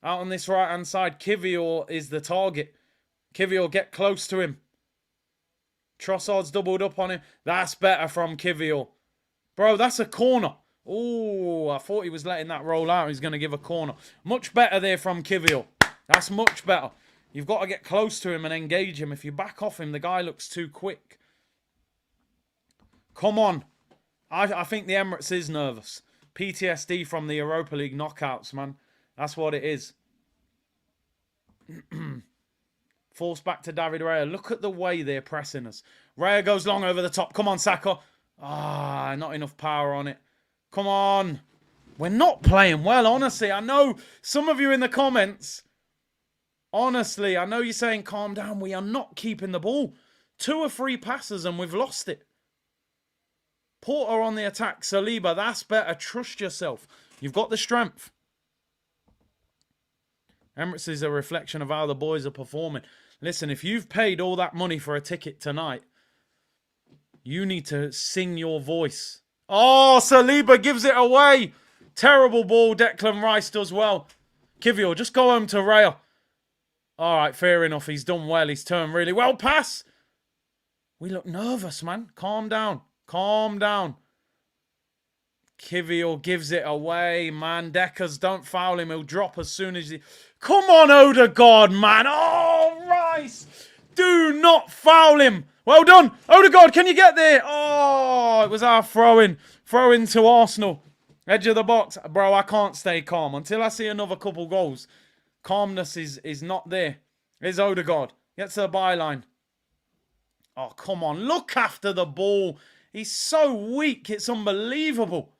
Out on this right-hand side, Kivior is the target. Kivior, get close to him. Trossard's doubled up on him. That's better from Kivior. Bro, that's a corner. Oh, I thought he was letting that roll out. He's going to give a corner. Much better there from Kivior. That's much better. You've got to get close to him and engage him. If you back off him, the guy looks too quick. Come on. I think the Emirates is nervous. PTSD from the Europa League knockouts, man. That's what it is. Force back to David Raya. Look at the way they're pressing us. Raya goes long over the top. Come on, Saka. Ah, not enough power on it. Come on. We're not playing well, honestly. I know some of you in the comments. Honestly, I know you're saying calm down. We are not keeping the ball. 2 or 3 passes and we've lost it. Porter on the attack. Saliba, that's better. Trust yourself. You've got the strength. Emirates is a reflection of how the boys are performing. Listen, if you've paid all that money for a ticket tonight, you need to sing your voice. Oh, Saliba gives it away. Terrible ball. Declan Rice does well. Kivior, just go home to Raya. All right, fair enough. He's done well. He's turned really well. Pass. We look nervous, man. Calm down. Calm down. Kivior gives it away, man. Deckers, don't foul him. He'll drop as soon as he... Come on, Odegaard, man. Oh, Rice. Do not foul him. Well done. Odegaard, can you get there? Oh, it was our throw-in. Throw-in to Arsenal. Edge of the box. Bro, I can't stay calm. Until I see another couple goals, calmness is not there. Here's Odegaard. Gets to the byline. Oh, come on. Look after the ball. He's so weak. It's unbelievable.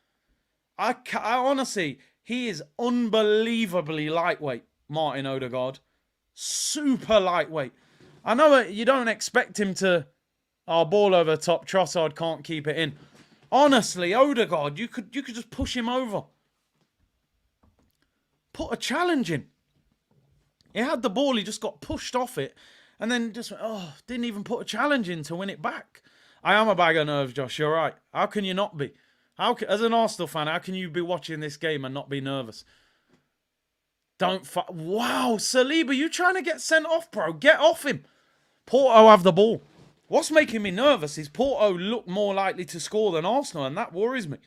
I honestly, he is unbelievably lightweight, Martin Odegaard. Super lightweight. I know you don't expect him to... Oh, ball over the top. Trossard can't keep it in. Honestly, Odegaard, you could just push him over. Put a challenge in. He had the ball, he just got pushed off it. And then just, didn't even put a challenge in to win it back. I am a bag of nerves, Josh, you're right. How can you not be? As an Arsenal fan, how can you be watching this game and not be nervous? Wow, Saliba, you trying to get sent off, bro? Get off him. Porto have the ball. What's making me nervous is Porto look more likely to score than Arsenal, and that worries me.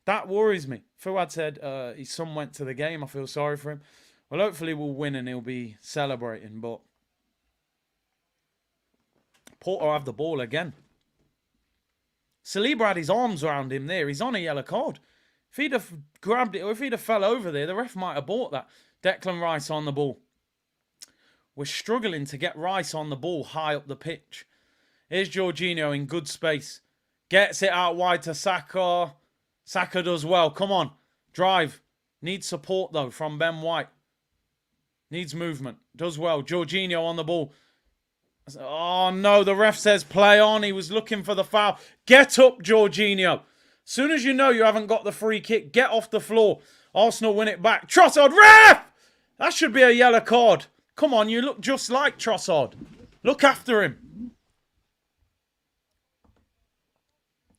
That worries me. Fuad said his son went to the game. I feel sorry for him. Well, hopefully we'll win and he'll be celebrating, but Porto have the ball again. Saliba had his arms around him there. He's on a yellow card. If he'd have grabbed it or if he'd have fell over there, the ref might have bought that. Declan Rice on the ball. We're struggling to get Rice on the ball high up the pitch. Here's Jorginho in good space. Gets it out wide to Saka. Saka does well. Come on. Drive. Needs support, though, from Ben White. Needs movement. Does well. Jorginho on the ball. Oh, no. The ref says play on. He was looking for the foul. Get up, Jorginho. Soon as you know you haven't got the free kick, get off the floor. Arsenal win it back. Trossard. Ref! That should be a yellow card. Come on. You look just like Trossard. Look after him.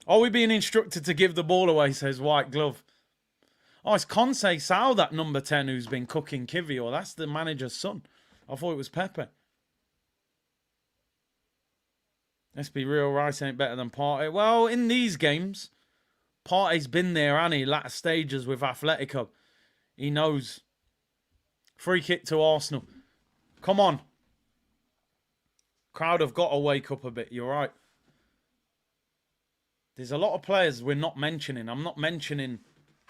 Are we being instructed to give the ball away, says White Glove. Oh, it's Conseil Sal, that number 10 who's been cooking Kivior. That's the manager's son. I thought it was Pepe. Let's be real, Rice ain't better than Partey. Well, in these games, Partey's been there, and he latter stages with Atletico. He knows. Free kick to Arsenal. Come on. Crowd have got to wake up a bit, you're right. There's a lot of players we're not mentioning. I'm not mentioning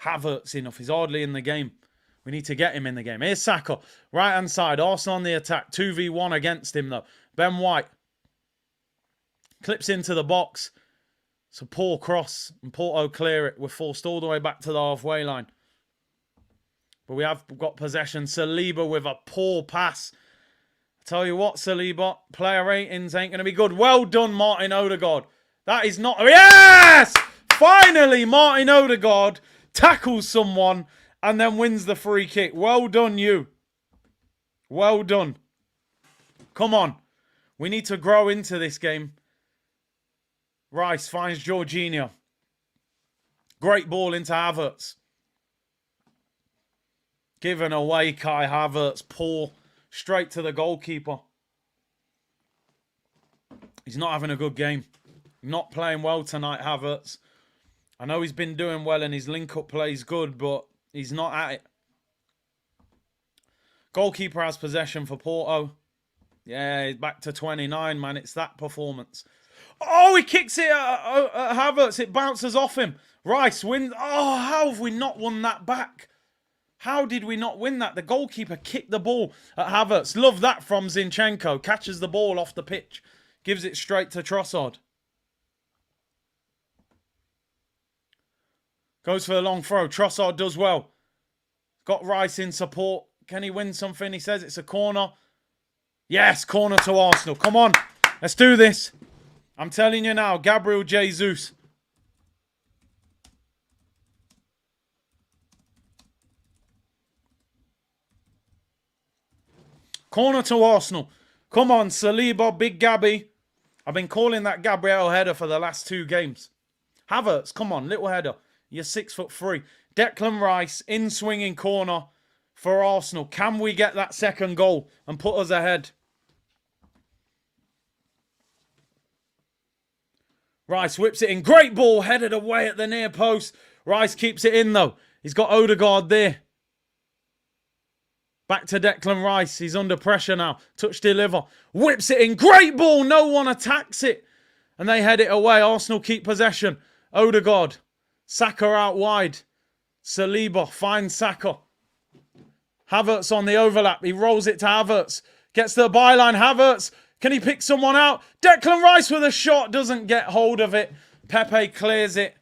Havertz enough. He's hardly in the game. We need to get him in the game. Here's Saka. Right-hand side. Arsenal on the attack. 2v1 against him, though. Ben White. Clips into the box. It's a poor cross. And Porto clear it. We're forced all the way back to the halfway line. But we have got possession. Saliba with a poor pass. I tell you what, Saliba. Player ratings ain't going to be good. Well done, Martin Odegaard. That is not... Yes! Finally, Martin Odegaard tackles someone and then wins the free kick. Well done, you. Well done. Come on. We need to grow into this game. Rice finds Jorginho. Great ball into Havertz. Given away, Kai Havertz. Poor. Straight to the goalkeeper. He's not having a good game. Not playing well tonight, Havertz. I know he's been doing well and his link-up play is good, but he's not at it. Goalkeeper has possession for Porto. Yeah, he's back to 29, man. It's that performance. Oh, he kicks it at Havertz. It bounces off him. Rice wins. Oh, how have we not won that back? How did we not win that? The goalkeeper kicked the ball at Havertz. Love that from Zinchenko. Catches the ball off the pitch. Gives it straight to Trossard. Goes for the long throw. Trossard does well. Got Rice in support. Can he win something? He says it's a corner. Yes, corner to Arsenal. Come on. Let's do this. I'm telling you now, Gabriel Jesus. Corner to Arsenal. Come on, Saliba, big Gabby. I've been calling that Gabriel header for the last 2 games. Havertz, come on, little header. You're 6'3". Declan Rice, in swinging corner. for Arsenal. Can we get that second goal and put us ahead? Rice whips it in. Great ball, headed away at the near post. Rice keeps it in though. He's got Odegaard there. Back to Declan Rice. He's under pressure now. Touch deliver. Whips it in. Great ball. No one attacks it. And they head it away. Arsenal keep possession. Odegaard. Saka out wide. Saliba finds Saka. Havertz on the overlap. He rolls it to Havertz. Gets to the byline. Havertz. Can he pick someone out? Declan Rice with a shot. Doesn't get hold of it. Pepe clears it.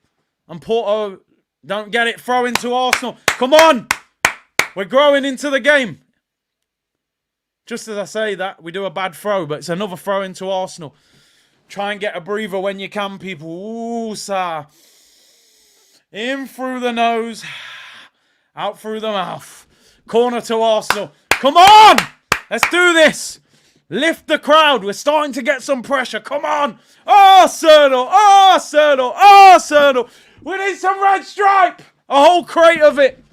And Porto don't get it. Throw into Arsenal. Come on. We're growing into the game. Just as I say that, we do a bad throw, but it's another throw into Arsenal. Try and get a breather when you can, people. Ooh, sir. In through the nose. Out through the mouth. Corner to Arsenal. Come on! Let's do this. Lift the crowd. We're starting to get some pressure. Come on. Arsenal. Arsenal. Arsenal. We need some red stripe. A whole crate of it.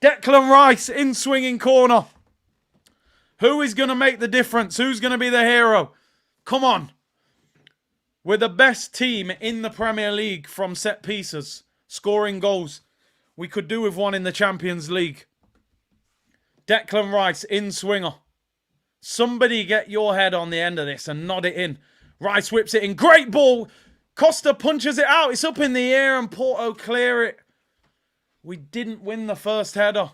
Declan Rice in swinging corner. Who is going to make the difference? Who's going to be the hero? Come on. We're the best team in the Premier League from set pieces. Scoring goals. We could do with one in the Champions League. Declan Rice in swinger. Somebody get your head on the end of this and nod it in. Rice whips it in. Great ball. Costa punches it out. It's up in the air and Porto clear it. We didn't win the first header.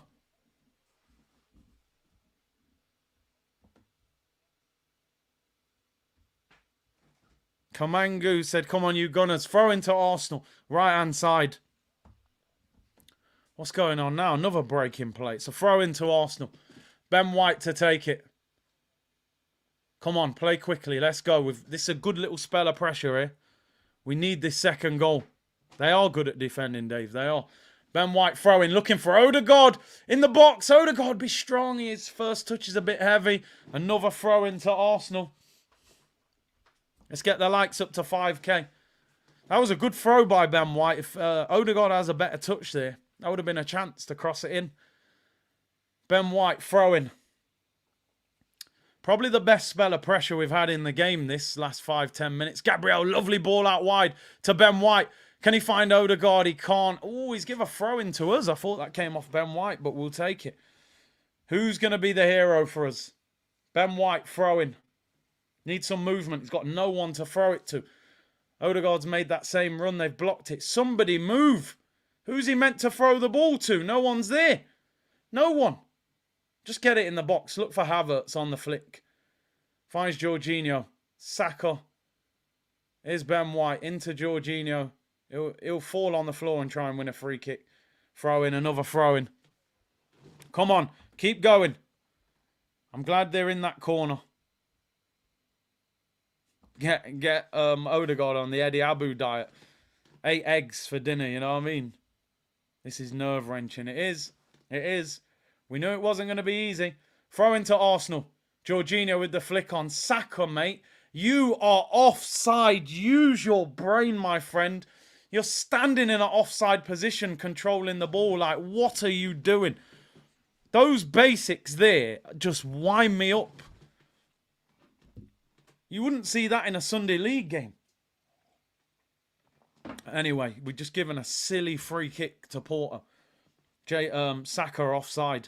Kamangu said, come on, you Gunners. Throw into Arsenal. Right-hand side. What's going on now? Another break in play. It's a throw into Arsenal. Ben White to take it. Come on, play quickly. Let's go. This is a good little spell of pressure here. We need this second goal. They are good at defending, Dave. They are. Ben White throwing, looking for Odegaard in the box. Odegaard, be strong. His first touch is a bit heavy. Another throw into Arsenal. Let's get the likes up to 5K. That was a good throw by Ben White. If Odegaard has a better touch there, that would have been a chance to cross it in. Ben White throwing. Probably the best spell of pressure we've had in the game this last 5-10 minutes. Gabriel, lovely ball out wide to Ben White. Can he find Odegaard? He can't. Oh, he's give a throw in to us. I thought that came off Ben White, but we'll take it. Who's going to be the hero for us? Ben White throwing. Needs some movement. He's got no one to throw it to. Odegaard's made that same run. They've blocked it. Somebody move. Who's he meant to throw the ball to? No one's there. No one. Just get it in the box. Look for Havertz on the flick. Finds Jorginho. Saka. Here's Ben White into Jorginho. He'll fall on the floor and try and win a free kick. Throw in, another throw in. Come on, keep going. I'm glad they're in that corner. Get Odegaard on the Eddie Abu diet. 8 eggs for dinner, you know what I mean? This is nerve-wrenching. It is. It is. We knew it wasn't going to be easy. Throw into Arsenal. Jorginho with the flick on. Saka, mate. You are offside. Use your brain, my friend. You're standing in an offside position controlling the ball. Like, what are you doing? Those basics there just wind me up. You wouldn't see that in a Sunday League game. Anyway, we've just given a silly free kick to Porto. Saka offside.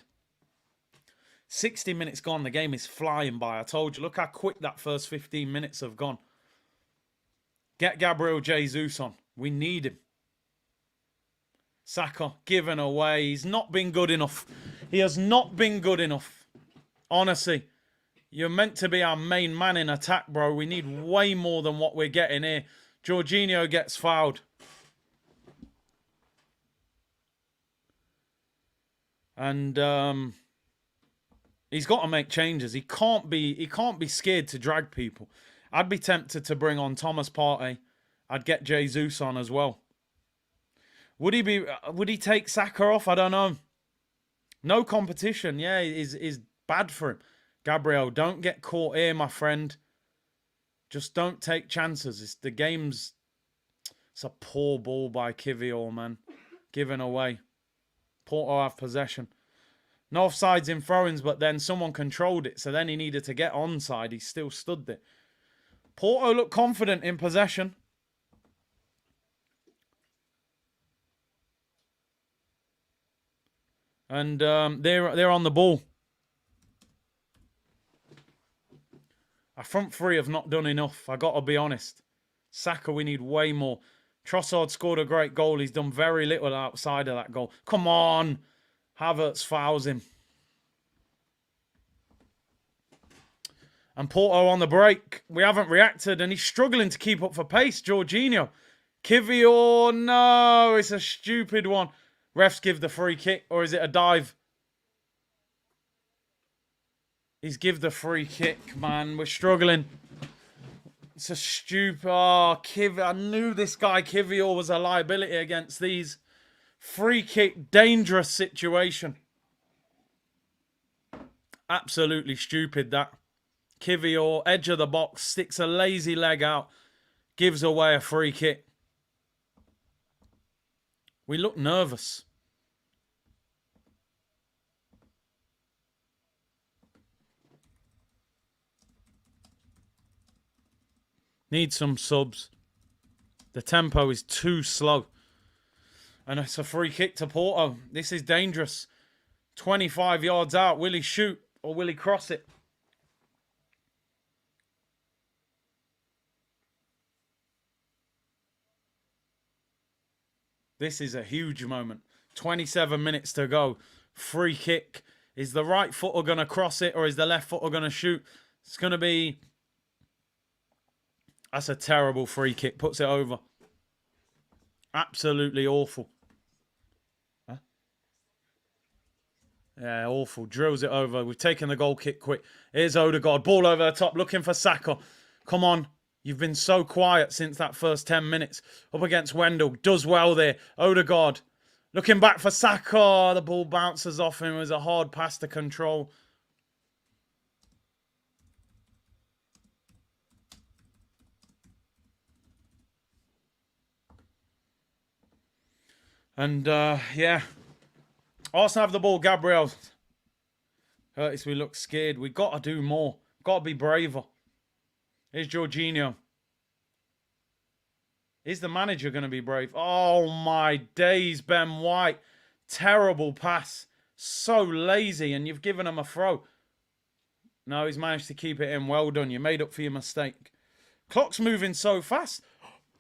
60 minutes gone. The game is flying by. I told you. Look how quick that first 15 minutes have gone. Get Gabriel Jesus on. We need him. Saka given away. He's not been good enough. He has not been good enough. Honestly. You're meant to be our main man in attack, bro. We need way more than what we're getting here. Jorginho gets fouled. And he's got to make changes. He can't be scared to drag people. I'd be tempted to bring on Thomas Partey. I'd get Jesus on as well. Would he take Saka off? I don't know. No competition. Yeah, is bad for him. Gabriel, don't get caught here, my friend. Just don't take chances. It's a poor ball by Kivior, man. Given away. Porto have possession. No offsides in throw-ins, but then someone controlled it. So then he needed to get onside. He still stood there. Porto looked confident in possession. And they're on the ball. Our front three have not done enough. I got to be honest. Saka, we need way more. Trossard scored a great goal. He's done very little outside of that goal. Come on. Havertz fouls him. And Porto on the break. We haven't reacted and he's struggling to keep up for pace. Jorginho. Kivior. No, it's a stupid one. Refs give the free kick, or is it a dive? He's give the free kick, man. We're struggling. It's a stupid... Oh, I knew this guy, Kivior, was a liability against these. Free kick, dangerous situation. Absolutely stupid, that. Kivior, edge of the box, sticks a lazy leg out, gives away a free kick. We look nervous. Need some subs. The tempo is too slow. And it's a free kick to Porto. This is dangerous. 25 yards out. Will he shoot or will he cross it? This is a huge moment. 27 minutes to go. Free kick. Is the right footer going to cross it or is the left footer going to shoot? It's going to be... That's a terrible free kick. Puts it over. Absolutely awful. Huh? Yeah, awful. Drills it over. We've taken the goal kick quick. Here's Odegaard. Ball over the top. Looking for Saka. Come on. You've been so quiet since that first 10 minutes. Up against Wendell. Does well there. Odegaard. Looking back for Saka. The ball bounces off him. It was a hard pass to control. And, yeah. Arsenal have the ball. Gabriel. Curtis, we look scared. We've got to do more. Got to be braver. Here's Jorginho. Is the manager going to be brave? Oh, my days, Ben White. Terrible pass. So lazy, and you've given him a throw. No, he's managed to keep it in. Well done. You made up for your mistake. Clock's moving so fast.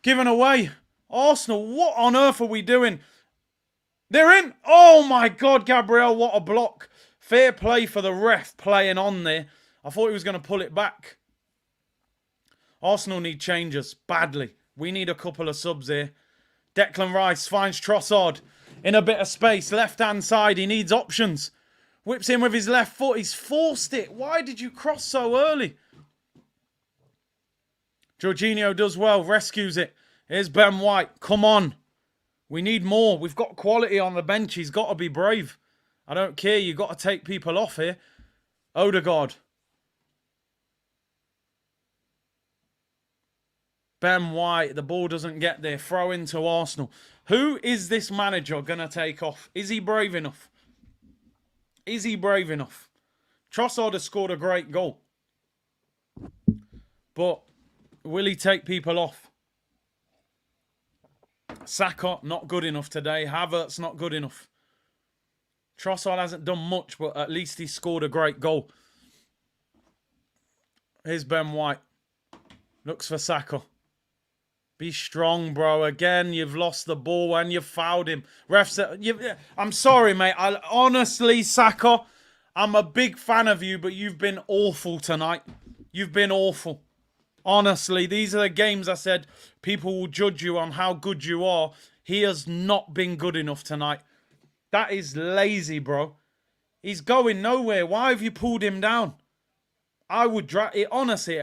Given away. Arsenal, what on earth are we doing? They're in. Oh, my God, Gabriel, what a block. Fair play for the ref playing on there. I thought he was going to pull it back. Arsenal need changes badly. We need a couple of subs here. Declan Rice finds Trossard in a bit of space. Left-hand side. He needs options. Whips in with his left foot. He's forced it. Why did you cross so early? Jorginho does well. Rescues it. Here's Ben White. Come on. We need more. We've got quality on the bench. He's got to be brave. I don't care. You've got to take people off here. Odegaard. Ben White, the ball doesn't get there. Throw into Arsenal. Who is this manager going to take off? Is he brave enough? Is he brave enough? Trossard has scored a great goal. But will he take people off? Saka, not good enough today. Havertz, not good enough. Trossard hasn't done much, but at least he scored a great goal. Here's Ben White. Looks for Saka. Be strong, bro. Again, you've lost the ball and you've fouled him. I'm sorry, mate. Honestly, Saka, I'm a big fan of you, but you've been awful tonight. You've been awful. Honestly, these are the games I said people will judge you on how good you are. He has not been good enough tonight. That is lazy, bro. He's going nowhere. Why have you pulled him down? I would drag it. Honestly,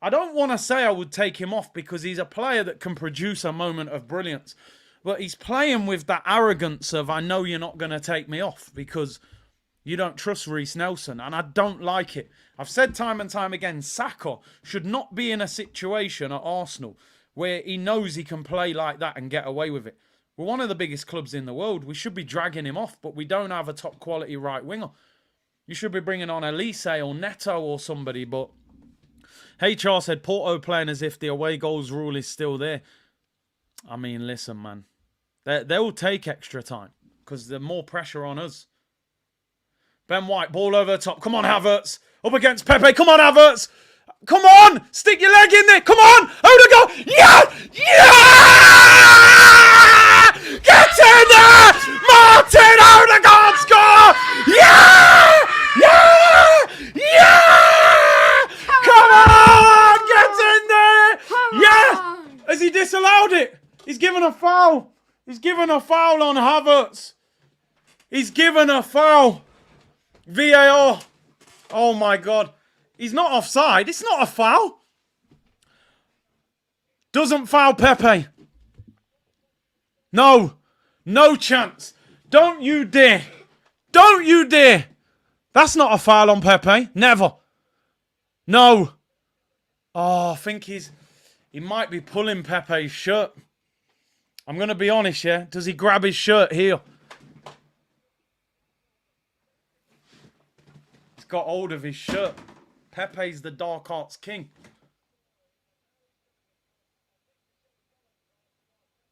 I don't want to say I would take him off because he's a player that can produce a moment of brilliance. But he's playing with that arrogance of, I know you're not going to take me off because you don't trust Reece Nelson. And I don't like it. I've said time and time again, Saka should not be in a situation at Arsenal where he knows he can play like that and get away with it. We're one of the biggest clubs in the world. We should be dragging him off, but we don't have a top quality right winger. You should be bringing on Elise or Neto or somebody, but HR said Porto playing as if the away goals rule is still there. I mean, listen, man. They will take extra time because there's more pressure on us. Ben White, ball over the top. Come on, Havertz. Up against Pepe. Come on, Havertz. Come on. Stick your leg in there. Come on. Odegaard. Yeah. Yeah. Get in there. Martin Odegaard score. Yeah. Yeah. Yeah. Come on. Get in there. Yeah. Has he disallowed it? He's given a foul. He's given a foul on Havertz. He's given a foul. VAR. Oh my God. He's not offside. It's not a foul. Doesn't foul Pepe. No. No chance. Don't you dare. Don't you dare. That's not a foul on Pepe. Never. No. Oh, I think he might be pulling Pepe's shirt. I'm going to be honest, yeah. Does he grab his shirt here? He's got hold of his shirt. Pepe's the dark arts king.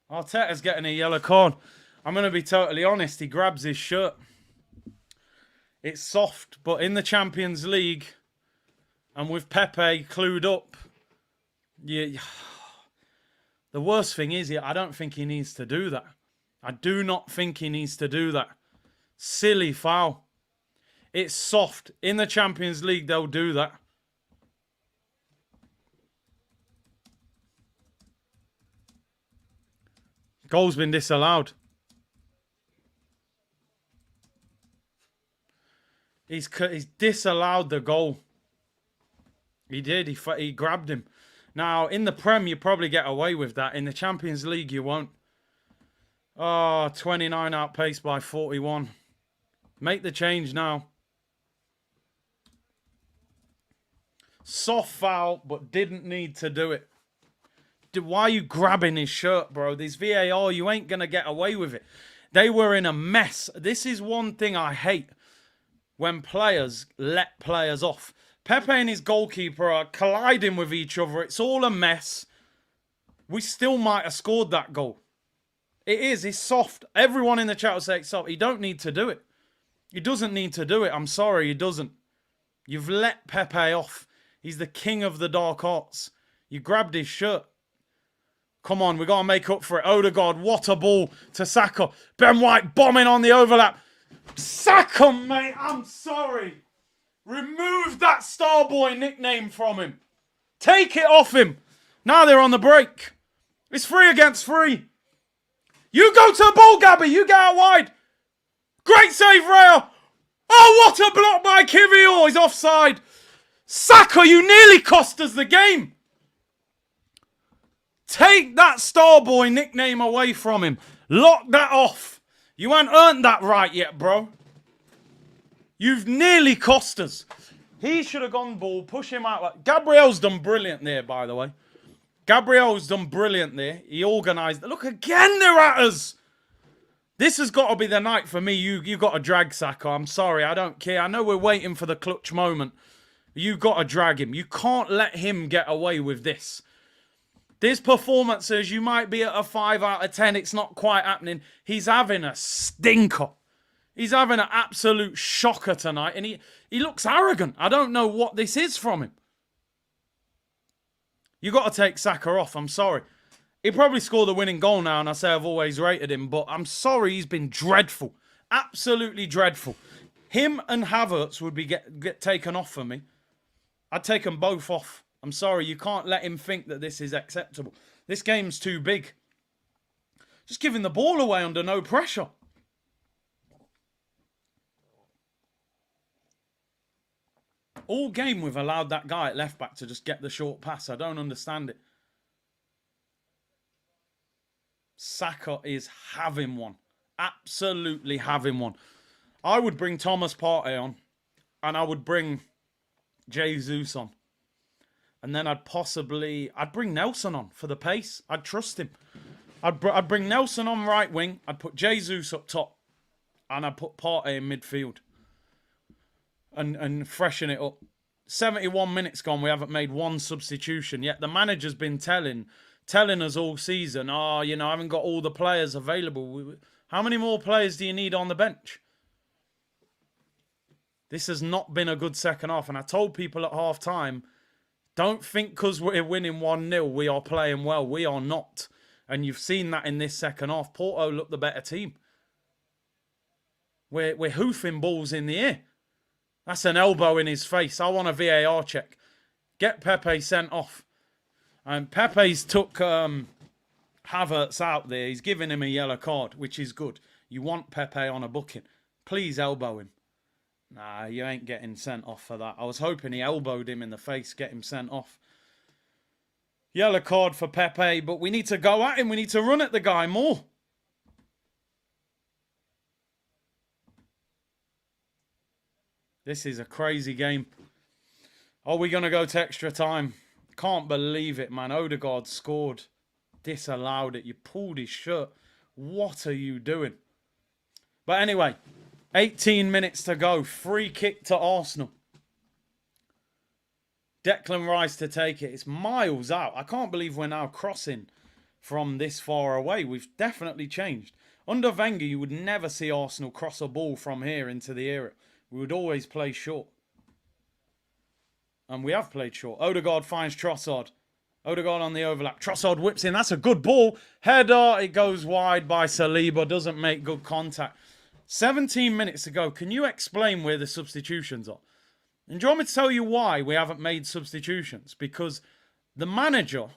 Arteta's getting a yellow card. I'm going to be totally honest. He grabs his shirt. It's soft, but in the Champions League and with Pepe clued up, yeah. The worst thing is, I don't think he needs to do that. I do not think he needs to do that. Silly foul. It's soft. In the Champions League, they'll do that. Goal's been disallowed. He's disallowed the goal. He did. He grabbed him. Now, in the Prem, you probably get away with that. In the Champions League, you won't. Oh, 29 outpaced by 41. Make the change now. Soft foul, but didn't need to do it. Why are you grabbing his shirt, bro? This VAR, you ain't going to get away with it. They were in a mess. This is one thing I hate. When players let players off. Pepe and his goalkeeper are colliding with each other. It's all a mess. We still might have scored that goal. It is. It's soft. Everyone in the chat will say it's soft. He don't need to do it. He doesn't need to do it. I'm sorry, he doesn't. You've let Pepe off. He's the king of the dark arts. You grabbed his shirt. Come on, we got to make up for it. Odegaard, what a ball to Saka. Ben White bombing on the overlap. Saka, mate, I'm sorry. Remove that Starboy nickname from him. Take it off him. Now they're on the break. It's 3 against 3. You go to the ball, Gabby. You get out wide. Great save, Raya. Oh, what a block by Kivior. He's offside. Saka, you nearly cost us the game. Take that Starboy nickname away from him. Lock that off. You ain't earned that right yet, bro. You've nearly cost us. He should have gone ball, push him out. Gabriel's done brilliant there, by the way. Gabriel's done brilliant there. He organised. Look, again, they're at us. This has got to be the night for me. You got to drag Saka. I'm sorry, I don't care. I know we're waiting for the clutch moment. You got to drag him. You can't let him get away with this. These performances, you might be at a 5 out of 10. It's not quite happening. He's having a stinker. He's having an absolute shocker tonight. And he looks arrogant. I don't know what this is from him. You got to take Saka off. I'm sorry. He probably scored the winning goal now. And I say I've always rated him. But I'm sorry, he's been dreadful. Absolutely dreadful. Him and Havertz would be get taken off for me. I'd take them both off. I'm sorry. You can't let him think that this is acceptable. This game's too big. Just giving the ball away under no pressure. All game we've allowed that guy at left back to just get the short pass. I don't understand it. Saka is having one. Absolutely having one. I would bring Thomas Partey on. And I would bring Jesus on. And then I'd bring Nelson on for the pace. I'd trust him. I'd bring Nelson on right wing. I'd put Jesus up top. And I'd put Porto in midfield. And freshen it up. 71 minutes gone, we haven't made one substitution yet. The manager's been telling us all season, I haven't got all the players available. How many more players do you need on the bench? This has not been a good second half. And I told people at half time, don't think because we're winning 1-0, we are playing well. We are not. And you've seen that in this second half. Porto look the better team. We're hoofing balls in the air. That's an elbow in his face. I want a VAR check. Get Pepe sent off. And Pepe's took Havertz out there. He's giving him a yellow card, which is good. You want Pepe on a booking. Please elbow him. Nah, you ain't getting sent off for that. I was hoping he elbowed him in the face, get him sent off. Yellow card for Pepe, but we need to go at him. We need to run at the guy more. This is a crazy game. Are we going to go to extra time? Can't believe it, man. Odegaard scored. Disallowed it. You pulled his shirt. What are you doing? But anyway, 18 minutes to go. Free kick to Arsenal. Declan Rice to take it. It's miles out. I can't believe we're now crossing from this far away. We've definitely changed. Under Wenger, you would never see Arsenal cross a ball from here into the area. We would always play short. And we have played short. Odegaard finds Trossard. Odegaard on the overlap. Trossard whips in. That's a good ball. Header. It goes wide by Saliba. Doesn't make good contact. 17 minutes to go. Can you explain where the substitutions are? And do you want me to tell you why we haven't made substitutions? Because the manager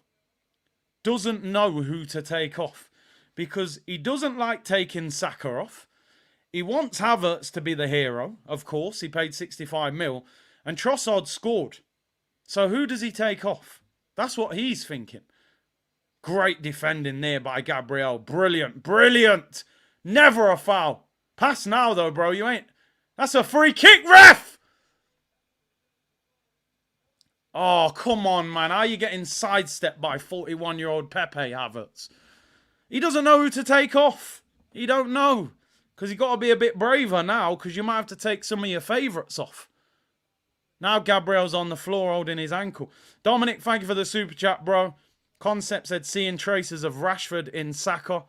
doesn't know who to take off. Because he doesn't like taking Saka off. He wants Havertz to be the hero, of course. He paid 65 mil. And Trossard scored. So who does he take off? That's what he's thinking. Great defending there by Gabriel. Brilliant. Brilliant. Never a foul. Pass now, though, bro. You ain't... That's a free kick, ref! Oh, come on, man. How are you getting sidestepped by 41-year-old Pepe Havertz? He doesn't know who to take off. He don't know. Because you got to be a bit braver now, because you might have to take some of your favourites off. Now Gabriel's on the floor holding his ankle. Dominic, thank you for the super chat, bro. Concept said seeing traces of Rashford in Saka.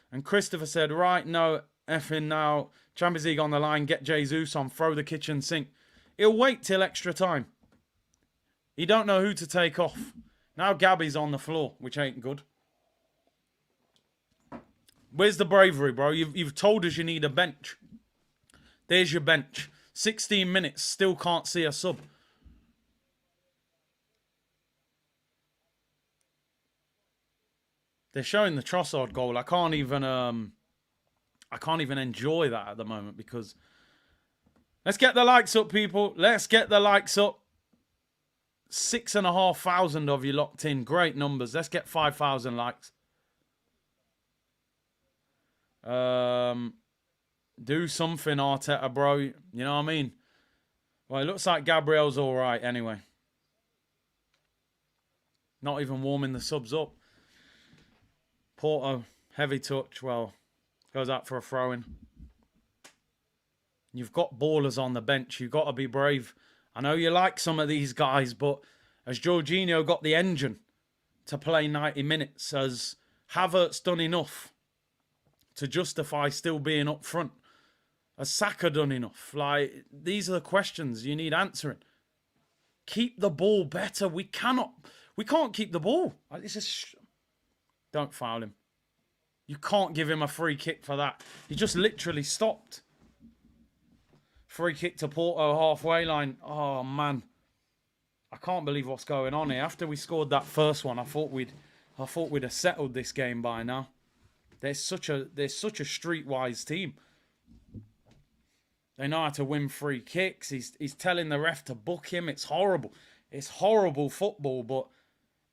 And Christopher said, right, no, effing now. Champions League on the line, get Jesus on, throw the kitchen sink. He'll wait till extra time. He don't know who to take off. Now Gabby's on the floor, which ain't good. Where's the bravery, bro? You've told us you need a bench. There's your bench. 16 minutes, still can't see a sub. They're showing the Trossard goal. I can't even enjoy that at the moment because let's get the likes up, people. Let's get the likes up. 6,500 of you locked in. Great numbers. Let's get 5,000 likes. Do something, Arteta, bro. You know what I mean? Well, it looks like Gabriel's all right anyway. Not even warming the subs up. Porto, heavy touch. Well, goes out for a throw-in. You've got ballers on the bench. You've got to be brave. I know you like some of these guys, but has Jorginho got the engine to play 90 minutes? Has Havertz done enough to justify still being up front? Has Saka done enough? Like, these are the questions you need answering. Keep the ball better. We can't keep the ball. It's just, don't foul him. You can't give him a free kick for that. He just literally stopped. Free kick to Porto, halfway line. Oh, man. I can't believe what's going on here. After we scored that first one, I thought we'd have settled this game by now. They're such a streetwise team. They know how to win free kicks. He's telling the ref to book him. It's horrible. It's horrible football, but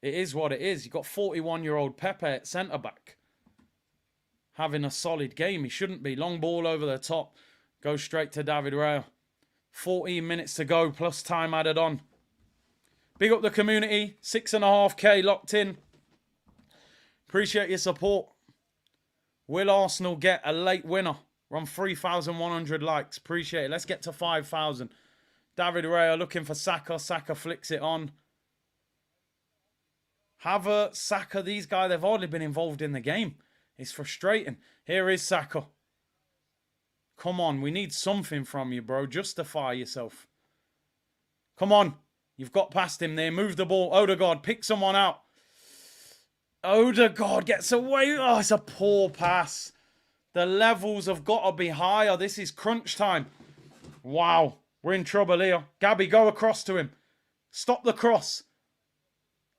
it is what it is. You've got 41-year-old Pepe at centre-back. Having a solid game. He shouldn't be. Long ball over the top. Go straight to David Raya. 14 minutes to go, plus time added on. Big up the community. 6,500 locked in. Appreciate your support. Will Arsenal get a late winner? We're on 3,100 likes. Appreciate it. Let's get to 5,000. David Raya looking for Saka. Saka flicks it on. Havertz, Saka, these guys, they've hardly been involved in the game. It's frustrating. Here is Saka. Come on, we need something from you, bro. Justify yourself. Come on. You've got past him there. Move the ball. Odegaard, pick someone out. Odegaard gets away. Oh, it's a poor pass. The levels have got to be higher. This is crunch time. Wow. We're in trouble here. Gabby, go across to him. Stop the cross.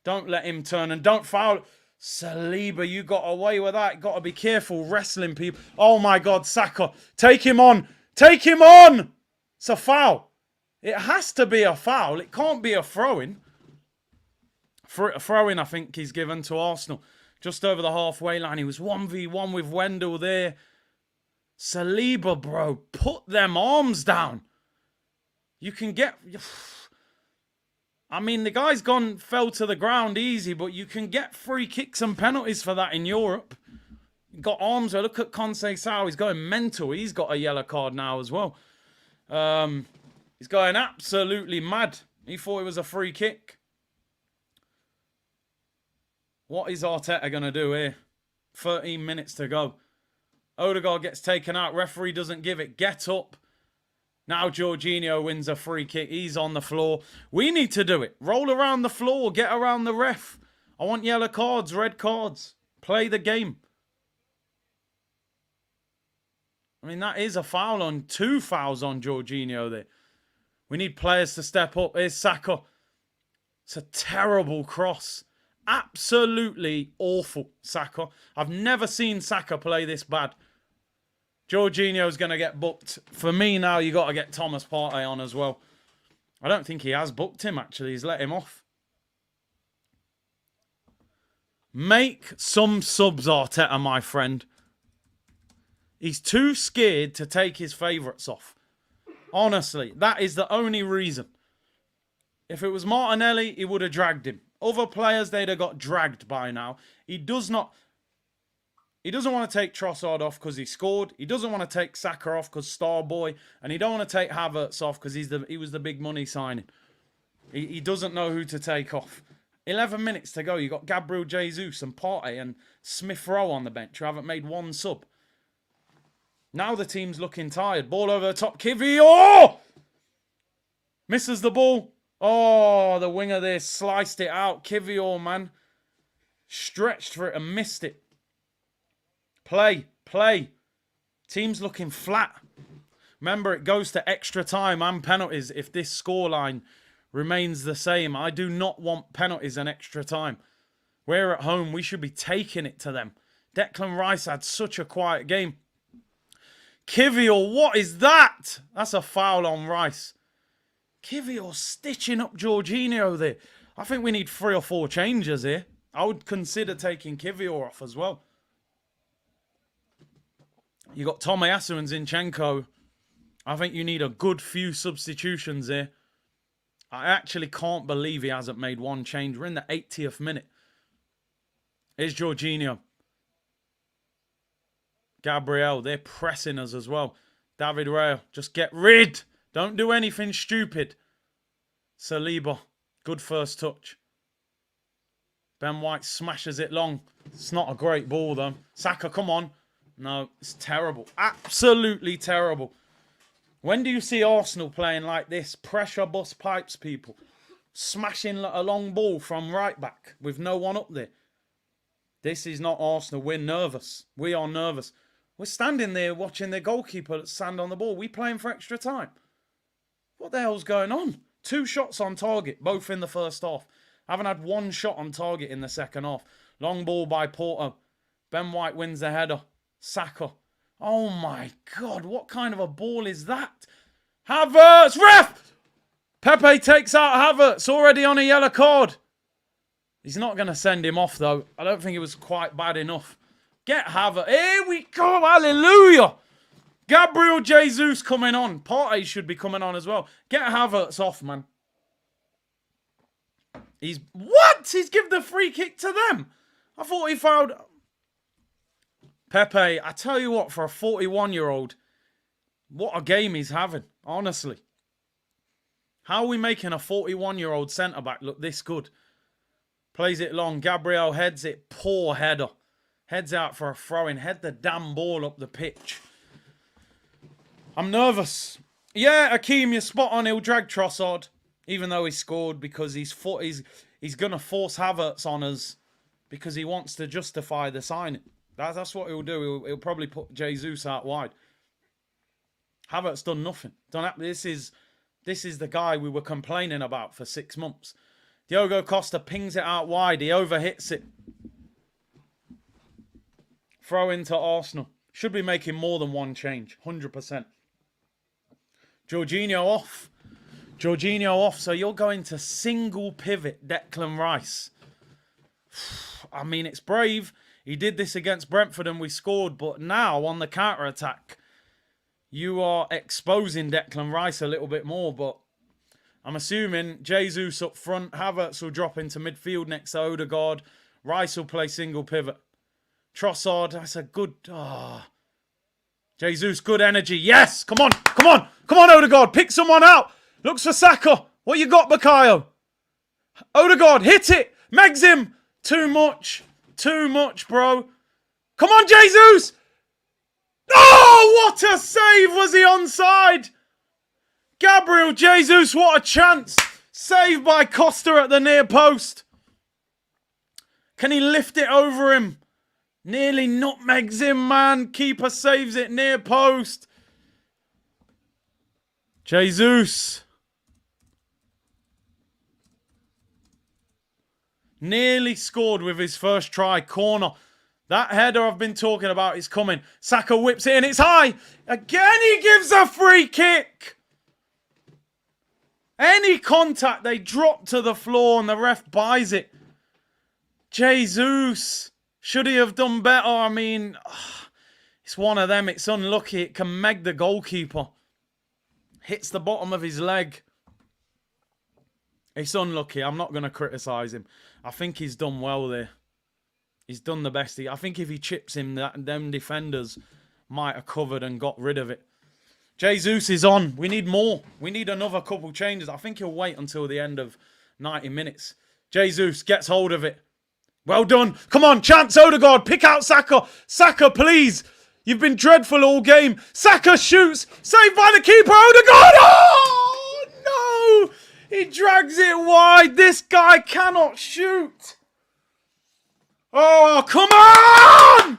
Don't let him turn and don't foul. Saliba, you got away with that. Got to be careful wrestling people. Oh my God, Saka. Take him on. Take him on. It's a foul. It has to be a foul. It can't be a throw-in. Throw-in, I think he's given to Arsenal. Just over the halfway line. He was 1v1 with Wendell there. Saliba, bro. Put them arms down. You can get... I mean, the guy's fell to the ground easy, but you can get free kicks and penalties for that in Europe. Got arms. Look at Conceição. He's going mental. He's got a yellow card now as well. He's going absolutely mad. He thought it was a free kick. What is Arteta going to do here? 13 minutes to go. Odegaard gets taken out. Referee doesn't give it. Get up. Now Jorginho wins a free kick. He's on the floor. We need to do it. Roll around the floor. Get around the ref. I want yellow cards, red cards. Play the game. I mean, that is a foul on... 2 fouls on Jorginho there. We need players to step up. Here's Saka. It's a terrible cross. Absolutely awful, Saka. I've never seen Saka play this bad. Jorginho's going to get booked. For me now, you got to get Thomas Partey on as well. I don't think he has booked him, actually. He's let him off. Make some subs, Arteta, my friend. He's too scared to take his favourites off. Honestly, that is the only reason. If it was Martinelli, he would have dragged him. Other players, they'd have got dragged by now. He doesn't want to take Trossard off because he scored. He doesn't want to take Saka off because star boy. And he don't want to take Havertz off because he was the big money signing. He doesn't know who to take off. 11 minutes to go. You got Gabriel Jesus and Partey and Smith Rowe on the bench who haven't made one sub. Now the team's looking tired. Ball over the top. Kivior! Oh! Misses the ball. Oh, the winger there sliced it out. Kivior, man. Stretched for it and missed it. Play. Team's looking flat. Remember, it goes to extra time and penalties if this scoreline remains the same. I do not want penalties and extra time. We're at home. We should be taking it to them. Declan Rice had such a quiet game. Kivior, what is that? That's a foul on Rice. Kivior stitching up Jorginho there. I think we need 3 or 4 changes here. I would consider taking Kivior off as well. You got Tomiyasu and Zinchenko. I think you need a good few substitutions here. I actually can't believe he hasn't made one change. We're in the 80th minute. Here's Jorginho. Gabriel, they're pressing us as well. David Raya, just get rid. Don't do anything stupid. Saliba, good first touch. Ben White smashes it long. It's not a great ball though. Saka, come on. No, it's terrible. Absolutely terrible. When do you see Arsenal playing like this? Pressure bust pipes, people. Smashing a long ball from right back with no one up there. This is not Arsenal. We're nervous. We are nervous. We're standing there watching their goalkeeper stand on the ball. We playing for extra time. What the hell's going on? 2 shots on target, both in the first half. Haven't had 1 shot on target in the second half. Long ball by Porto. Ben White wins the header. Saka. Oh my God, what kind of a ball is that? Havertz, ref! Pepe takes out Havertz, already on a yellow card. He's not going to send him off though. I don't think it was quite bad enough. Get Havertz. Here we go, hallelujah. Gabriel Jesus coming on. Partey should be coming on as well. Get Havertz off, man. What? He's given the free kick to them. I thought he fouled... Pepe, I tell you what, for a 41-year-old, what a game he's having, honestly. How are we making a 41-year-old centre-back look this good? Plays it long. Gabriel heads it. Poor header. Heads out for a throw-in. Head the damn ball up the pitch. I'm nervous. Yeah, Akeem, you're spot on. He'll drag Trossard, even though he scored, because he's going to force Havertz on us because he wants to justify the signing. That's what he'll do. He'll probably put Jesus out wide. Havertz done nothing. This is the guy we were complaining about for 6 months. Diogo Costa pings it out wide. He overhits it. Throw into Arsenal. Should be making more than one change. 100%. Jorginho off. Jorginho off. So you're going to single pivot Declan Rice. I mean, it's brave. He did this against Brentford and we scored. But now on the counter-attack, you are exposing Declan Rice a little bit more. But I'm assuming Jesus up front. Havertz will drop into midfield next to Odegaard. Rice will play single pivot. Trossard, that's a good... Jesus, good energy. Yes! Come on! Come on! Come on, Odegaard! Pick someone out! Looks for Saka. What you got, Bakayo? Odegaard, hit it! Megs him! Too much. Too much, bro. Come on, Jesus! Oh, what a save! Was he onside? Gabriel Jesus, what a chance! Saved by Costa at the near post. Can he lift it over him? Nearly nutmegs him, man. Keeper saves it near post. Jesus. Nearly scored with his first try. Corner. That header I've been talking about is coming. Saka whips it in. It's high. Again, he gives a free kick. Any contact, they drop to the floor and the ref buys it. Jesus. Should he have done better? I mean, it's one of them. It's unlucky. It can meg the goalkeeper. Hits the bottom of his leg. It's unlucky. I'm not going to criticise him. I think he's done well there. He's done the best. I think if he chips him, them defenders might have covered and got rid of it. Jesus is on. We need more. We need another couple changes. I think he'll wait until the end of 90 minutes. Jesus gets hold of it. Well done. Come on, chance, Odegaard. Pick out Saka. Saka, please. You've been dreadful all game. Saka shoots. Saved by the keeper. Odegaard. Oh, no. He drags it wide. This guy cannot shoot. Oh, come on.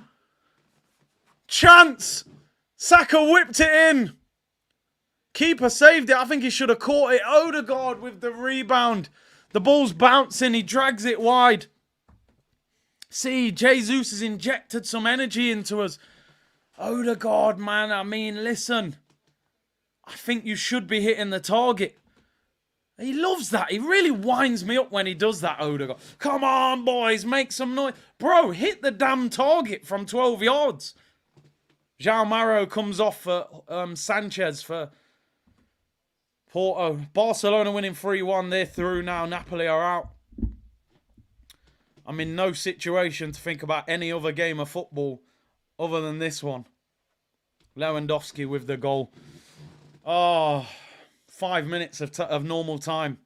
Chance. Saka whipped it in. Keeper saved it. I think he should have caught it. Odegaard with the rebound. The ball's bouncing. He drags it wide. See, Jesus has injected some energy into us. Odegaard, man, I mean, listen. I think you should be hitting the target. He loves that. He really winds me up when he does that, Odegaard. Come on, boys, make some noise. Bro, hit the damn target from 12 yards. João Mauro comes off for Sanchez for Porto. Barcelona winning 3-1. They're through now. Napoli are out. I'm in no situation to think about any other game of football other than this one. Lewandowski with the goal. Oh, 5 minutes of normal time.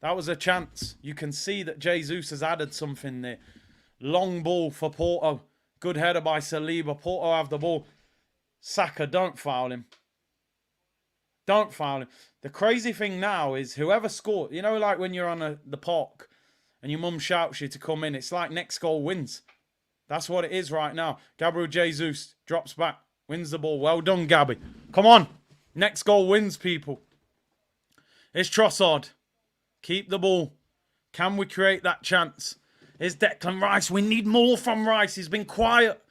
That was a chance. You can see that Jesus has added something there. Long ball for Porto. Good header by Saliba. Porto have the ball. Saka, don't foul him. Don't foul him. The crazy thing now is whoever scored, you know, like when you're on the park and your mum shouts you to come in, it's like next goal wins. That's what it is right now. Gabriel Jesus drops back, wins the ball. Well done, Gabby. Come on. Next goal wins, people. It's Trossard. Keep the ball. Can we create that chance? Here's Declan Rice. We need more from Rice. He's been quiet.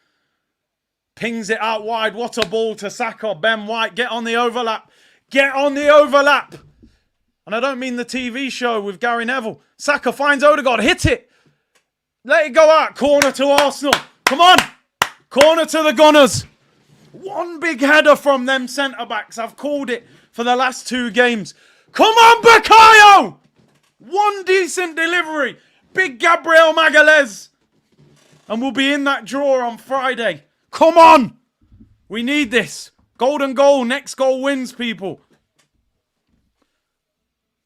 Pings it out wide. What a ball to Saka. Ben White, get on the overlap. Get on the overlap. And I don't mean the TV show with Gary Neville. Saka finds Odegaard. Hit it. Let it go out. Corner to Arsenal. Come on. Corner to the Gunners. One big header from them centre-backs. I've called it for the last 2 games. Come on, Bakayo. One decent delivery. Big Gabriel Magalhaes. And we'll be in that draw on Friday. Come on! We need this. Golden goal. Next goal wins, people.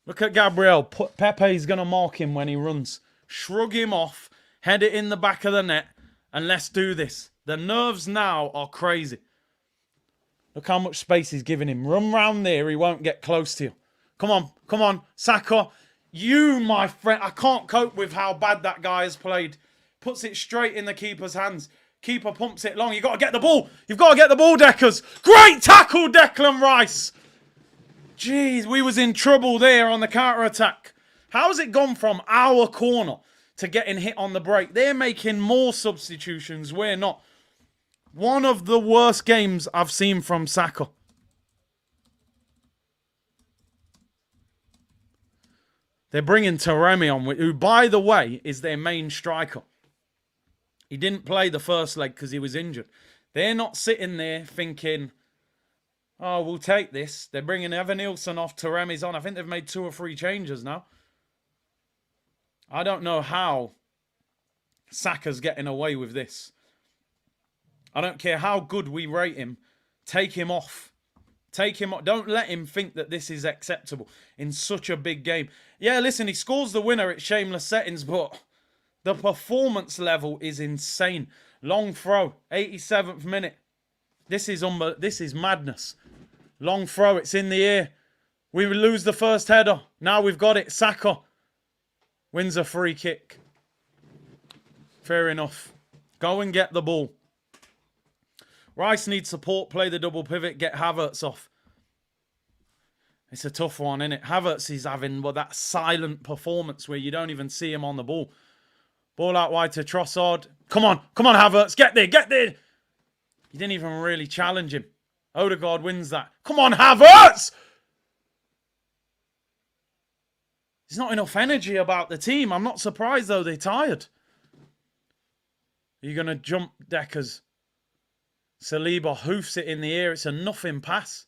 Look at Gabriel. Pepe's going to mark him when he runs. Shrug him off. Head it in the back of the net. And let's do this. The nerves now are crazy. Look how much space he's giving him. Run round there. He won't get close to you. Come on. Come on. Saka. You, my friend. I can't cope with how bad that guy has played. Puts it straight in the keeper's hands. Keeper pumps it long. You've got to get the ball. You've got to get the ball, Deckers. Great tackle, Declan Rice. Jeez, we was in trouble there on the counter-attack. How's it gone from our corner to getting hit on the break? They're making more substitutions. We're not. One of the worst games I've seen from Saka. They're bringing Taremi on, who, by the way, is their main striker. He didn't play the first leg because he was injured. They're not sitting there thinking, oh, we'll take this. They're bringing Evan Nilsson off. Taremi's on. I think they've made 2 or 3 changes now. I don't know how Saka's getting away with this. I don't care how good we rate him. Take him off. Take him off. Don't let him think that this is acceptable in such a big game. Yeah, listen, he scores the winner at shameless settings, but the performance level is insane. Long throw, 87th minute. This is madness. Long throw, it's in the air. We lose the first header. Now we've got it. Saka wins a free kick. Fair enough. Go and get the ball. Rice needs support. Play the double pivot. Get Havertz off. It's a tough one, isn't it? Havertz is having that silent performance where you don't even see him on the ball. Ball out wide to Trossard. Come on. Come on, Havertz. Get there. Get there. He didn't even really challenge him. Odegaard wins that. Come on, Havertz! There's not enough energy about the team. I'm not surprised, though. They're tired. Are you going to jump, Deckers? Saliba hoofs it in the air. It's a nothing pass.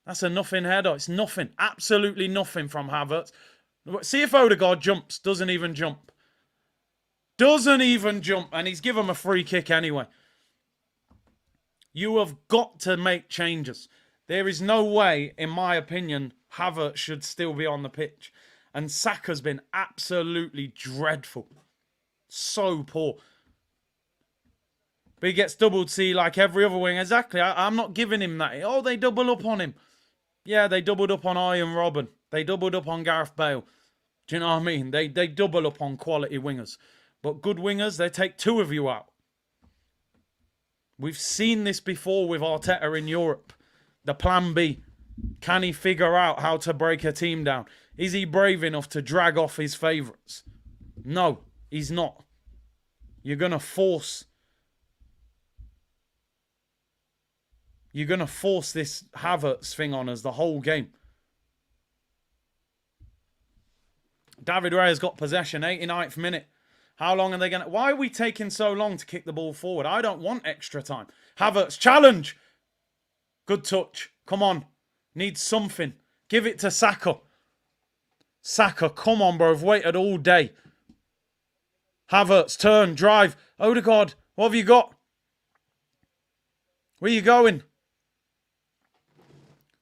That's a nothing header. It's nothing. Absolutely nothing from Havertz. See if Odegaard jumps. Doesn't even jump. Doesn't even jump. And he's given him a free kick anyway. You have got to make changes. There is no way, in my opinion, Havertz should still be on the pitch. And Saka's been absolutely dreadful. So poor. But he gets doubled, see, like every other wing. Exactly. I'm not giving him that. Oh, they double up on him. Yeah, they doubled up on Ian Robben. They doubled up on Gareth Bale. Do you know what I mean? They double up on quality wingers. But good wingers, they take 2 of you out. We've seen this before with Arteta in Europe. The plan B. Can he figure out how to break a team down? Is he brave enough to drag off his favourites? No, he's not. You're going to force... You're going to force this Havertz thing on us the whole game. David Raya's got possession, 89th minute. How long are they going to... Why are we taking so long to kick the ball forward? I don't want extra time. Havertz, challenge. Good touch. Come on. Needs something. Give it to Saka. Saka, come on, bro. I've waited all day. Havertz, turn, drive. Odegaard, what have you got? Where are you going?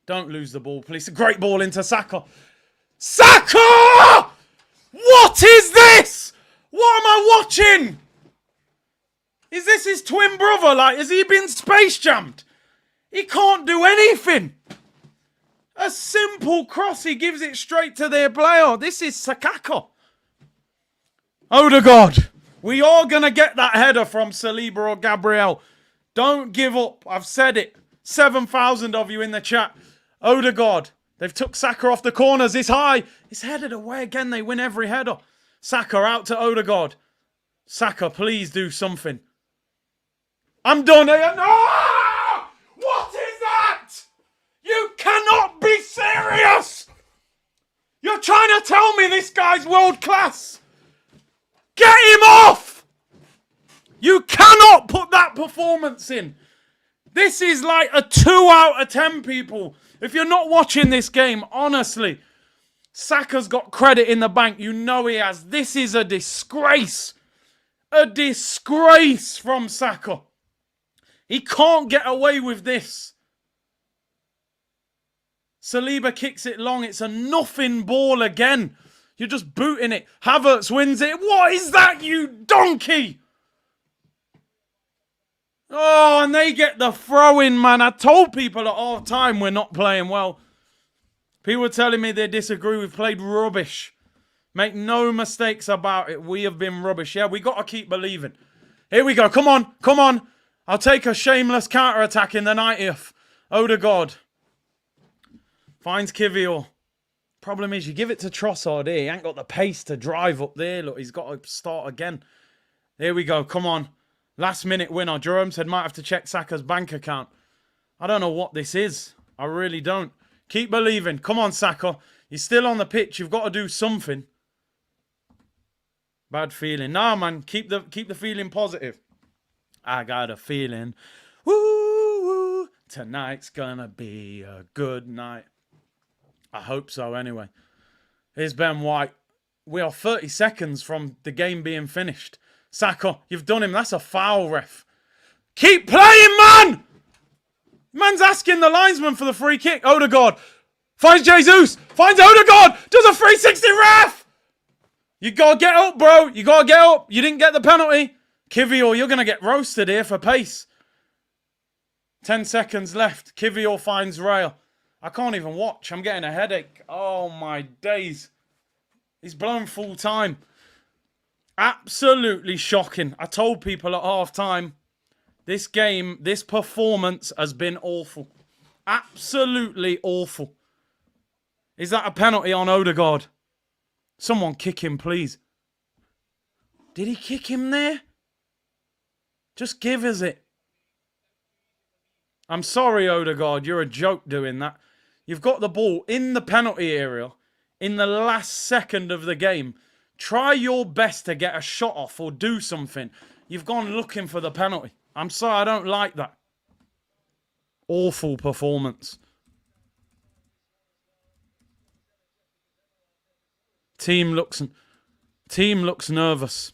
Don't lose the ball, please. A great ball into Saka. Saka! What is this? What am I watching? Is this his twin brother? Like, has he been space jammed? He can't do anything. A simple cross. He gives it straight to their player. This is Sakaka. Odegaard. We are going to get that header from Saliba or Gabriel. Don't give up. I've said it. 7,000 of you in the chat. Odegaard. They've took Saka off the corners. It's high. It's headed away again. They win every header. Saka out to Odegaard. Saka, please do something. I'm done. No! What is that? You cannot be serious. You're trying to tell me this guy's world class. Get him off. You cannot put that performance in. This is like a 2 out of 10, people. If you're not watching this game, honestly, Saka's got credit in the bank. You know he has. This is a disgrace. A disgrace from Saka. He can't get away with this. Saliba kicks it long. It's a nothing ball again. You're just booting it. Havertz wins it. What is that, you donkey? Oh, and they get the throw-in, man. I told people at half time we're not playing well. People were telling me they disagree. We've played rubbish. Make no mistakes about it. We have been rubbish. Yeah, we got to keep believing. Here we go. Come on. Come on. I'll take a shameless counter-attack in the 90th. Odegaard. Finds Kivior. Problem is, you give it to Trossard here. He ain't got the pace to drive up there. Look, he's got to start again. Here we go. Come on. Last minute winner. Jerome said might have to check Saka's bank account. I don't know what this is. I really don't. Keep believing. Come on, Saka. You're still on the pitch. You've got to do something. Bad feeling. Nah, man. Keep the feeling positive. I got a feeling. Woo, woo. Tonight's gonna be a good night. I hope so, anyway. Here's Ben White. We are 30 seconds from the game being finished. Saka, you've done him. That's a foul, ref. Keep playing, man! Man's asking the linesman for the free kick. Odegaard finds Jesus. Finds Odegaard. Does a 360, ref! You gotta get up, bro. You gotta get up. You didn't get the penalty. Kivior, you're gonna get roasted here for pace. 10 seconds left. Kivior finds Rail. I can't even watch. I'm getting a headache. Oh, my days. He's blown full time. Absolutely shocking. I told people at half time, this game, this performance has been awful. Absolutely awful. Is that a penalty on Odegaard? Someone kick him, please. Did he kick him there? Just give us it. I'm sorry, Odegaard. You're a joke doing that. You've got the ball in the penalty area in the last second of the game. Try your best to get a shot off or do something. You've gone looking for the penalty. I'm sorry, I don't like that. Awful performance. Team looks nervous.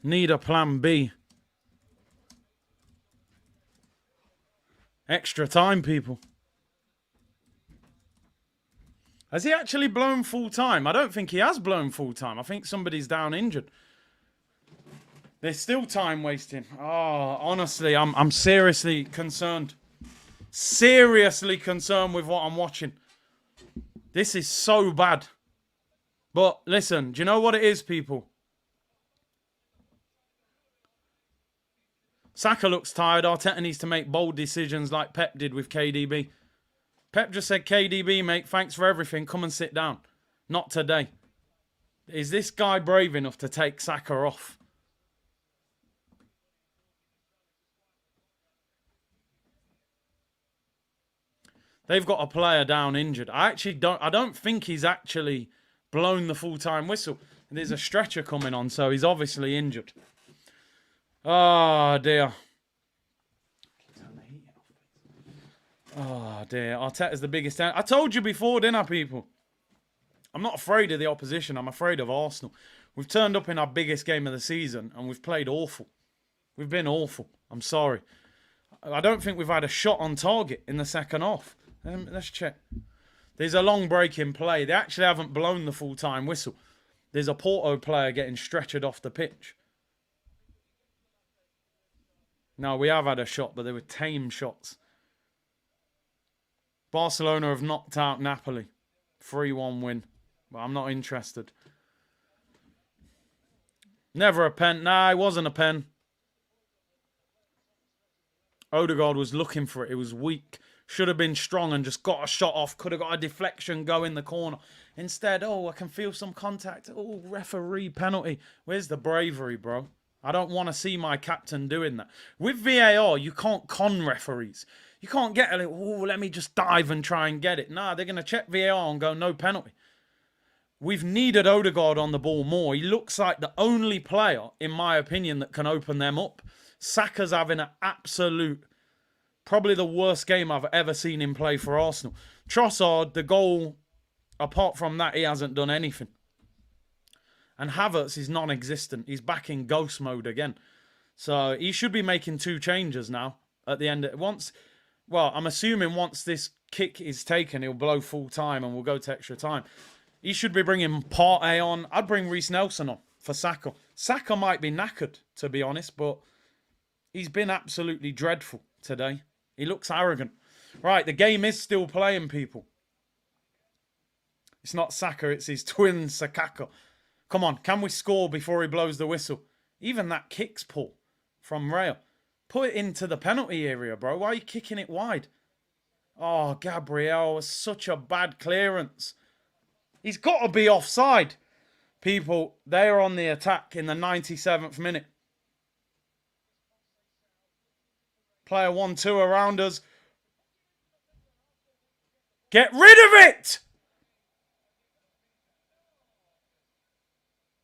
Need a plan B. Extra time, people. Has he actually blown full time? I don't think he has blown full time. I think somebody's down injured. There's still time wasting. Oh, honestly, I'm seriously concerned. Seriously concerned with what I'm watching. This is so bad. But listen, do you know what it is, people? Saka looks tired. Arteta needs to make bold decisions like Pep did with KDB. Pep just said, KDB, mate, thanks for everything. Come and sit down. Not today. Is this guy brave enough to take Saka off? They've got a player down injured. I don't think he's actually blown the full-time whistle. There's a stretcher coming on, so he's obviously injured. Oh, dear. Oh, dear. Arteta's the biggest... I told you before, didn't I, people? I'm not afraid of the opposition. I'm afraid of Arsenal. We've turned up in our biggest game of the season, and we've played awful. We've been awful. I'm sorry. I don't think we've had a shot on target in the second half. Let's check. There's a long break in play. They actually haven't blown the full-time whistle. There's a Porto player getting stretchered off the pitch. No, we have had a shot, but they were tame shots. Barcelona have knocked out Napoli. 3-1 win. But I'm not interested. Never a pen. Nah, it wasn't a pen. Odegaard was looking for it. It was weak. Should have been strong and just got a shot off. Could have got a deflection, go in the corner. Instead, oh, I can feel some contact. Oh, referee penalty. Where's the bravery, bro? I don't want to see my captain doing that. With VAR, you can't con referees. You can't get a little, oh, let me just dive and try and get it. Nah, they're going to check VAR and go, no penalty. We've needed Odegaard on the ball more. He looks like the only player, in my opinion, that can open them up. Saka's having an absolute, probably the worst game I've ever seen him play for Arsenal. Trossard, the goal, apart from that, he hasn't done anything. And Havertz is non-existent. He's back in ghost mode again. So he should be making 2 changes now at the end. Well, I'm assuming once this kick is taken, he'll blow full time and we'll go to extra time. He should be bringing Partey on. I'd bring Reece Nelson on for Saka. Saka might be knackered, to be honest, but he's been absolutely dreadful today. He looks arrogant. Right, the game is still playing, people. It's not Saka, it's his twin, Sakaka. Come on, can we score before he blows the whistle? Even that kick's pull from Rayo. Put it into the penalty area, bro. Why are you kicking it wide? Oh, Gabriel was such a bad clearance. He's got to be offside. People, they're on the attack in the 97th minute. Player 1-2 around us. Get rid of it!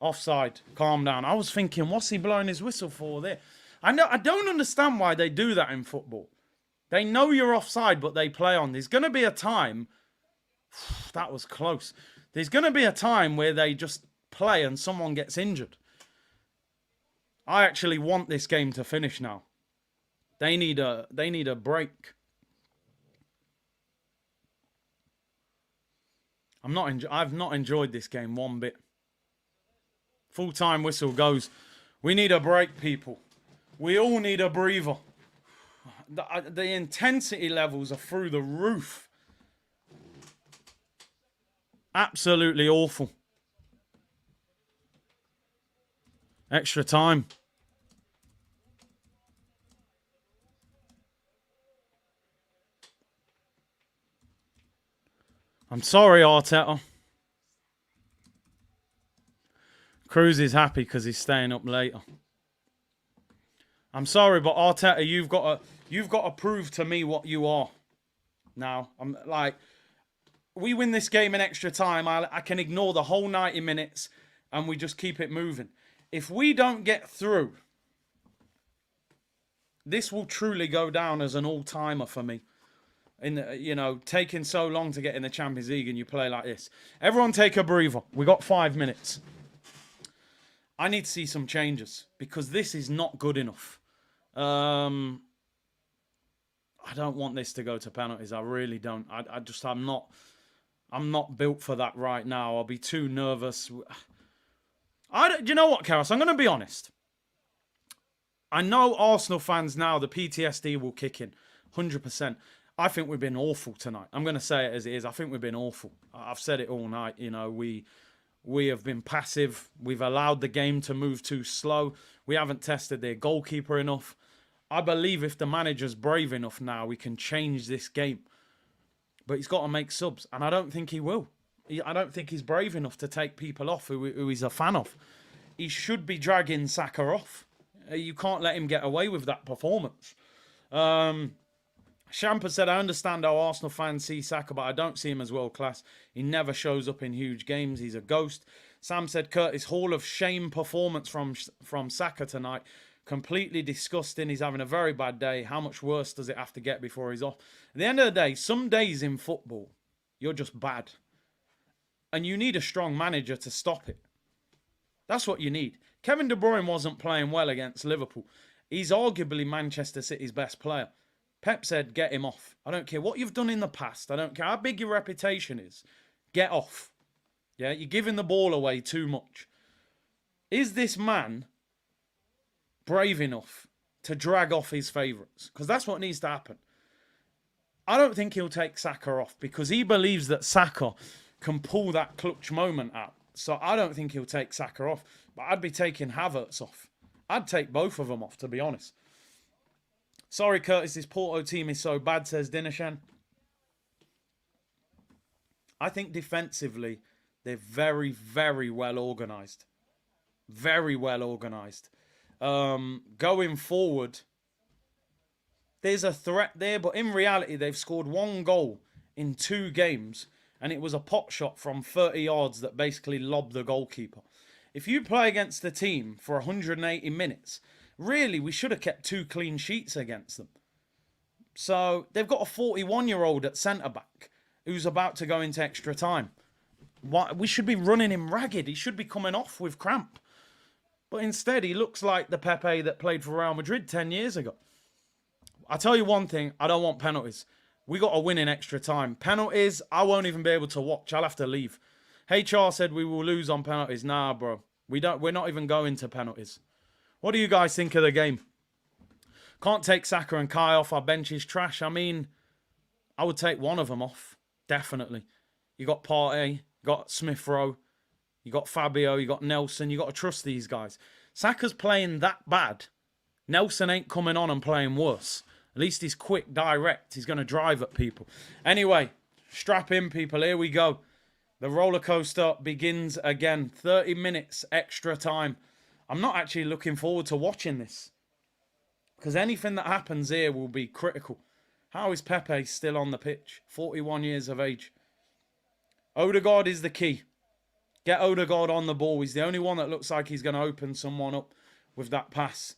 Offside. Calm down. I was thinking, what's he blowing his whistle for there? I don't understand why they do that in football. They know you're offside, but they play on. There's going to be a time... That was close. There's going to be a time where they just play and someone gets injured. I actually want this game to finish now. They need a break. I've not enjoyed this game one bit. Full-time whistle goes. We need a break, people. We all need a breather. The intensity levels are through the roof. Absolutely awful. Extra time. I'm sorry, Arteta. Cruz is happy because he's staying up later. I'm sorry, but Arteta, you've got to prove to me what you are. Now, I'm like, we win this game in extra time. I can ignore the whole 90 minutes and we just keep it moving. If we don't get through, this will truly go down as an all-timer for me. Taking so long to get in the Champions League and you play like this. Everyone take a breather. We got 5 minutes. I need to see some changes because this is not good enough. I don't want this to go to penalties. I really don't. I'm not built for that right now. I'll be too nervous. Do you know what, Karas? I'm going to be honest. I know Arsenal fans now, the PTSD will kick in. 100%. I think we've been awful tonight. I'm going to say it as it is. I think we've been awful. I've said it all night. We have been passive. We've allowed the game to move too slow. We haven't tested their goalkeeper enough. I believe if the manager's brave enough now, we can change this game. But he's got to make subs, and I don't think he will. I don't think he's brave enough to take people off who he's a fan of. He should be dragging Saka off. You can't let him get away with that performance. Shampa said, I understand how Arsenal fans see Saka, but I don't see him as world class. He never shows up in huge games. He's a ghost. Sam said, Curtis, Hall of Shame performance from Saka tonight. Completely disgusting. He's having a very bad day. How much worse does it have to get before he's off? At the end of the day, some days in football, you're just bad. And you need a strong manager to stop it. That's what you need. Kevin De Bruyne wasn't playing well against Liverpool. He's arguably Manchester City's best player. Pep said, get him off. I don't care what you've done in the past. I don't care how big your reputation is. Get off. Yeah, you're giving the ball away too much. Is this man brave enough to drag off his favourites? Because that's what needs to happen. I don't think he'll take Saka off because he believes that Saka can pull that clutch moment out. So I don't think he'll take Saka off. But I'd be taking Havertz off. I'd take both of them off, to be honest. Sorry, Curtis, this Porto team is so bad, says Dinershan. I think defensively, they're very, very well organised. Very well organised. Going forward, there's a threat there, but in reality, they've scored 1 goal in 2 games, and it was a pot shot from 30 yards that basically lobbed the goalkeeper. If you play against the team for 180 minutes... Really, we should have kept 2 clean sheets against them. So they've got a 41-year-old at centre-back who's about to go into extra time. We should be running him ragged. He should be coming off with cramp. But instead, he looks like the Pepe that played for Real Madrid 10 years ago. I tell you one thing, I don't want penalties. We got to win in extra time. Penalties, I won't even be able to watch. I'll have to leave. HR said we will lose on penalties. Nah, bro. We're not even going to penalties. What do you guys think of the game? Can't take Saka and Kai off. Our bench is trash. I mean, I would take one of them off. Definitely. You got Partey, you got Smith Rowe, you got Fabio, you got Nelson. You got to trust these guys. Saka's playing that bad. Nelson ain't coming on and playing worse. At least he's quick, direct. He's going to drive at people. Anyway, strap in, people. Here we go. The roller coaster begins again. 30 minutes extra time. I'm not actually looking forward to watching this, because anything that happens here will be critical. How is Pepe still on the pitch? 41 years of age. Odegaard is the key. Get Odegaard on the ball. He's the only one that looks like he's going to open someone up with that pass.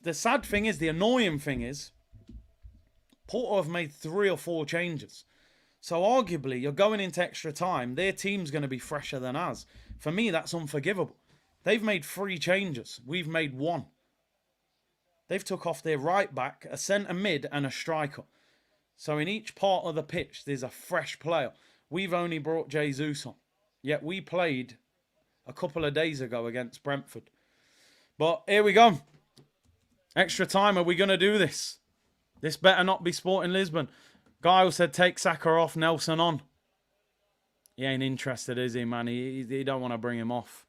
The sad thing is, the annoying thing is, Porto have made 3 or 4 changes. So arguably, you're going into extra time. Their team's going to be fresher than ours. For me, that's unforgivable. They've made 3 changes. We've made 1. They've took off their right back, a centre mid and a striker. So in each part of the pitch, there's a fresh player. We've only brought Jesus on. Yet we played a couple of days ago against Brentford. But here we go. Extra time. Are we going to do this? This better not be Sporting Lisbon. Guile said take Saka off, Nelson on. He ain't interested, is he, man? He don't want to bring him off.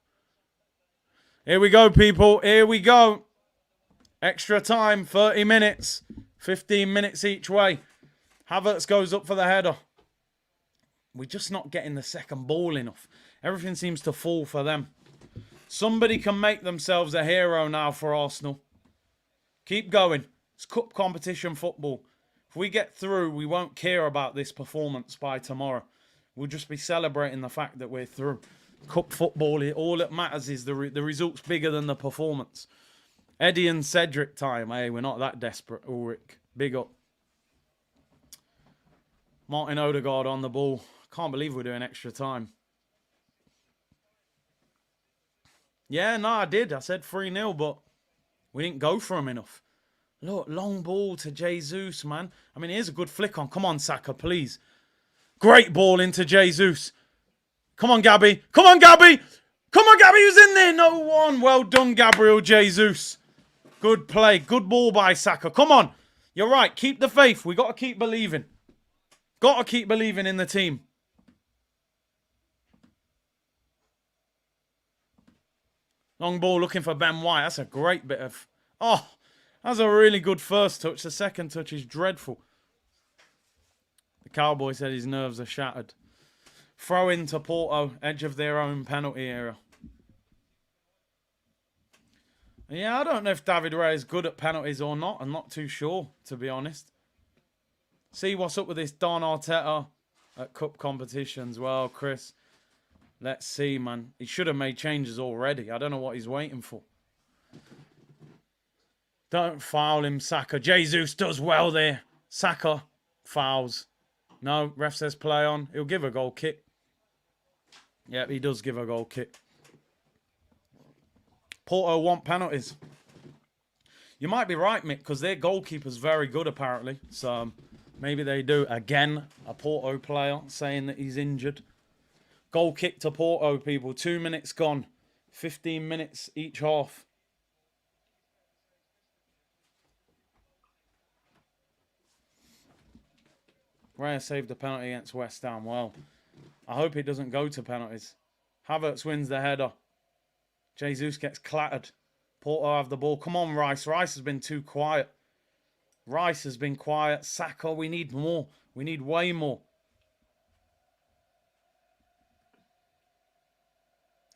Here we go, people. Here we go. Extra time, 30 minutes. 15 minutes each way. Havertz goes up for the header. We're just not getting the second ball enough. Everything seems to fall for them. Somebody can make themselves a hero now for Arsenal. Keep going. It's cup competition football. If we get through, we won't care about this performance by tomorrow. We'll just be celebrating the fact that we're through. Cup football, all that matters is the result's bigger than the performance. Eddie and Cedric time. Hey, we're not that desperate, Ulrich. Big up. Martin Odegaard on the ball. Can't believe we're doing extra time. Yeah, no, I did. I said 3-0, but we didn't go for him enough. Look, long ball to Jesus, man. I mean, here's a good flick on. Come on, Saka, please. Great ball into Jesus. Come on, Gabby. Come on, Gabby. Come on, Gabby. Who's in there? No one. Well done, Gabriel Jesus. Good play. Good ball by Saka. Come on. You're right. Keep the faith. We got to keep believing. Got to keep believing in the team. Long ball looking for Ben White. That's a great bit of... Oh, that's a really good first touch. The second touch is dreadful. The Cowboy said his nerves are shattered. Throw into Porto. Edge of their own penalty area. Yeah, I don't know if David Ray is good at penalties or not. I'm not too sure, to be honest. See what's up with this Don Arteta at cup competitions. Well, Chris, let's see, man. He should have made changes already. I don't know what he's waiting for. Don't foul him, Saka. Jesus does well there. Saka fouls. No, ref says play on. He'll give a goal kick. Yep, he does give a goal kick. Porto want penalties. You might be right, Mick, because their goalkeeper's very good, apparently. So maybe they do. Again, a Porto player saying that he's injured. Goal kick to Porto, people. 2 minutes gone. 15 minutes each half. Raya saved the penalty against West Ham. Well, I hope it doesn't go to penalties. Havertz wins the header. Jesus gets clattered. Porto have the ball. Come on, Rice. Rice has been too quiet. Rice has been quiet. Saka, we need more. We need way more.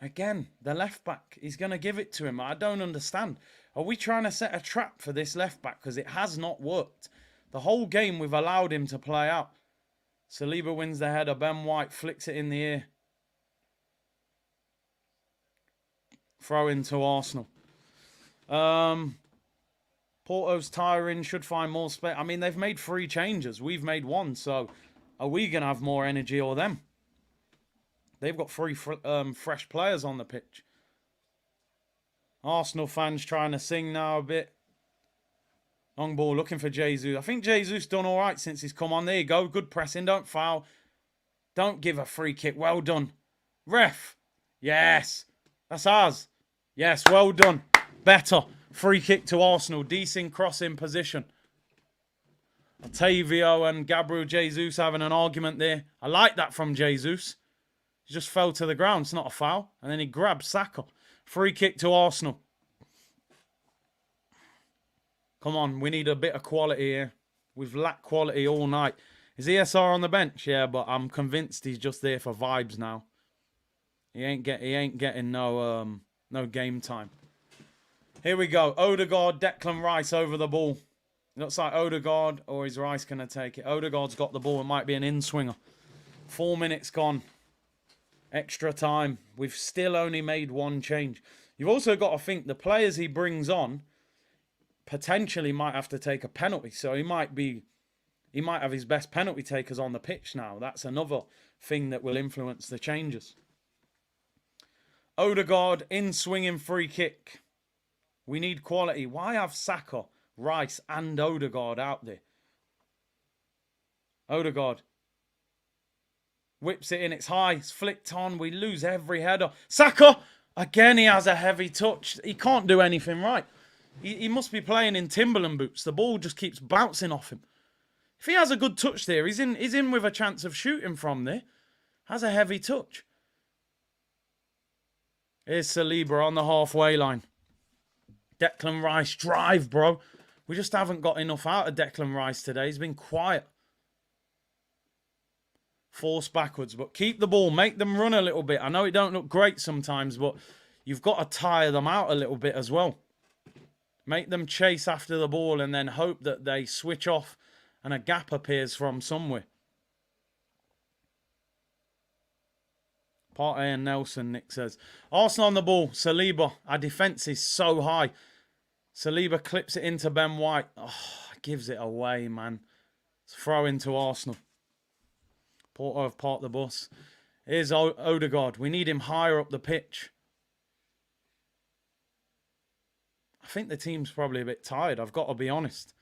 Again, the left back. He's going to give it to him. I don't understand. Are we trying to set a trap for this left back? Because it has not worked. The whole game we've allowed him to play out. Saliba wins the header. Ben White flicks it in the air. Throw into Arsenal. Porto's tiring. Should find more space. I mean, they've made 3 changes. We've made 1. So, are we going to have more energy or them? They've got three fresh players on the pitch. Arsenal fans trying to sing now a bit. Long ball looking for Jesus. I think Jesus done all right since he's come on. There you go. Good pressing. Don't foul. Don't give a free kick. Well done. Ref. Yes. That's ours. Yes, well done. Better. Free kick to Arsenal. Decent crossing position. Otavio and Gabriel Jesus having an argument there. I like that from Jesus. He just fell to the ground. It's not a foul. And then he grabbed Saka. Free kick to Arsenal. Come on, we need a bit of quality here. We've lacked quality all night. Is ESR on the bench? Yeah, but I'm convinced he's just there for vibes now. He ain't getting no game time. Here we go. Odegaard, Declan Rice over the ball. Looks like Odegaard or is Rice going to take it? Odegaard's got the ball. It might be an in-swinger. 4 minutes gone. Extra time. We've still only made one change. You've also got to think the players he brings on potentially might have to take a penalty. So he might have his best penalty takers on the pitch now. That's another thing that will influence the changes. Odegaard in swinging free kick. We need quality. Why have Saka, Rice and Odegaard out there? Odegaard whips it in. It's high. It's flicked on. We lose every header. Saka! Again, he has a heavy touch. He can't do anything right. He must be playing in Timberland boots. The ball just keeps bouncing off him. If he has a good touch there, he's in with a chance of shooting from there. Has a heavy touch. Here's Saliba on the halfway line. Declan Rice, drive, bro. We just haven't got enough out of Declan Rice today. He's been quiet. Force backwards, but keep the ball. Make them run a little bit. I know it don't look great sometimes, but you've got to tire them out a little bit as well. Make them chase after the ball and then hope that they switch off and a gap appears from somewhere. Partey and Nelson, Nick says. Arsenal on the ball. Saliba. Our defence is so high. Saliba clips it into Ben White. Oh, gives it away, man. It's a throw into Arsenal. Porto have parked the bus. Here's Odegaard. We need him higher up the pitch. I think the team's probably a bit tired. I've got to be honest.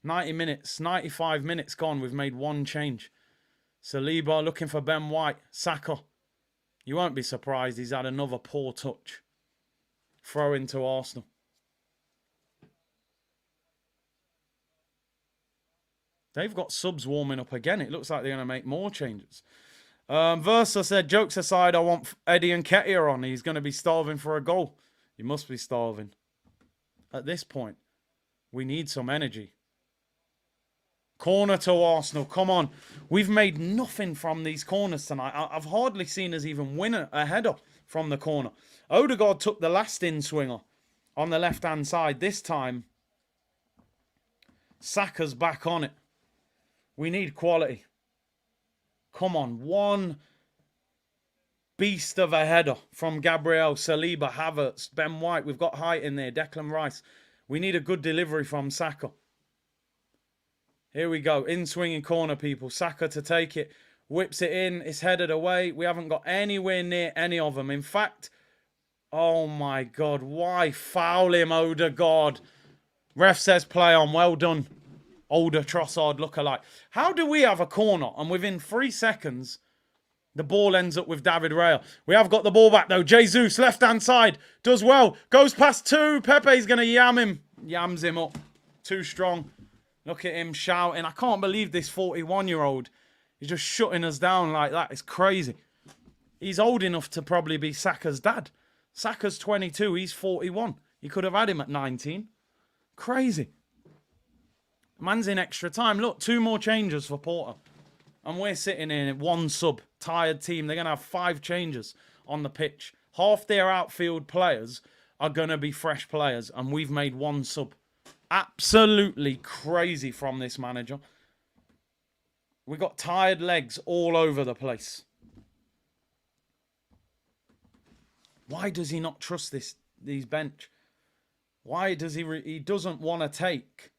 90 minutes, 95 minutes gone. We've made one change. Saliba looking for Ben White. Saka. You won't be surprised he's had another poor touch. Throw into Arsenal. They've got subs warming up again. It looks like they're going to make more changes. Versa said, jokes aside, I want Eddie Nketiah on. He's going to be starving for a goal. He must be starving. At this point, we need some energy. Corner to Arsenal. Come on. We've made nothing from these corners tonight. I've hardly seen us even win a header from the corner. Odegaard took the last in-swinger on the left-hand side. This time, Saka's back on it. We need quality. Come on. One beast of a header from Gabriel, Saliba, Havertz, Ben White. We've got height in there. Declan Rice. We need a good delivery from Saka. Here we go. In-swinging corner, people. Saka to take it. Whips it in. It's headed away. We haven't got anywhere near any of them. In fact, oh my God. Why foul him, Odegaard? Ref says play on. Well done. Older Trossard lookalike. How do we have a corner and within 3 seconds, the ball ends up with David Raya? We have got the ball back though. Jesus, left-hand side. Does well. Goes past two. Pepe's going to yam him. Yams him up. Too strong. Look at him shouting. I can't believe this 41-year-old is just shutting us down like that. It's crazy. He's old enough to probably be Saka's dad. Saka's 22. He's 41. You could have had him at 19. Crazy. Man's in extra time. Look, 2 more changes for Porto. And we're sitting in one sub. Tired team. They're going to have 5 changes on the pitch. Half their outfield players are going to be fresh players. And we've made 1 sub. Absolutely crazy from this manager. We got tired legs all over the place. Why does he not trust these bench? Why does he doesn't want to take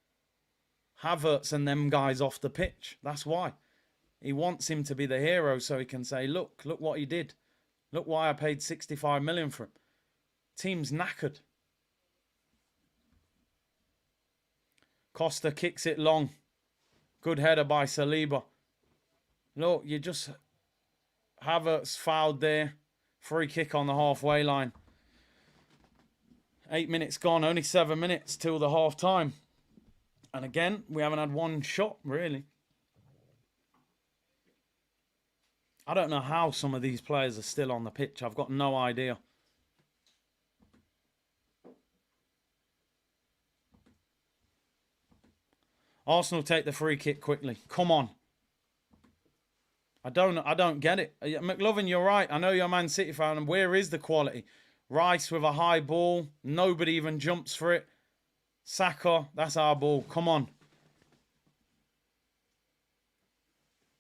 Havertz and them guys off the pitch? That's why. He wants him to be the hero so he can say, look what he did. Look why I paid 65 million for him. Team's knackered. Costa kicks it long. Good header by Saliba. Look, you just... Havertz fouled there. Free kick on the halfway line. 8 minutes gone. Only 7 minutes till the half time. And again, we haven't had one shot, really. I don't know how some of these players are still on the pitch. I've got no idea. Arsenal take the free kick quickly. Come on. I don't get it. McLovin, you're right. I know you're a Man City fan. And where is the quality? Rice with a high ball. Nobody even jumps for it. Saka, that's our ball. Come on.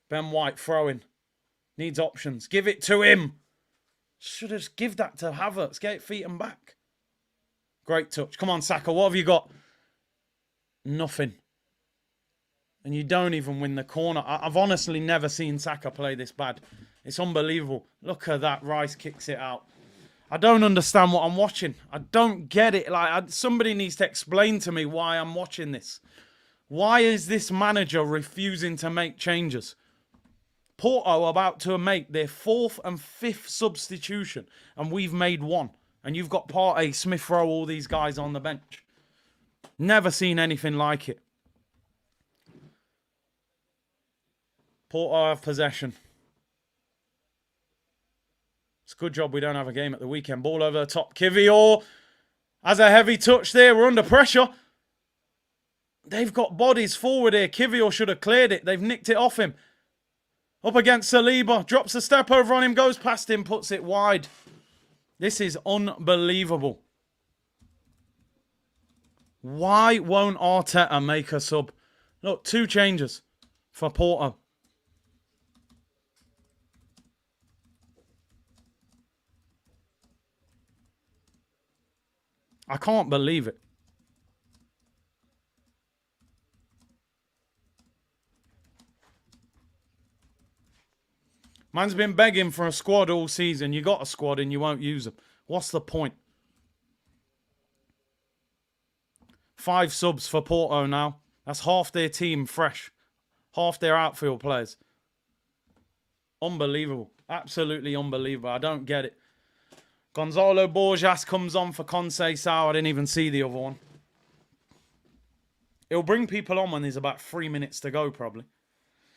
Ben White throwing. Needs options. Give it to him. Should have just give that to Havertz. Get feet and back. Great touch. Come on, Saka. What have you got? Nothing. And you don't even win the corner. I've honestly never seen Saka play this bad. It's unbelievable. Look at that. Rice kicks it out. I don't understand what I'm watching. I don't get it. Somebody needs to explain to me why I'm watching this. Why is this manager refusing to make changes? Porto about to make their 4th and 5th substitution. And we've made 1. And you've got Partey, Smith Rowe, all these guys on the bench. Never seen anything like it. Porto have possession. It's a good job we don't have a game at the weekend. Ball over the top. Kivior has a heavy touch there. We're under pressure. They've got bodies forward here. Kivior should have cleared it. They've nicked it off him. Up against Saliba. Drops a step over on him. Goes past him. Puts it wide. This is unbelievable. Why won't Arteta make a sub? Look, 2 changes for Porto. I can't believe it. Man's been begging for a squad all season. You got a squad and you won't use them. What's the point? 5 subs for Porto now. That's half their team fresh. Half their outfield players. Unbelievable. Absolutely unbelievable. I don't get it. Gonzalo Borjas comes on for Conceição. I didn't even see the other one. It'll bring people on when there's about 3 minutes to go, probably.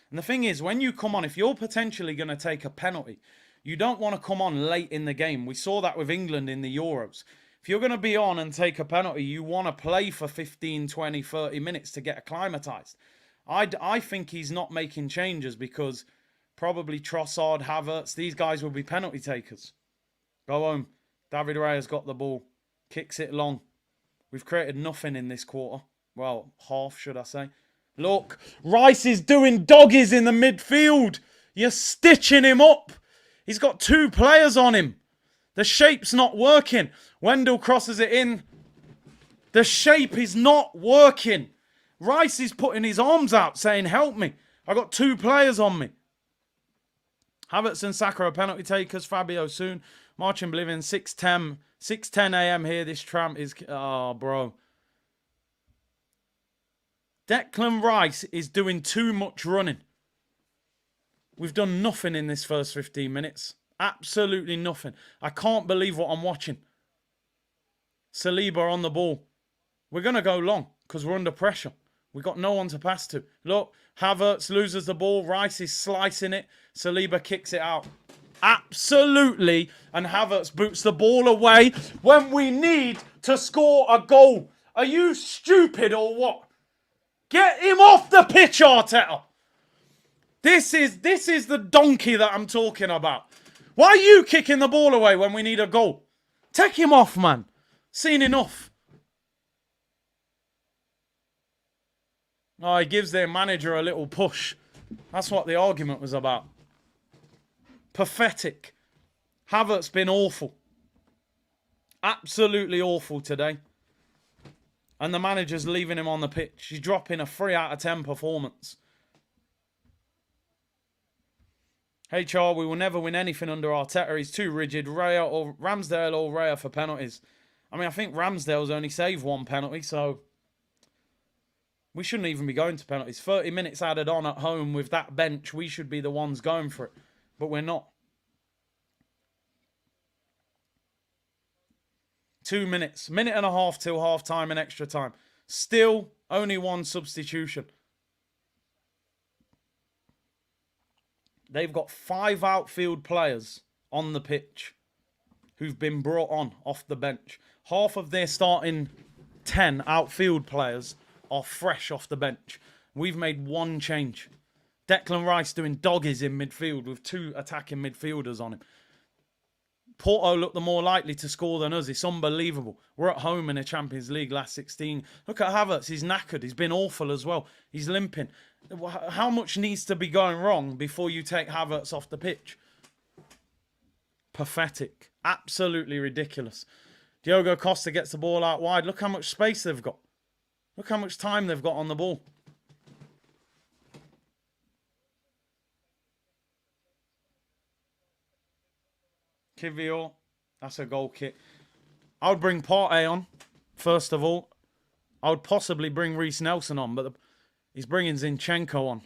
And the thing is, when you come on, if you're potentially going to take a penalty, you don't want to come on late in the game. We saw that with England in the Euros. If you're going to be on and take a penalty, you want to play for 15, 20, 30 minutes to get acclimatised. I think he's not making changes because probably Trossard, Havertz, these guys will be penalty takers. Go home. David Raya's got the ball. Kicks it long. We've created nothing in this quarter. Well, half, should I say. Look, Rice is doing doggies in the midfield. You're stitching him up. He's got 2 players on him. The shape's not working. Wendell crosses it in. The shape is not working. Rice is putting his arms out saying, help me. I got 2 players on me. Havertz and Saka are penalty takers. Fabio soon. Marching Oblivion, 6:10 a.m. here. This tram is... Oh, bro. Declan Rice is doing too much running. We've done nothing in this first 15 minutes. Absolutely nothing. I can't believe what I'm watching. Saliba on the ball. We're going to go long because we're under pressure. We've got no one to pass to. Look, Havertz loses the ball. Rice is slicing it. Saliba kicks it out. Absolutely. And Havertz boots the ball away when we need to score a goal. Are you stupid or what? Get him off the pitch, Arteta. This is the donkey that I'm talking about. Why are you kicking the ball away when we need a goal? Take him off, man. Seen enough. Oh, he gives their manager a little push. That's what the argument was about. Pathetic. Havertz's been awful. Absolutely awful today. And the manager's leaving him on the pitch. He's dropping a 3 out of 10 performance. HR, we will never win anything under Arteta. He's too rigid. Raya or Ramsdale or Raya for penalties. I mean, I think Ramsdale's only saved one penalty, so we shouldn't even be going to penalties. 30 minutes added on at home with that bench. We should be the ones going for it, but we're not. 2 minutes. Minute and a half till half time and extra time. Still only one substitution. They've got 5 outfield players on the pitch who've been brought on off the bench. Half of their starting 10 outfield players are fresh off the bench. We've made one change. Declan Rice doing doggies in midfield with 2 attacking midfielders on him. Porto look the more likely to score than us. It's unbelievable. We're at home in a Champions League last 16. Look at Havertz. He's knackered. He's been awful as well. He's limping. How much needs to be going wrong before you take Havertz off the pitch? Pathetic. Absolutely ridiculous. Diogo Costa gets the ball out wide. Look how much space they've got. Look how much time they've got on the ball. Kivior, that's a goal kick. I would bring Partey on, first of all. I would possibly bring Reece Nelson on, but he's bringing Zinchenko on.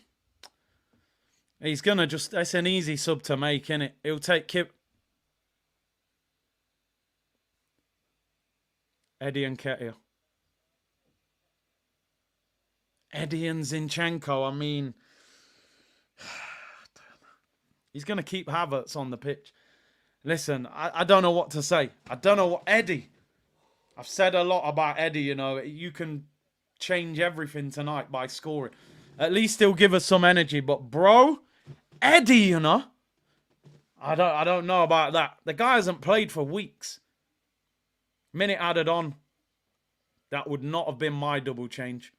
He's going to just... That's an easy sub to make, innit? He'll take Eddie and Ketia. Eddie and Zinchenko, I mean... He's going to keep Havertz on the pitch. Listen, I don't know what to say. I don't know what... Eddie. I've said a lot about Eddie, you know. You can change everything tonight by scoring. At least he'll give us some energy. But, bro, Eddie, you know. I don't know about that. The guy hasn't played for weeks. Minute added on. That would not have been my double change.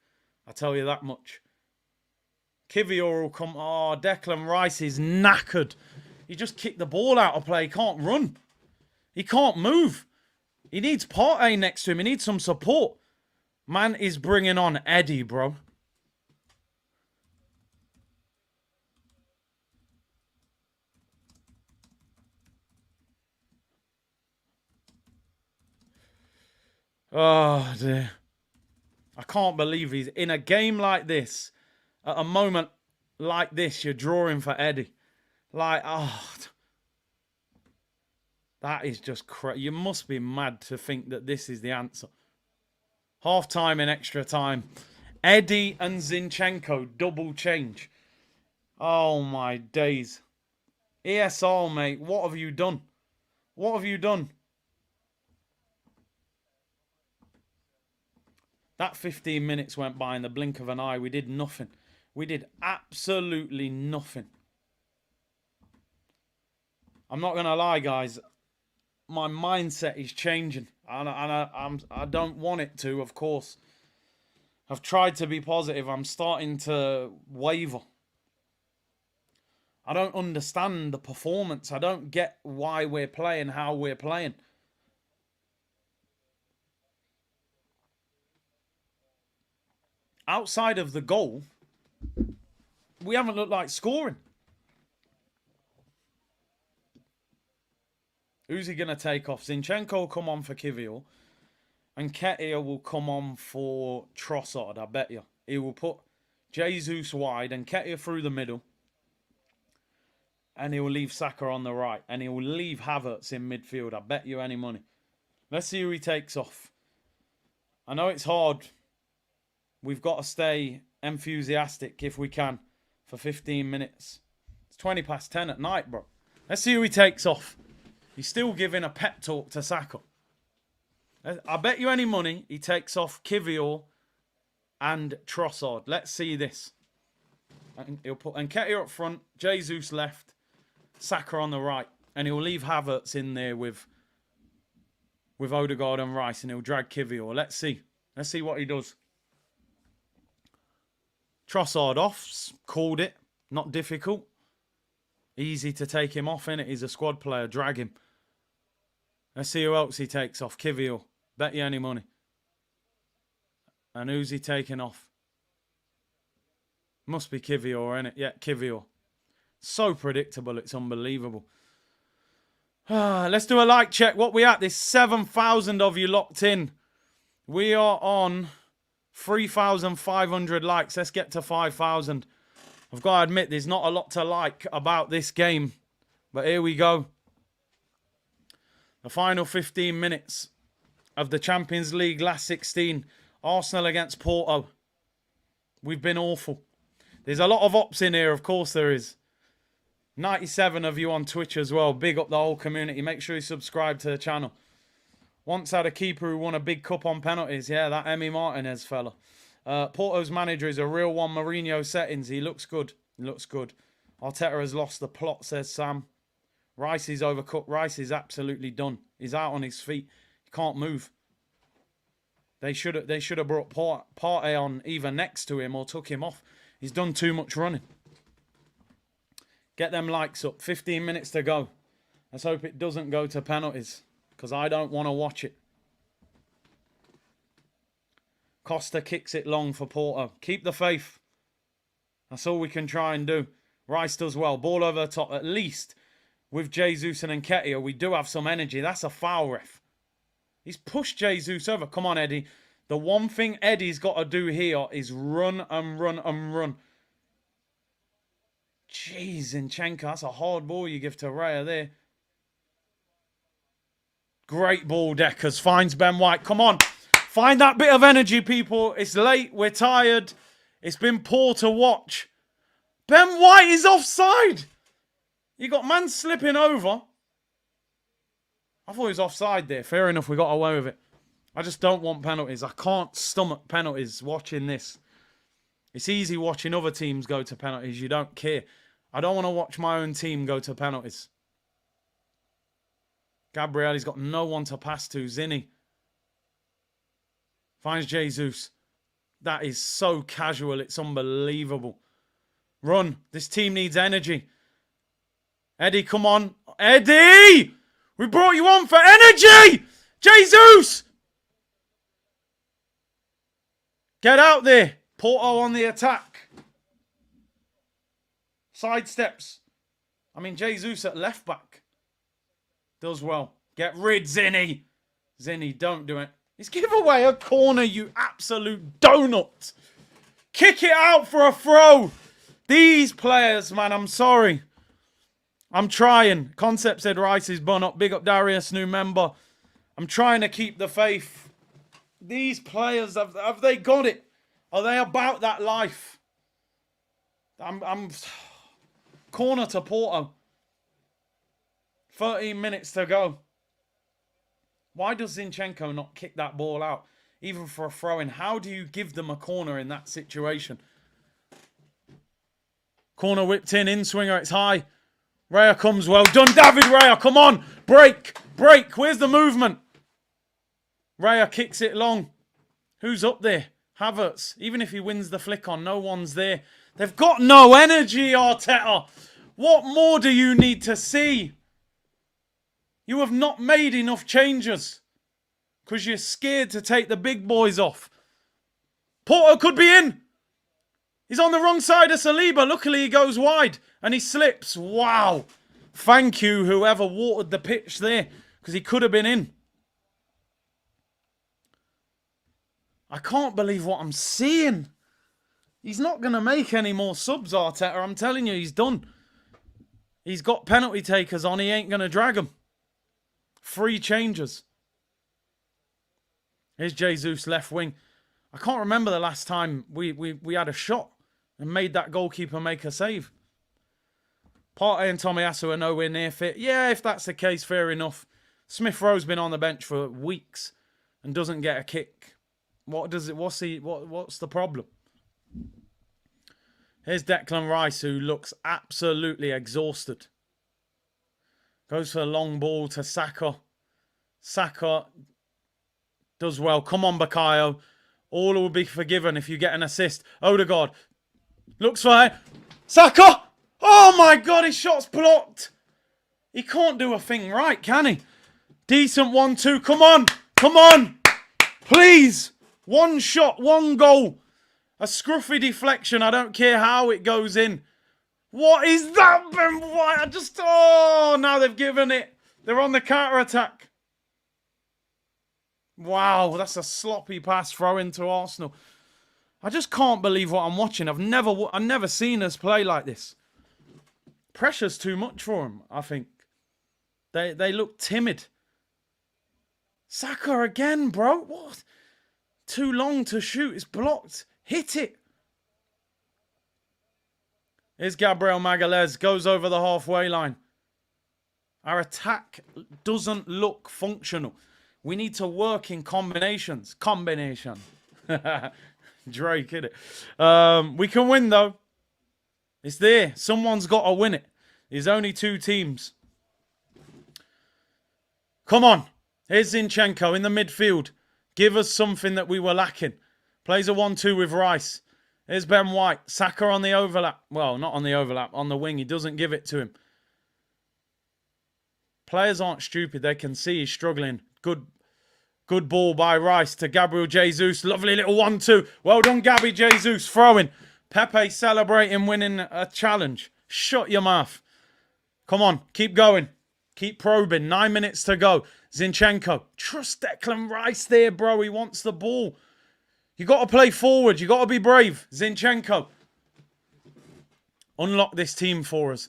I tell you that much. Kivior will come... Oh, Declan Rice is knackered. He just kicked the ball out of play. He can't run. He can't move. He needs Partey next to him. He needs some support. Man is bringing on Eddie, bro. Oh, dear. I can't believe he's... In a game like this, at a moment like this, you're drawing for Eddie. Like, oh, that is just crazy. You must be mad to think that this is the answer. Half time and extra time. Eddie and Zinchenko double change. Oh, my days. ESR, mate, what have you done? What have you done? That 15 minutes went by in the blink of an eye. We did nothing. We did absolutely nothing. I'm not going to lie, guys. My mindset is changing. And I don't want it to, of course. I've tried to be positive. I'm starting to waver. I don't understand the performance. I don't get why we're playing how we're playing. Outside of the goal, we haven't looked like scoring. Who's he going to take off? Zinchenko will come on for Kivior. And Ketia will come on for Trossard, I bet you. He will put Jesus wide and Ketia through the middle. And he will leave Saka on the right. And he will leave Havertz in midfield. I bet you any money. Let's see who he takes off. I know it's hard. We've got to stay enthusiastic if we can for 15 minutes. It's 20 past 10 at night, bro. Let's see who he takes off. He's still giving a pep talk to Saka. I bet you any money he takes off Kivior and Trossard. Let's see this. And he'll put Nketiah up front, Jesus left, Saka on the right. And he'll leave Havertz in there with Odegaard and Rice. And he'll drag Kivior. Let's see. Let's see what he does. Trossard off. Called it. Not difficult. Easy to take him off, innit? He's a squad player. Drag him. Let's see who else he takes off. Kivior. Bet you any money. And who's he taking off? Must be Kivior, innit? Yeah, Kivior. So predictable, it's unbelievable. Let's do a like check. What we at? There's 7,000 of you locked in. We are on 3,500 likes. Let's get to 5,000. I've got to admit, there's not a lot to like about this game. But here we go. The final 15 minutes of the Champions League last 16. Arsenal against Porto. We've been awful. There's a lot of ops in here, of course there is. 97 of you on Twitch as well. Big up the whole community. Make sure you subscribe to the channel. Once had a keeper who won a big cup on penalties. Yeah, that Emi Martinez fella. Porto's manager is a real one. Mourinho settings. He looks good. He looks good. Arteta has lost the plot, says Sam. Rice is overcooked. Rice is absolutely done. He's out on his feet. He can't move. They should have brought Partey on either next to him or took him off. He's done too much running. Get them likes up. 15 minutes to go. Let's hope it doesn't go to penalties, because I don't want to watch it. Costa kicks it long for Porto. Keep the faith. That's all we can try and do. Rice does well. Ball over the top. At least with Jesus and Nketiah, we do have some energy. That's a foul, ref. He's pushed Jesus over. Come on, Eddie. The one thing Eddie's got to do here is run and run and run. Jeez, Zinchenko, that's a hard ball you give to Raya there. Great ball, Deckers. Finds Ben White. Come on. Find that bit of energy, people. It's late. We're tired. It's been poor to watch. Ben White is offside. You got man slipping over. I thought he was offside there. Fair enough, we got away with it. I just don't want penalties. I can't stomach penalties watching this. It's easy watching other teams go to penalties. You don't care. I don't want to watch my own team go to penalties. Gabriel's got no one to pass to. Zinni finds Jesus. That is so casual. It's unbelievable. Run. This team needs energy. Eddie, come on. Eddie! We brought you on for energy! Jesus! Get out there. Porto on the attack. Sidesteps. I mean, Jesus at left back. Does well. Get rid, Zinni. Zinni, don't do it. He's give away a corner, you absolute donut. Kick it out for a throw. These players, man, I'm sorry. I'm trying. Concept said Rice is bun up. Big up Darius, new member. I'm trying to keep the faith. These players, have they got it? Are they about that life? I'm corner to Porto. 13 minutes to go. Why does Zinchenko not kick that ball out? Even for a throw-in. How do you give them a corner in that situation? Corner whipped in swinger, it's high. Raya comes well done. David Raya, come on. Break. Break. Where's the movement? Raya kicks it long. Who's up there? Havertz. Even if he wins the flick on, no one's there. They've got no energy, Arteta. What more do you need to see? You have not made enough changes because you're scared to take the big boys off. Porto could be in. He's on the wrong side of Saliba. Luckily, he goes wide and he slips. Wow. Thank you, whoever watered the pitch there, because he could have been in. I can't believe what I'm seeing. He's not going to make any more subs, Arteta. I'm telling you, he's done. He's got penalty takers on. He ain't going to drag them. 3 changes. Here's Jesus left wing. I can't remember the last time we had a shot and made that goalkeeper make a save. Partey and Tomiyasu are nowhere near fit. Yeah, if that's the case, fair enough. Smith Rowe's been on the bench for weeks and doesn't get a kick. What's the problem? Here's Declan Rice, who looks absolutely exhausted. Goes for a long ball to Saka. Saka does well. Come on, Bakayo. All will be forgiven if you get an assist. Odegaard looks for it. Saka! Oh my God, his shot's blocked. He can't do a thing right, can he? Decent 1-2. Come on. Come on. Please. One shot, one goal. A scruffy deflection. I don't care how it goes in. What is that, Ben White? Oh, now they've given it. They're on the counter-attack. Wow, that's a sloppy pass throw into Arsenal. I just can't believe what I'm watching. I've never seen us play like this. Pressure's too much for them, I think. They look timid. Saka again, bro. What? Too long to shoot. It's blocked. Hit it. Here's Gabriel Magalhaes. Goes over the halfway line. Our attack doesn't look functional. We need to work in combinations. Combination. Drake, hit it. We can win, though. It's there. Someone's got to win it. There's only 2 teams. Come on. Here's Zinchenko in the midfield. Give us something that we were lacking. Plays a 1-2 with Rice. Here's Ben White. Saka on the overlap. Well, not on the overlap. On the wing. He doesn't give it to him. Players aren't stupid. They can see he's struggling. Good ball by Rice to Gabriel Jesus. Lovely little 1-2. Well done, Gabby Jesus. Throwing. Pepe celebrating winning a challenge. Shut your mouth. Come on. Keep going. Keep probing. 9 minutes to go. Zinchenko. Trust Declan Rice there, bro. He wants the ball. You got to play forward. You got to be brave. Zinchenko. Unlock this team for us.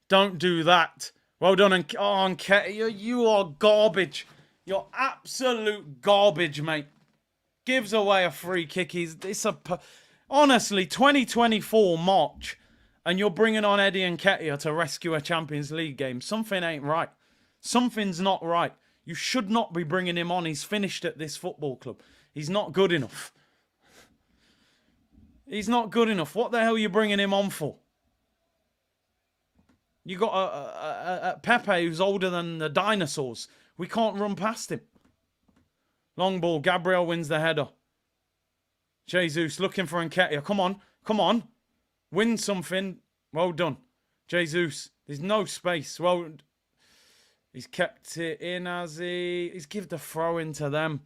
Don't do that. Well done. Nketiah. You are garbage. You're absolute garbage, mate. Gives away a free kick. Honestly, 2024 March, and you're bringing on Eddie Nketiah to rescue a Champions League game. Something ain't right. Something's not right. You should not be bringing him on. He's finished at this football club. He's not good enough. He's not good enough. What the hell are you bringing him on for? You got a Pepe who's older than the dinosaurs. We can't run past him. Long ball. Gabriel wins the header. Jesus looking for Nketiah. Come on. Come on. Win something. Well done. Jesus. There's no space. Well, he's kept it in as he's give the throw in to them.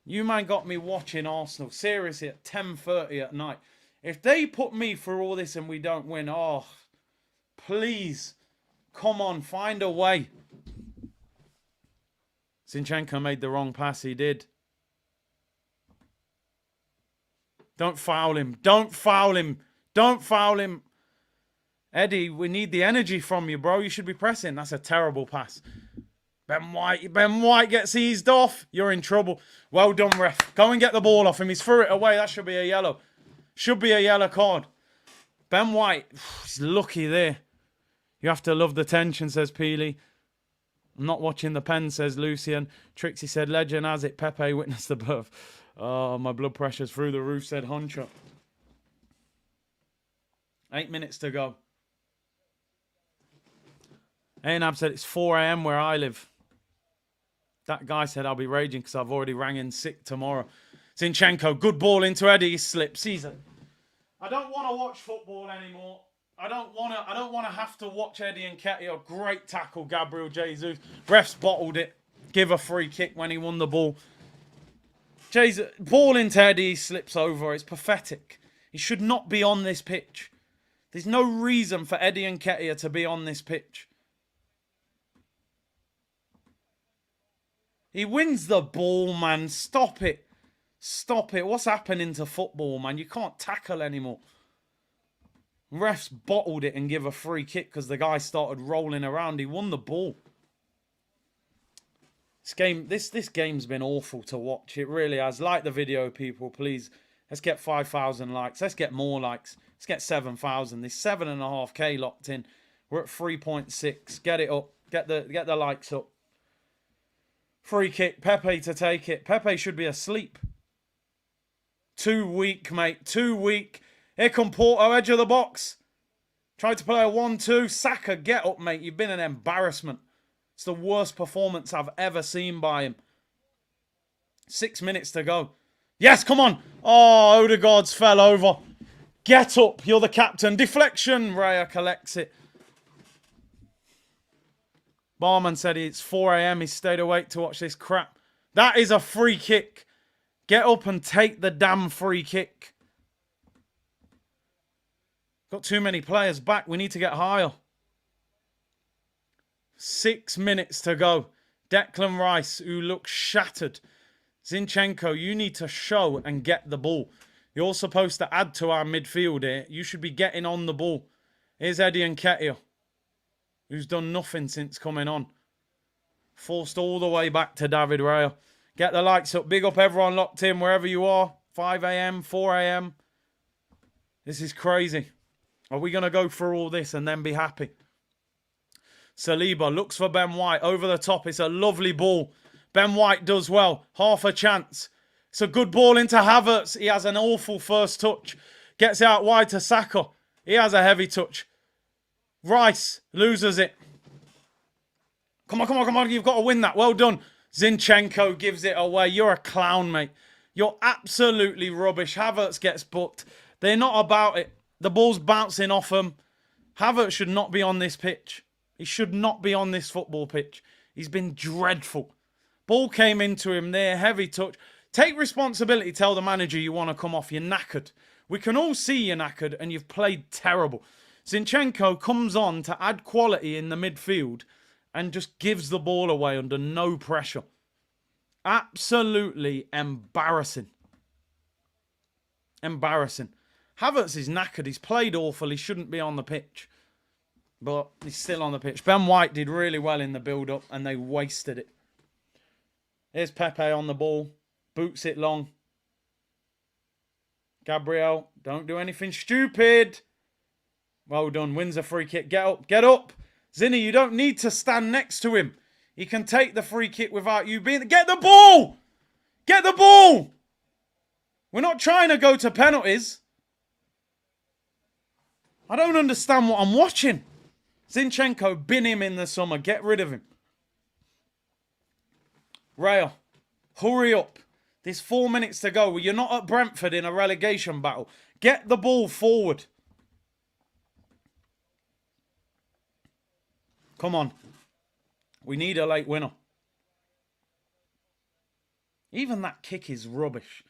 You man got me watching Arsenal. Seriously, at 10:30 at night. If they put me through all this and we don't win, oh, please. Come on, find a way. Zinchenko made the wrong pass. He did. Don't foul him. Don't foul him. Don't foul him. Eddie, we need the energy from you, bro. You should be pressing. That's a terrible pass. Ben White gets eased off. You're in trouble. Well done, ref. Go and get the ball off him. He's threw it away. That should be a yellow. Should be a yellow card. Ben White, he's lucky there. You have to love the tension, says Peely. I'm not watching the pen, says Lucian. Trixie said, legend has it. Pepe witnessed the birth. Oh, my blood pressure's through the roof, said Honcho. 8 minutes to go. Ainab said, it's 4 a.m. where I live. That guy said, I'll be raging because I've already rang in sick tomorrow. Zinchenko, good ball into Eddie. He slips. I don't want to watch football anymore. I don't want to have to watch Eddie Nketiah. Great tackle, Gabriel Jesus. Refs bottled it. Give a free kick when he won the ball. Jesus, ball into Eddie. He slips over. It's pathetic. He should not be on this pitch. There's no reason for Eddie Nketiah to be on this pitch. He wins the ball, man. Stop it. Stop it. What's happening to football, man? You can't tackle anymore. Refs bottled it and give a free kick because the guy started rolling around. He won the ball. This game's been awful to watch. It really has. Like the video, people, please. Let's get 5,000 likes. Let's get more likes. Let's get 7,000. There's 7.5K locked in. We're at 3.6. Get it up. Get the likes up. Free kick. Pepe to take it. Pepe should be asleep. Too weak, mate. Too weak. Here come Porto, edge of the box. Tried to play a 1-2. Saka, get up, mate. You've been an embarrassment. It's the worst performance I've ever seen by him. 6 minutes to go. Yes, come on. Oh, Odegaard's fell over. Get up. You're the captain. Deflection. Raya collects it. Barman said it's 4 a.m. He stayed awake to watch this crap. That is a free kick. Get up and take the damn free kick. Got too many players back. We need to get higher. 6 minutes to go. Declan Rice, who looks shattered. Zinchenko, you need to show and get the ball. You're supposed to add to our midfield here. You should be getting on the ball. Here's Eddie Nketiah, who's done nothing since coming on. Forced all the way back to David Raya. Get the lights up. Big up everyone locked in wherever you are. 5 a.m., 4 a.m. This is crazy. Are we going to go through all this and then be happy? Saliba looks for Ben White. Over the top. It's a lovely ball. Ben White does well. Half a chance. It's a good ball into Havertz. He has an awful first touch. Gets out wide to Saka. He has a heavy touch. Rice loses it. Come on, come on, come on. You've got to win that. Well done. Zinchenko gives it away. You're a clown, mate. You're absolutely rubbish. Havertz gets booked. They're not about it. The ball's bouncing off them. Havertz should not be on this pitch. He should not be on this football pitch. He's been dreadful. Ball came into him there. Heavy touch. Take responsibility. Tell the manager you want to come off. You're knackered. We can all see you're knackered and you've played terrible. Zinchenko comes on to add quality in the midfield and just gives the ball away under no pressure. Absolutely embarrassing. Embarrassing. Havertz is knackered. He's played awful. He shouldn't be on the pitch. But he's still on the pitch. Ben White did really well in the build-up and they wasted it. Here's Pepe on the ball. Boots it long. Gabriel, don't do anything stupid. Well done. Wins a free kick. Get up. Get up. Zinni, you don't need to stand next to him. He can take the free kick without you being... Get the ball! Get the ball! We're not trying to go to penalties. I don't understand what I'm watching. Zinchenko, bin him in the summer. Get rid of him. Raya, hurry up. There's 4 minutes to go. You're not at Brentford in a relegation battle. Get the ball forward. Come on. We need a late winner. Even that kick is rubbish.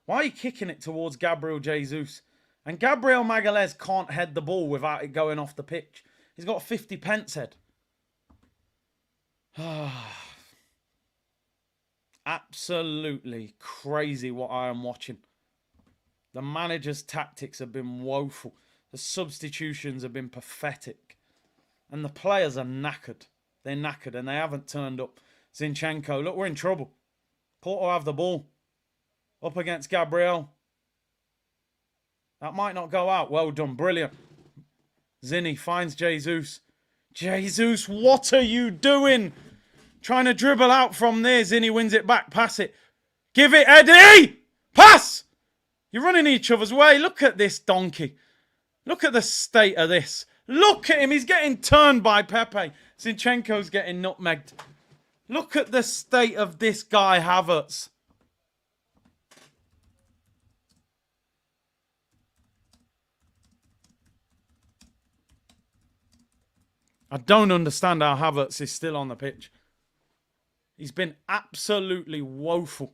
Why are you kicking it towards Gabriel Jesus? And Gabriel Magalhaes can't head the ball without it going off the pitch. He's got a 50 pence head. Absolutely crazy what I am watching. The manager's tactics have been woeful. The substitutions have been pathetic. And the players are knackered. They're knackered and they haven't turned up. Zinchenko, look, we're in trouble. Porto have the ball. Up against Gabriel. That might not go out. Well done. Brilliant. Zinni finds Jesus. Jesus, what are you doing? Trying to dribble out from there. Zinni wins it back. Pass it. Give it, Eddie! Pass! You're running each other's way. Look at this donkey. Look at the state of this. Look at him. He's getting turned by Pepe. Zinchenko's getting nutmegged. Look at the state of this guy, Havertz. I don't understand how Havertz is still on the pitch. He's been absolutely woeful.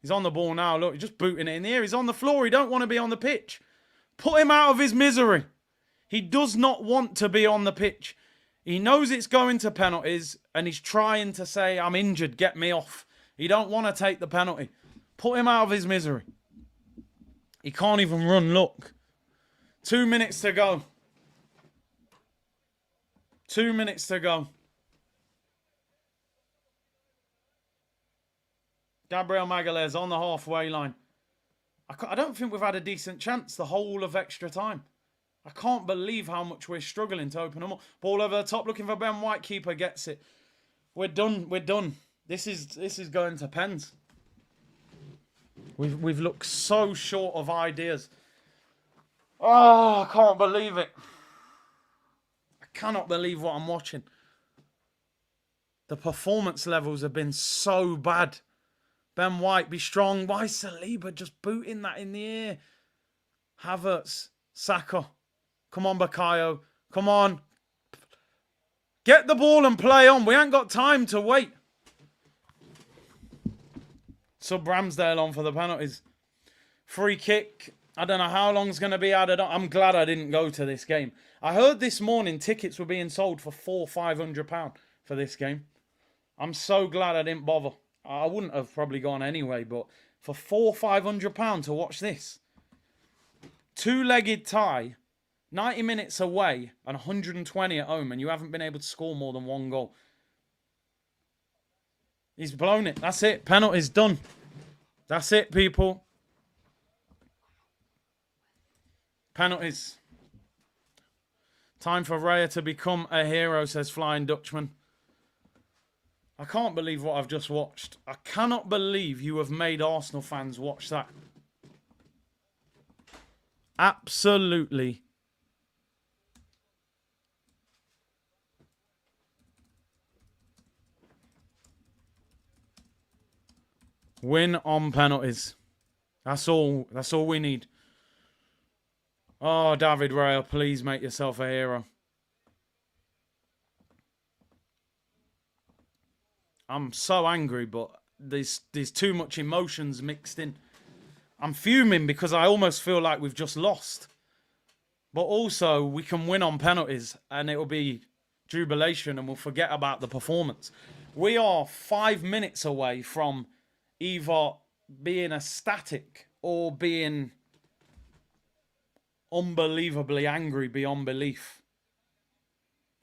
He's on the ball now. Look, he's just booting it in the air. He's on the floor. He don't want to be on the pitch. Put him out of his misery. He does not want to be on the pitch. He knows it's going to penalties and he's trying to say, I'm injured, get me off. He don't want to take the penalty. Put him out of his misery. He can't even run, look. 2 minutes to go. 2 minutes to go. Gabriel Magalhaes on the halfway line. I don't think we've had a decent chance the whole of extra time. I can't believe how much we're struggling to open them up. Ball over the top, looking for Ben White. Keeper gets it. We're done. We're done. This is going to pens. We've looked so short of ideas. Oh, I can't believe it. I cannot believe what I'm watching. The performance levels have been so bad. Ben White, be strong. Why is Saliba just booting that in the air? Havertz, Saka. Come on, Bakayo. Come on. Get the ball and play on. We ain't got time to wait. Sub Ramsdale on for the penalties. Free kick. I don't know how long's going to be added on. I'm glad I didn't go to this game. I heard this morning tickets were being sold for £400-500 for this game. I'm so glad I didn't bother. I wouldn't have probably gone anyway, but for £400-500 to watch this. Two-legged tie, 90 minutes away and 120 at home, and you haven't been able to score more than one goal. He's blown it. That's it. Penalty's done. That's it, people. Penalties. Time for Raya to become a hero, says Flying Dutchman. I can't believe what I've just watched. I cannot believe you have made Arsenal fans watch that. Absolutely. Win on penalties. That's all we need. Oh, David Raya, please make yourself a hero. I'm so angry, but there's too much emotions mixed in. I'm fuming because I almost feel like we've just lost. But also, we can win on penalties and it'll be jubilation and we'll forget about the performance. We are 5 minutes away from either being ecstatic or being unbelievably angry beyond belief.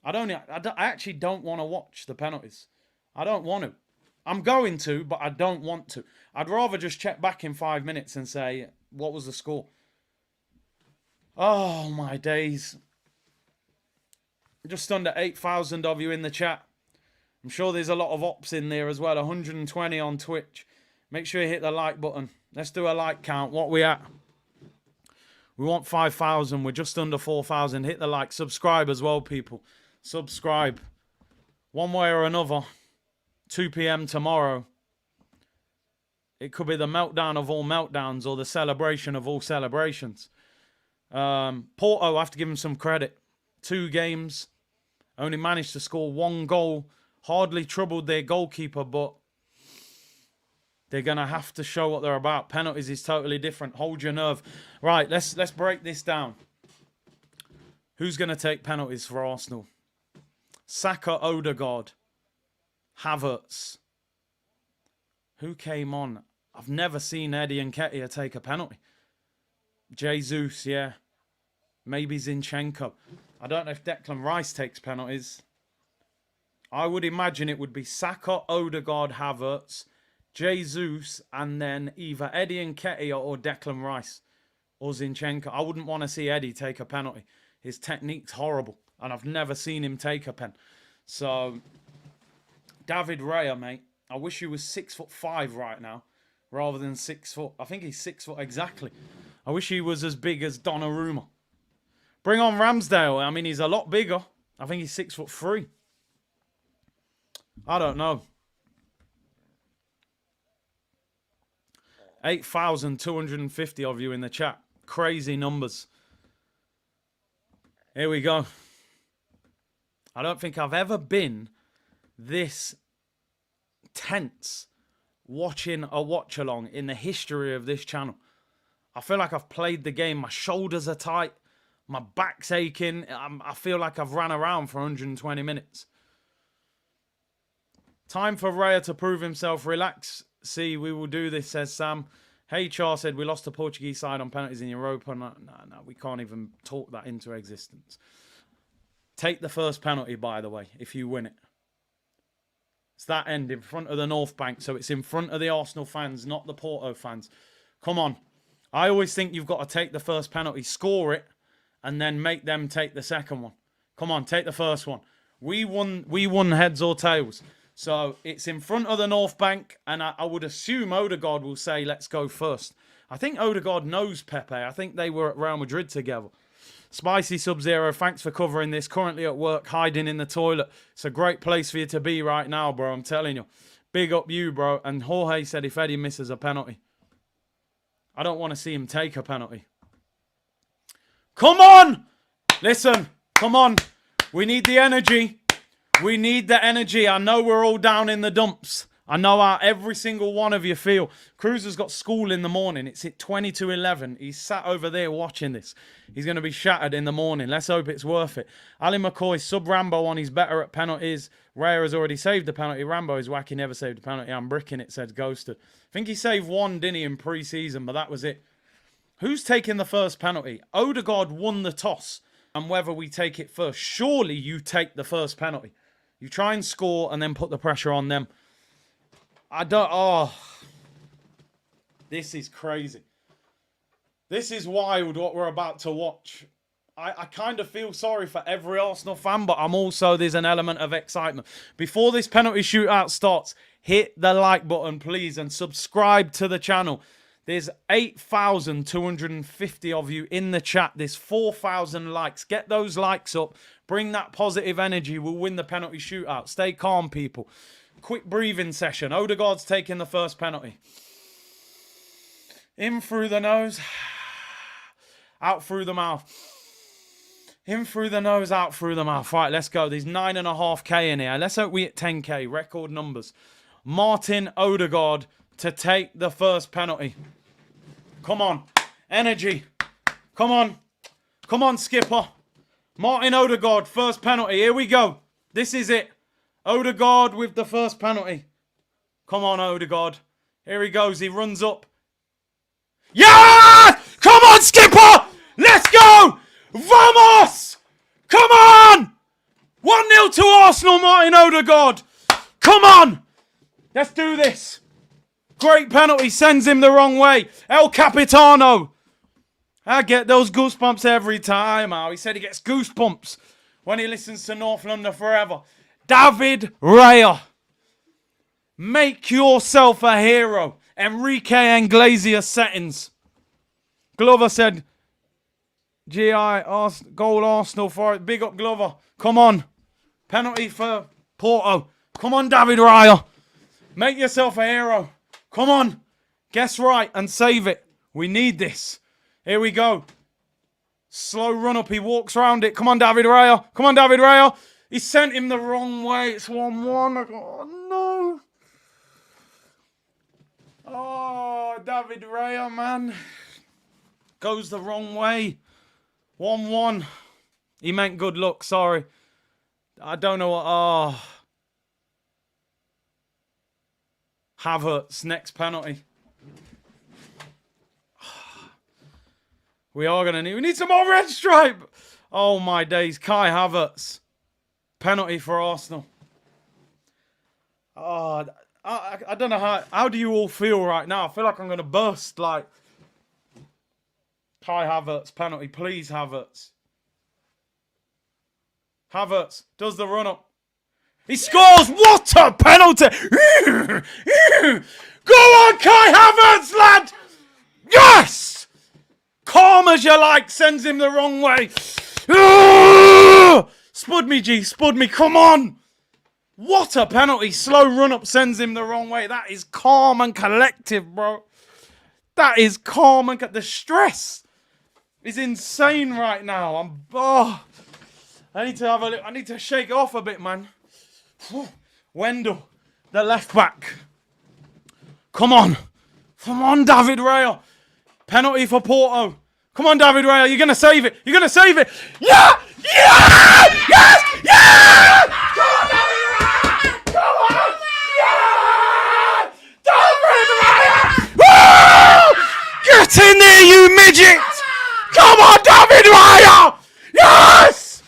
I actually don't want to watch the penalties. I don't want to. I'm going to, but I don't want to. I'd rather just check back in 5 minutes and say, what was the score? Oh, my days. Just under 8,000 of you in the chat. I'm sure there's a lot of ops in there as well. 120 on Twitch. Make sure you hit the like button. Let's do a like count. What we at? We want 5,000. We're just under 4,000. Hit the like. Subscribe as well, people. Subscribe. One way or another. 2 p.m. tomorrow. It could be the meltdown of all meltdowns or the celebration of all celebrations. Porto, I have to give him some credit. 2 games. Only managed to score 1 goal. Hardly troubled their goalkeeper, but they're going to have to show what they're about. Penalties is totally different. Hold your nerve. Right, let's break this down. Who's going to take penalties for Arsenal? Saka, Odegaard, Havertz. Who came on? I've never seen Eddie Nketiah take a penalty. Jesus, yeah. Maybe Zinchenko. I don't know if Declan Rice takes penalties. I would imagine it would be Saka, Odegaard, Havertz, Jesus, and then either Eddie Nketiah or Declan Rice or Zinchenko. I wouldn't want to see Eddie take a penalty. His technique's horrible, and I've never seen him take a pen. So, David Raya, mate, I wish he was 6'5" right now, rather than 6 foot. I think he's 6 foot exactly. I wish he was as big as Donnarumma. Bring on Ramsdale. I mean, he's a lot bigger. I think he's 6'3". I don't know. 8,250 of you in the chat. Crazy numbers. Here we go. I don't think I've ever been this tense watching a watch-along in the history of this channel. I feel like I've played the game. My shoulders are tight. My back's aching. I feel like I've ran around for 120 minutes. Time for Raya to prove himself. Relax. See, we will do this, says Sam. Hey, Char said we lost the Portuguese side on penalties in Europa. No, we can't even talk that into existence. Take the first penalty, by the way, if you win it. It's that end in front of the North Bank, so it's in front of the Arsenal fans, not the Porto fans. Come on. I always think you've got to take the first penalty, score it, and then make them take the second one. Come on, take the first one. We won heads or tails. So it's in front of the North Bank, and I would assume Odegaard will say, let's go first. I think Odegaard knows Pepe. I think they were at Real Madrid together. Spicy Sub-Zero, thanks for covering this. Currently at work, hiding in the toilet. It's a great place for you to be right now, bro. I'm telling you. Big up you, bro. And Jorge said if Eddie misses a penalty. I don't want to see him take a penalty. Come on! Listen, come on. We need the energy. We need the energy. I know we're all down in the dumps. I know how every single one of you feel. Cruz has got school in the morning. It's at 20 to 11. He's sat over there watching this. He's going to be shattered in the morning. Let's hope it's worth it. Ali McCoy, sub-Rambo on. He's better at penalties. Raya has already saved the penalty. Rambo is wacky, never saved a penalty. I'm bricking it, said Ghosted. I think he saved one, didn't he, in pre-season, but that was it. Who's taking the first penalty? Odegaard won the toss. And whether we take it first, surely you take the first penalty. You try and score and then put the pressure on them. This is crazy. This is wild what we're about to watch. I kind of feel sorry for every Arsenal fan, but there's an element of excitement. Before this penalty shootout starts, hit the like button, please, and subscribe to the channel. There's 8,250 of you in the chat. There's 4,000 likes. Get those likes up. Bring that positive energy. We'll win the penalty shootout. Stay calm, people. Quick breathing session. Odegaard's taking the first penalty. In through the nose. Out through the mouth. In through the nose, out through the mouth. Right, let's go. There's 9.5k in here. Let's hope we hit 10k. Record numbers. Martin Odegaard to take the first penalty. Come on. Energy. Come on. Come on, skipper. Martin Odegaard, first penalty. Here we go. This is it. Odegaard with the first penalty. Come on, Odegaard. Here he goes. He runs up. Yeah! Come on, skipper! Let's go! Vamos! Come on! 1-0 to Arsenal, Martin Odegaard. Come on! Let's do this. Great penalty. Sends him the wrong way. El Capitano. I get those goosebumps every time. He said he gets goosebumps when he listens to North London Forever. David Raya. Make yourself a hero. Enrique Iglesias settings. Glover said, goal Arsenal for it. Big up Glover. Come on. Penalty for Porto. Come on, David Raya. Make yourself a hero. Come on. Guess right and save it. We need this. Here we go. Slow run up. He walks around it. Come on, David Raya. Come on, David Raya. He sent him the wrong way. It's 1-1. Oh, no. Oh, David Raya, man. Goes the wrong way. 1-1. He meant good luck. Sorry. I don't know what... Oh. Havertz, next penalty. We need some more red stripe. Oh, my days. Kai Havertz. Penalty for Arsenal. Oh, I don't know how do you all feel right now? I feel like I'm going to burst. Like, Kai Havertz, penalty. Please, Havertz. Havertz does the run-up. He scores. What a penalty. Go on, Kai Havertz, lad. Yes. Calm as you like. Sends him the wrong way. Spud me, G. Spud me. Come on. What a penalty. Slow run-up sends him the wrong way. That is calm and collective, bro. That is calm and... The stress is insane right now. I need to have a look. I need to shake it off a bit, man. Wendell, the left back. Come on. Come on, David Raya. Penalty for Porto. Come on, David Raya. You're going to save it. You're going to save it. Yeah! Yeah! Yes! Yeah! Come on, David Raya! Come on! Yeah! David Raya! Woo! Get in there, you midget! Come on, David Raya! Yes!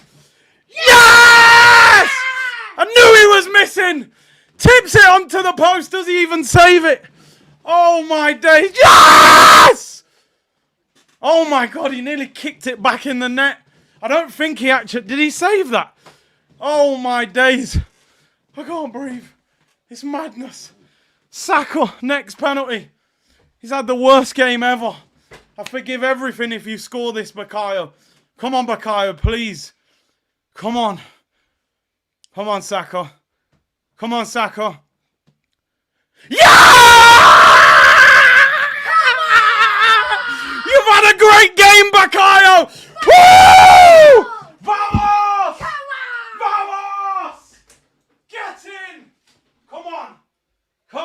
Yes! I knew he was missing. Tips it onto the post. Does he even save it? Oh, my days. Yes! Oh, my God. He nearly kicked it back in the net. I don't think he actually... Did he save that? Oh, my days. I can't breathe. It's madness. Saka, next penalty. He's had the worst game ever. I forgive everything if you score this, Bakayo. Come on, Bakayo, please. Come on. Come on, Saka. Come on, Saka. Yeah! You've had a great game, Bakayo! Woo! Vamos! Vamos! Get in! Come on! Come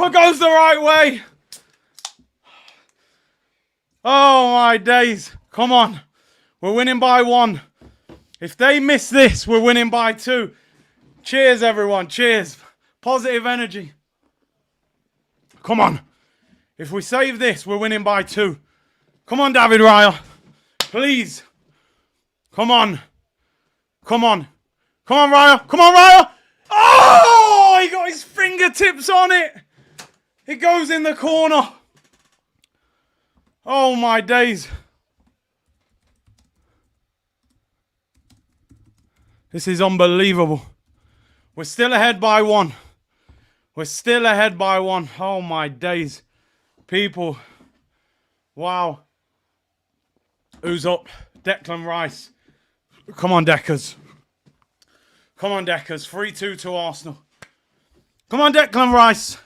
keeper goes the right way. Oh, my days. Come on. We're winning by 1. If they miss this, we're winning by 2. Cheers, everyone. Cheers. Positive energy. Come on. If we save this, we're winning by 2. Come on, David Raya. Please. Come on. Come on. Come on, Raya. Come on, Raya. Oh, he got his fingertips on it. It goes in the corner. Oh, my days. This is unbelievable. We're still ahead by 1. We're still ahead by 1. Oh, my days. People. Wow. Who's up? Declan Rice. Come on, Deckers. Come on, Deckers. 3-2 to Arsenal. Come on, Declan Rice.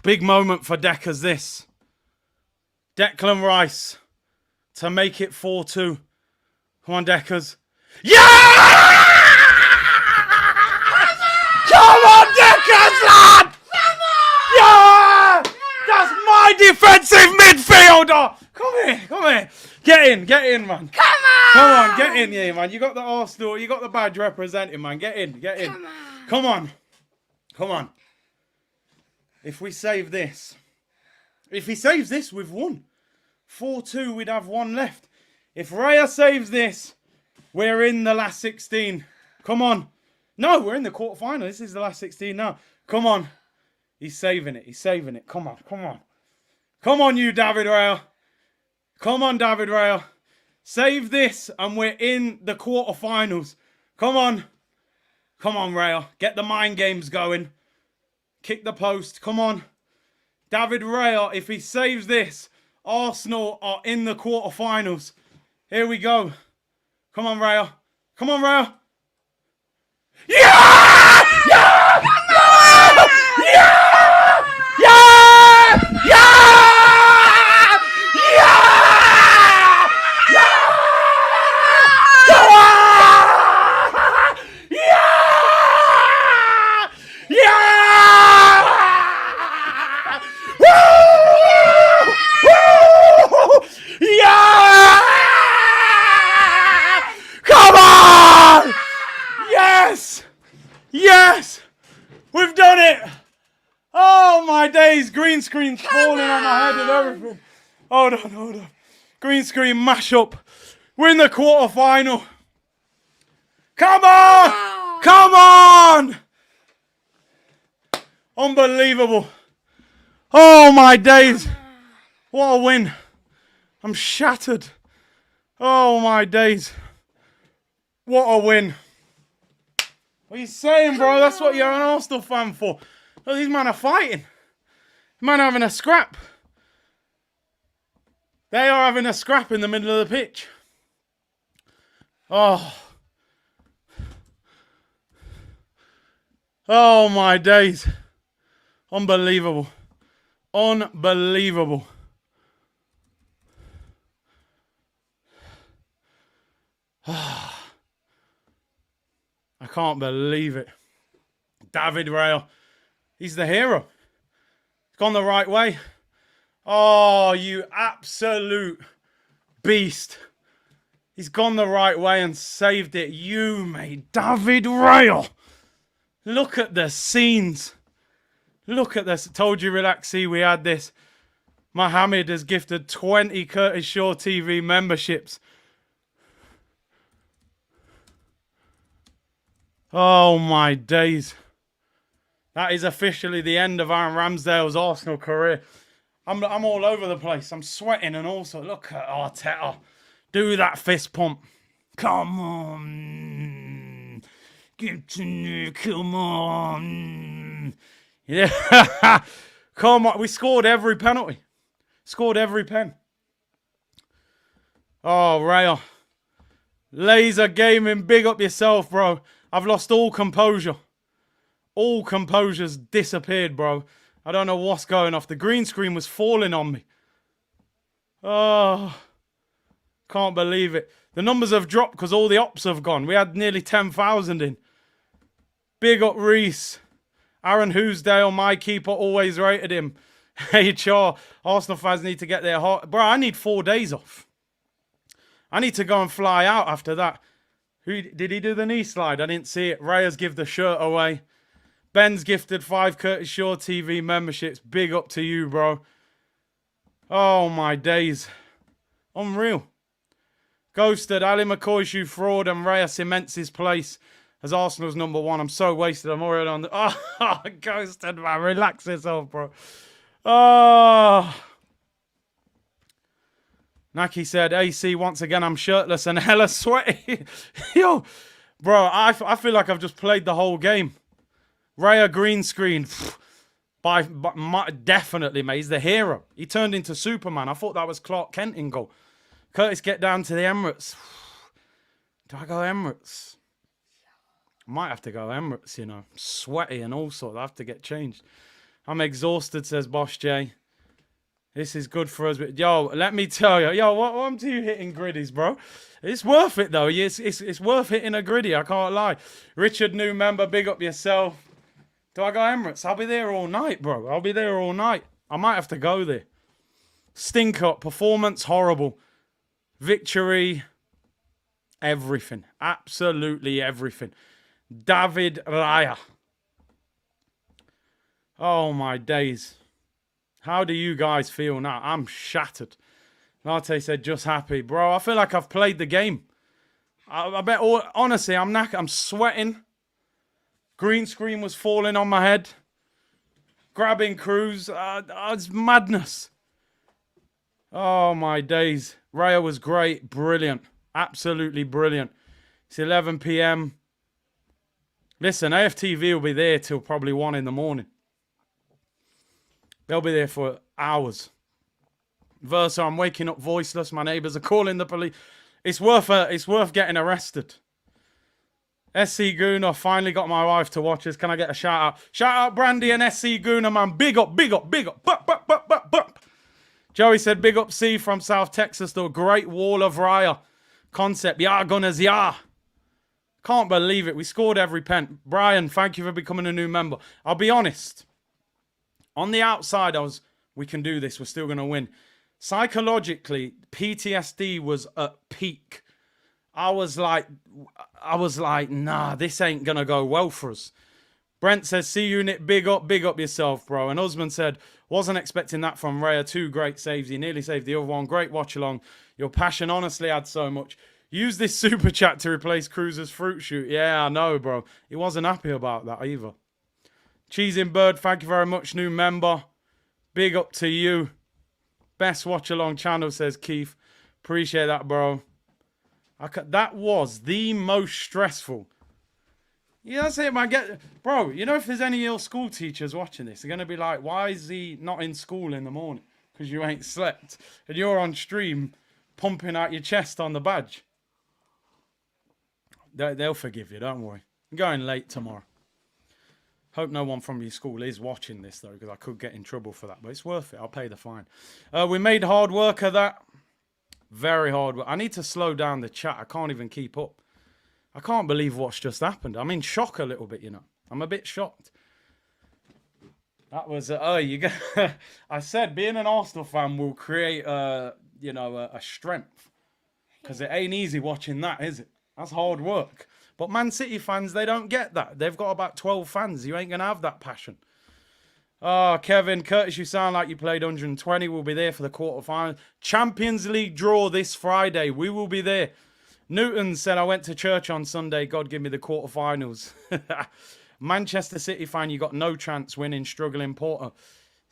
Big moment for Deckers, this. Declan Rice to make it 4-2. Come on, Deckers. Yeah! Come on, Deckers, lad! Come on! Yeah! That's my defensive midfielder! Come here. Get in, man. Come on, get in here, man. You got the Arsenal, you got the badge representing, man. Get in. Come on. If we save this, if he saves this, we've won. 4-2, we'd have 1 left. If Raya saves this, we're in the last 16. Come on. No, we're in the quarterfinal. This is the last 16 now. Come on. He's saving it. Come on. Come on, you David Raya. Come on, David Raya. Save this and we're in the quarterfinals. Come on. Come on, Raya. Get the mind games going. Kick the post. Come on. David Raya, if he saves this, Arsenal are in the quarterfinals. Here we go. Come on, Raya. Yeah! Yeah! Yes! We've done it! Oh my days, green screen falling on my head and everything. Hold on. Green screen mash up. We're in the quarterfinal. Come on! Unbelievable. Oh my days. What a win. I'm shattered. Oh my days. What a win. What are you saying, bro? That's what you're an Arsenal fan for. Look, these men are fighting. Man are having a scrap. They are having a scrap in the middle of the pitch. Oh my days. Unbelievable. I can't believe it. David Raya. He's the hero. He's gone the right way. Oh, you absolute beast. He's gone the right way and saved it. You made David Raya. Look at the scenes. Look at this. Told you, relax. See, we had this. Mohammed has gifted 20 Curtis Shaw TV memberships. Oh my days. That is officially the end of Aaron Ramsdale's Arsenal career. I'm all over the place. I'm sweating and also look at Arteta. Do that fist pump. Come on. Give to me. Come on. Yeah. Come on. We scored every penalty. Scored every pen. Oh, Raya. Laser gaming. Big up yourself, bro. I've lost all composure. All composure's disappeared, bro. I don't know what's going off. The green screen was falling on me. Oh, can't believe it. The numbers have dropped because all the ops have gone. We had nearly 10,000 in. Big up Reese. Aaron Hoosdale, my keeper, always rated him. HR, Arsenal fans need to get their heart. Bro, I need 4 days off. I need to go and fly out after that. Who did he do the knee slide? I didn't see it. Reyes give the shirt away. Ben's gifted 5 Curtis Shaw TV memberships. Big up to you, bro. Oh, my days. Unreal. Ghosted. Ali McCoy shoe fraud and Reyes cements his place as Arsenal's number 1. I'm so wasted. I'm already on the... Oh, ghosted, man. Relax yourself, bro. Oh. Naki said, AC, once again, I'm shirtless and hella sweaty. Yo, bro, I feel like I've just played the whole game. Raya green screen. Definitely, mate. He's the hero. He turned into Superman. I thought that was Clark Kent in goal. Curtis, get down to the Emirates. Do I go Emirates? I might have to go Emirates, you know. I'm sweaty and all sorts. I have to get changed. I'm exhausted, says Boss J. This is good for us. But yo, let me tell you. Yo, what to you hitting griddies, bro? It's worth it, though. It's worth hitting a griddy. I can't lie. Richard, new member, big up yourself. Do I go Emirates? I'll be there all night, bro. I'll be there all night. I might have to go there. Stink up. Performance, horrible. Victory, everything. Absolutely everything. David Raya. Oh, my days. How do you guys feel now? I'm shattered. Latte said, just happy. Bro, I feel like I've played the game. I bet, honestly, I'm knackered. I'm sweating. Green screen was falling on my head. Grabbing Cruz. It's madness. Oh, my days. Raya was great. Brilliant. Absolutely brilliant. It's 11 p.m. Listen, AFTV will be there till probably 1 in the morning. They'll be there for hours. Versa, I'm waking up voiceless. My neighbours are calling the police. It's worth getting arrested. SC Gooner, finally got my wife to watch us. Can I get a shout out? Shout out Brandy and SC Gooner, man. Big up, big up, big up. Bup, bup, bup, bup, bup. Joey said, big up C from South Texas. The great wall of Raya concept. Yeah, Gunners, yeah. Can't believe it. We scored every pen. Brian, thank you for becoming a new member. I'll be honest. On the outside, we can do this. We're still going to win. Psychologically, PTSD was at peak. I was like, nah, this ain't going to go well for us. Brent says, C-Unit, big up yourself, bro. And Usman said, wasn't expecting that from Raya. 2 great saves. He nearly saved the other one. Great watch along. Your passion honestly adds so much. Use this super chat to replace Cruz's fruit shoot. Yeah, I know, bro. He wasn't happy about that either. Cheesing Bird, thank you very much, new member. Big up to you. Best watch along channel, says Keith. Appreciate that, bro. That was the most stressful. Yeah, that's it, man. Bro, you know if there's any ill school teachers watching this, they're going to be like, why is he not in school in the morning? Because you ain't slept. And you're on stream pumping out your chest on the badge. They'll forgive you, don't worry. I'm going late tomorrow. Hope no one from your school is watching this, though, because I could get in trouble for that. But it's worth it. I'll pay the fine. We made hard work of that. Very hard work. I need to slow down the chat. I can't even keep up. I can't believe what's just happened. I'm in shock a little bit, you know. I'm a bit shocked. That was... I said being an Arsenal fan will create, a strength. Because it ain't easy watching that, is it? That's hard work. But Man City fans, they don't get that. They've got about 12 fans. You ain't going to have that passion. Oh, Kevin, Curtis, you sound like you played 120. We'll be there for the quarterfinals. Champions League draw this Friday. We will be there. Newton said, I went to church on Sunday. God, give me the quarterfinals. Manchester City fan, you got no chance winning, struggling Porto.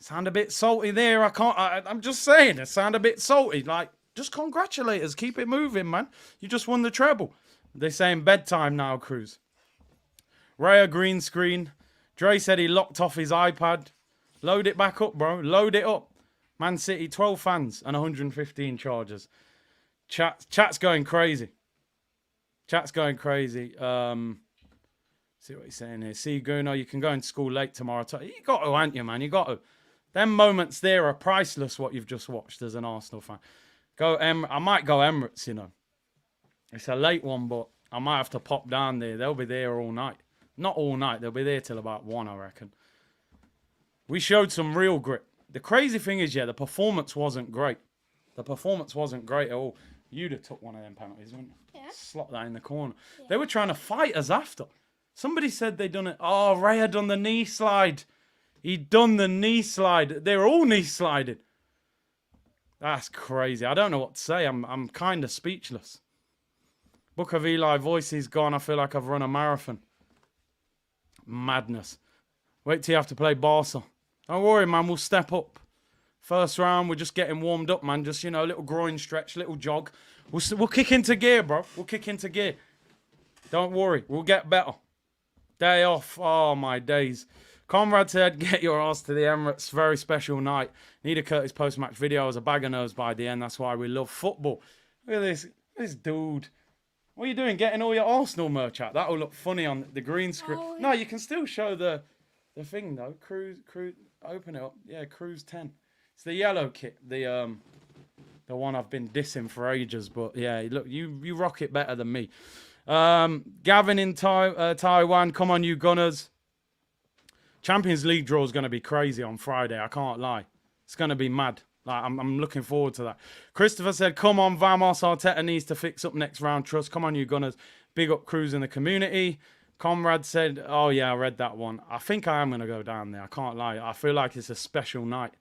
Sound a bit salty there. I'm just saying, it sound a bit salty. Like, just congratulate us. Keep it moving, man. You just won the treble. They're saying bedtime now, Cruz. Raya green screen. Dre said he locked off his iPad. Load it back up, bro. Load it up. Man City, 12 fans and 115 charges. Chat's going crazy. Chat's going crazy. See what he's saying here. See, Gunnar, you can go into school late tomorrow. You got to, ain't you, man? You got to. Them moments there are priceless, what you've just watched as an Arsenal fan. I might go Emirates, you know. It's a late one, but I might have to pop down there. They'll be there all night. Not all night. They'll be there till about 1, I reckon. We showed some real grit. The crazy thing is, yeah, the performance wasn't great. The performance wasn't great at all. You'd have took one of them penalties, wouldn't you? Yeah. Slot that in the corner. Yeah. They were trying to fight us after. Somebody said they done it. Oh, Ray had done the knee slide. He'd done the knee slide. They were all knee sliding. That's crazy. I don't know what to say. I'm kind of speechless. Book of Eli voice is gone. I feel like I've run a marathon. Madness. Wait till you have to play Barca. Don't worry, man. We'll step up. First round, we're just getting warmed up, man. Just, you know, a little groin stretch, little jog. We'll kick into gear, bro. We'll kick into gear. Don't worry. We'll get better. Day off. Oh, my days. Conrad said, get your ass to the Emirates. Very special night. Need a Curtis post-match video. I was a bag of nerves by the end. That's why we love football. Look at this dude. What are you doing? Getting all your Arsenal merch out? That'll look funny on the green screen. Oh, yeah. No, you can still show the thing, though. Cruise, open it up. Yeah, Cruise 10. It's the yellow kit. The one I've been dissing for ages. But, yeah, look, you rock it better than me. Gavin in Taiwan. Come on, you Gunners. Champions League draw is going to be crazy on Friday. I can't lie. It's going to be mad. Like, I'm looking forward to that. Christopher said, come on, Vamos. Arteta needs to fix up next round. Trust. Come on, you Gunners. Big up Cruz in the community. Conrad said, oh, yeah, I read that one. I think I am going to go down there. I can't lie. I feel like it's a special night.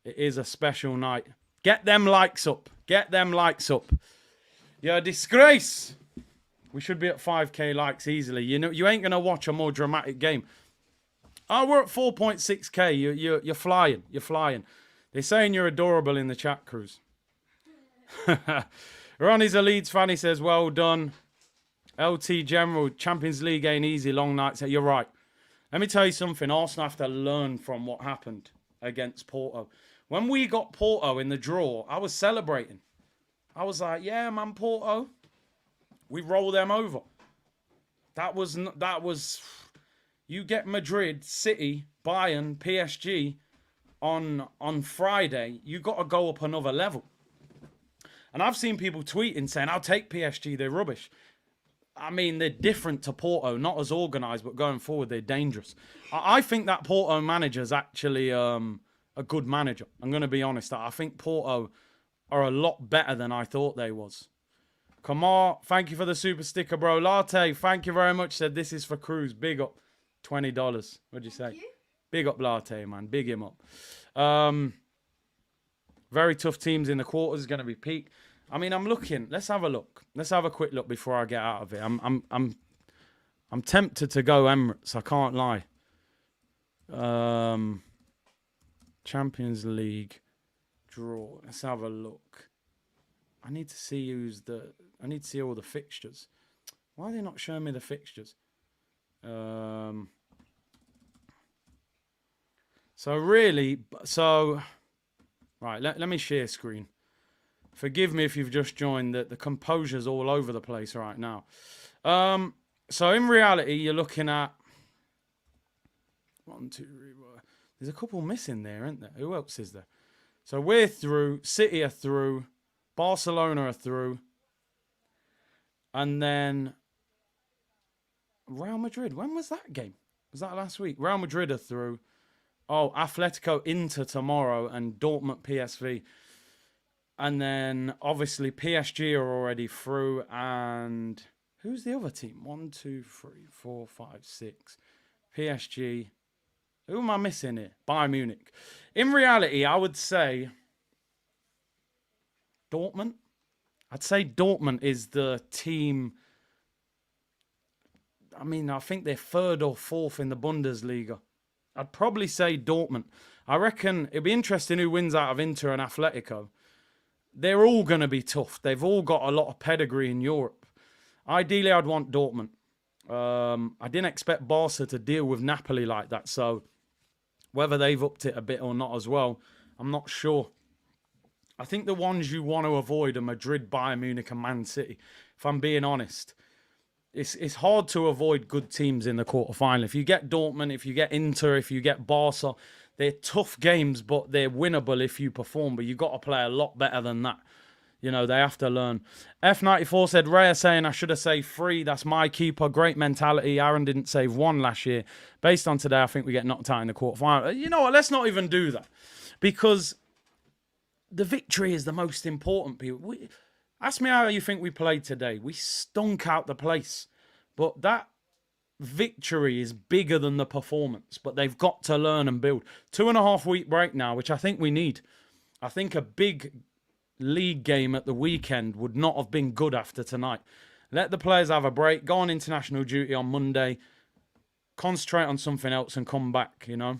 It is a special night. Get them likes up. Get them likes up. You're a disgrace. We should be at 5k likes easily. You know, you ain't going to watch a more dramatic game. Oh, we're at 4.6k. You're flying. You're flying. They're saying you're adorable in the chat, Cruz. Ronnie's a Leeds fan. He says, well done. LT General, Champions League ain't easy. Long nights. You're right. Let me tell you something. Arsenal have to learn from what happened against Porto. When we got Porto in the draw, I was celebrating. I was like, yeah, man, Porto. We roll them over. That was... You get Madrid, City, Bayern, PSG on Friday, you got to go up another level. And I've seen people tweeting saying, I'll take PSG, they're rubbish. I mean, they're different to Porto, not as organised, but going forward, they're dangerous. I think that Porto manager's actually a good manager. I'm going to be honest. I think Porto are a lot better than I thought they was. Kamar, thank you for the super sticker, bro. Latte, thank you very much. Said this is for Cruz. Big up. $20. What'd you say? You? Big up Latte, man. Big him up. Very tough teams in the quarters. Is going to be peak. I mean, I'm looking. Let's have a look. Let's have a quick look before I get out of it. I'm tempted to go Emirates. I can't lie. Champions League draw. Let's have a look. I need to see I need to see all the fixtures. Why are they not showing me the fixtures? Right, let me share screen. Forgive me if you've just joined. The composure's all over the place right now. So in reality, you're looking at 1, 2, 3, 4. There's a couple missing there, isn't there? Who else is there? So we're through. City are through. Barcelona are through. And then Real Madrid. When was that game? Was that last week? Real Madrid are through. Oh, Atletico Inter tomorrow and Dortmund PSV. And then obviously PSG are already through. And who's the other team? 1, 2, 3, 4, 5, 6. PSG. Who am I missing here? Bayern Munich. In reality, I would say Dortmund. I'd say Dortmund is the team. I mean, I think they're 3rd or 4th in the Bundesliga. I'd probably say Dortmund. I reckon it'd be interesting who wins out of Inter and Atletico. They're all going to be tough. They've all got a lot of pedigree in Europe. Ideally, I'd want Dortmund. I didn't expect Barca to deal with Napoli like that. So whether they've upped it a bit or not as well, I'm not sure. I think the ones you want to avoid are Madrid, Bayern Munich and Man City. If I'm being honest. It's hard to avoid good teams in the quarterfinal. If you get Dortmund, if you get Inter, if you get Barca, they're tough games, but they're winnable if you perform. But you've got to play a lot better than that. You know, they have to learn. F94 said, Raya saying I should have saved 3. That's my keeper. Great mentality. Aaron didn't save 1 last year. Based on today, I think we get knocked out in the quarterfinal. You know what? Let's not even do that. Because the victory is the most important, people. Ask me how you think we played today. We stunk out the place. But that victory is bigger than the performance. But they've got to learn and build. 2.5 week break now, which I think we need. I think a big league game at the weekend would not have been good after tonight. Let the players have a break, go on international duty on Monday, concentrate on something else and come back, you know.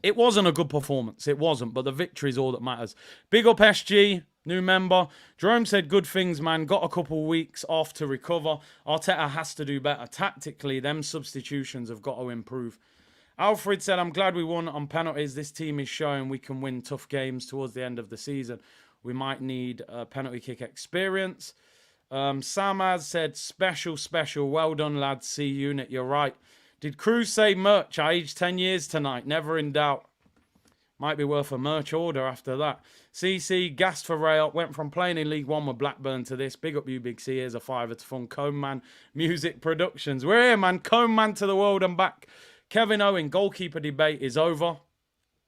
It wasn't a good performance. It wasn't, but the victory is all that matters. Big up SG, new member. Jerome said good things, man. Got a couple weeks off to recover. Arteta has to do better. Tactically, them substitutions have got to improve. Alfred said, I'm glad we won on penalties. This team is showing we can win tough games towards the end of the season. We might need a penalty kick experience. Samaz said, special. Well done, lads. C unit, you're right. Did Cruz say merch? I aged 10 years tonight. Never in doubt. Might be worth a merch order after that. CC, gassed for rail. Went from playing in League One with Blackburn to this. Big up you, Big C. Here's a $5 to fund. Comb Man Music Productions. We're here, man. Comb Man to the world and back. Kevin Owen, goalkeeper debate is over.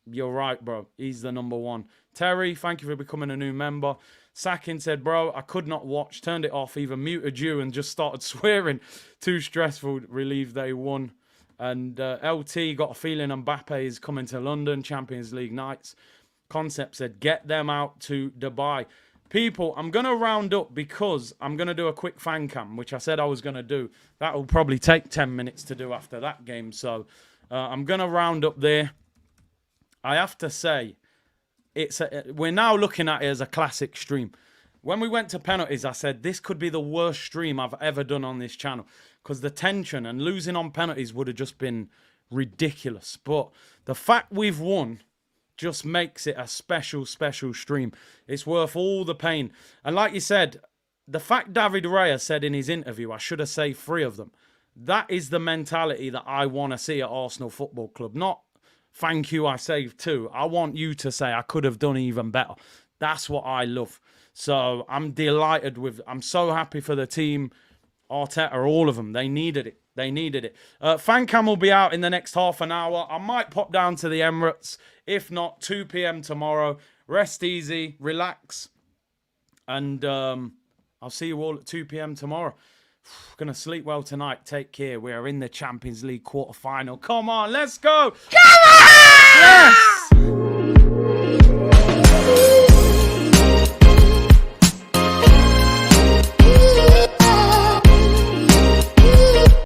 You're right, bro. He's the number 1. Terry, thank you for becoming a new member. Sakin said, bro, I could not watch. Turned it off, even muted you and just started swearing. Too stressful. Relieved they won. And LT got a feeling Mbappe is coming to London. Champions League nights. Concept said, get them out to Dubai. People, I'm going to round up because I'm going to do a quick fan cam, which I said I was going to do. That will probably take 10 minutes to do after that game. So I'm going to round up there. I have to say, we're now looking at it as a classic stream. When we went to penalties, I said, this could be the worst stream I've ever done on this channel. Because the tension and losing on penalties would have just been ridiculous. But the fact we've won just makes it a special stream. It's worth all the pain. And like you said, the fact David Raya said in his interview, I should have saved 3 of them. That is the mentality that I want to see at Arsenal Football Club. Not, thank you, I saved 2. I want you to say I could have done even better. That's what I love. So I'm delighted with, I'm so happy for the team, Arteta, all of them. They needed it. They needed it. Fan cam will be out in the next half an hour. I might pop down to the Emirates. If not, 2 p.m. tomorrow. Rest easy, relax. And I'll see you all at 2 p.m. tomorrow. Gonna sleep well tonight. Take care. We are in the Champions League quarterfinal. Come on, let's go. Come on! Yes!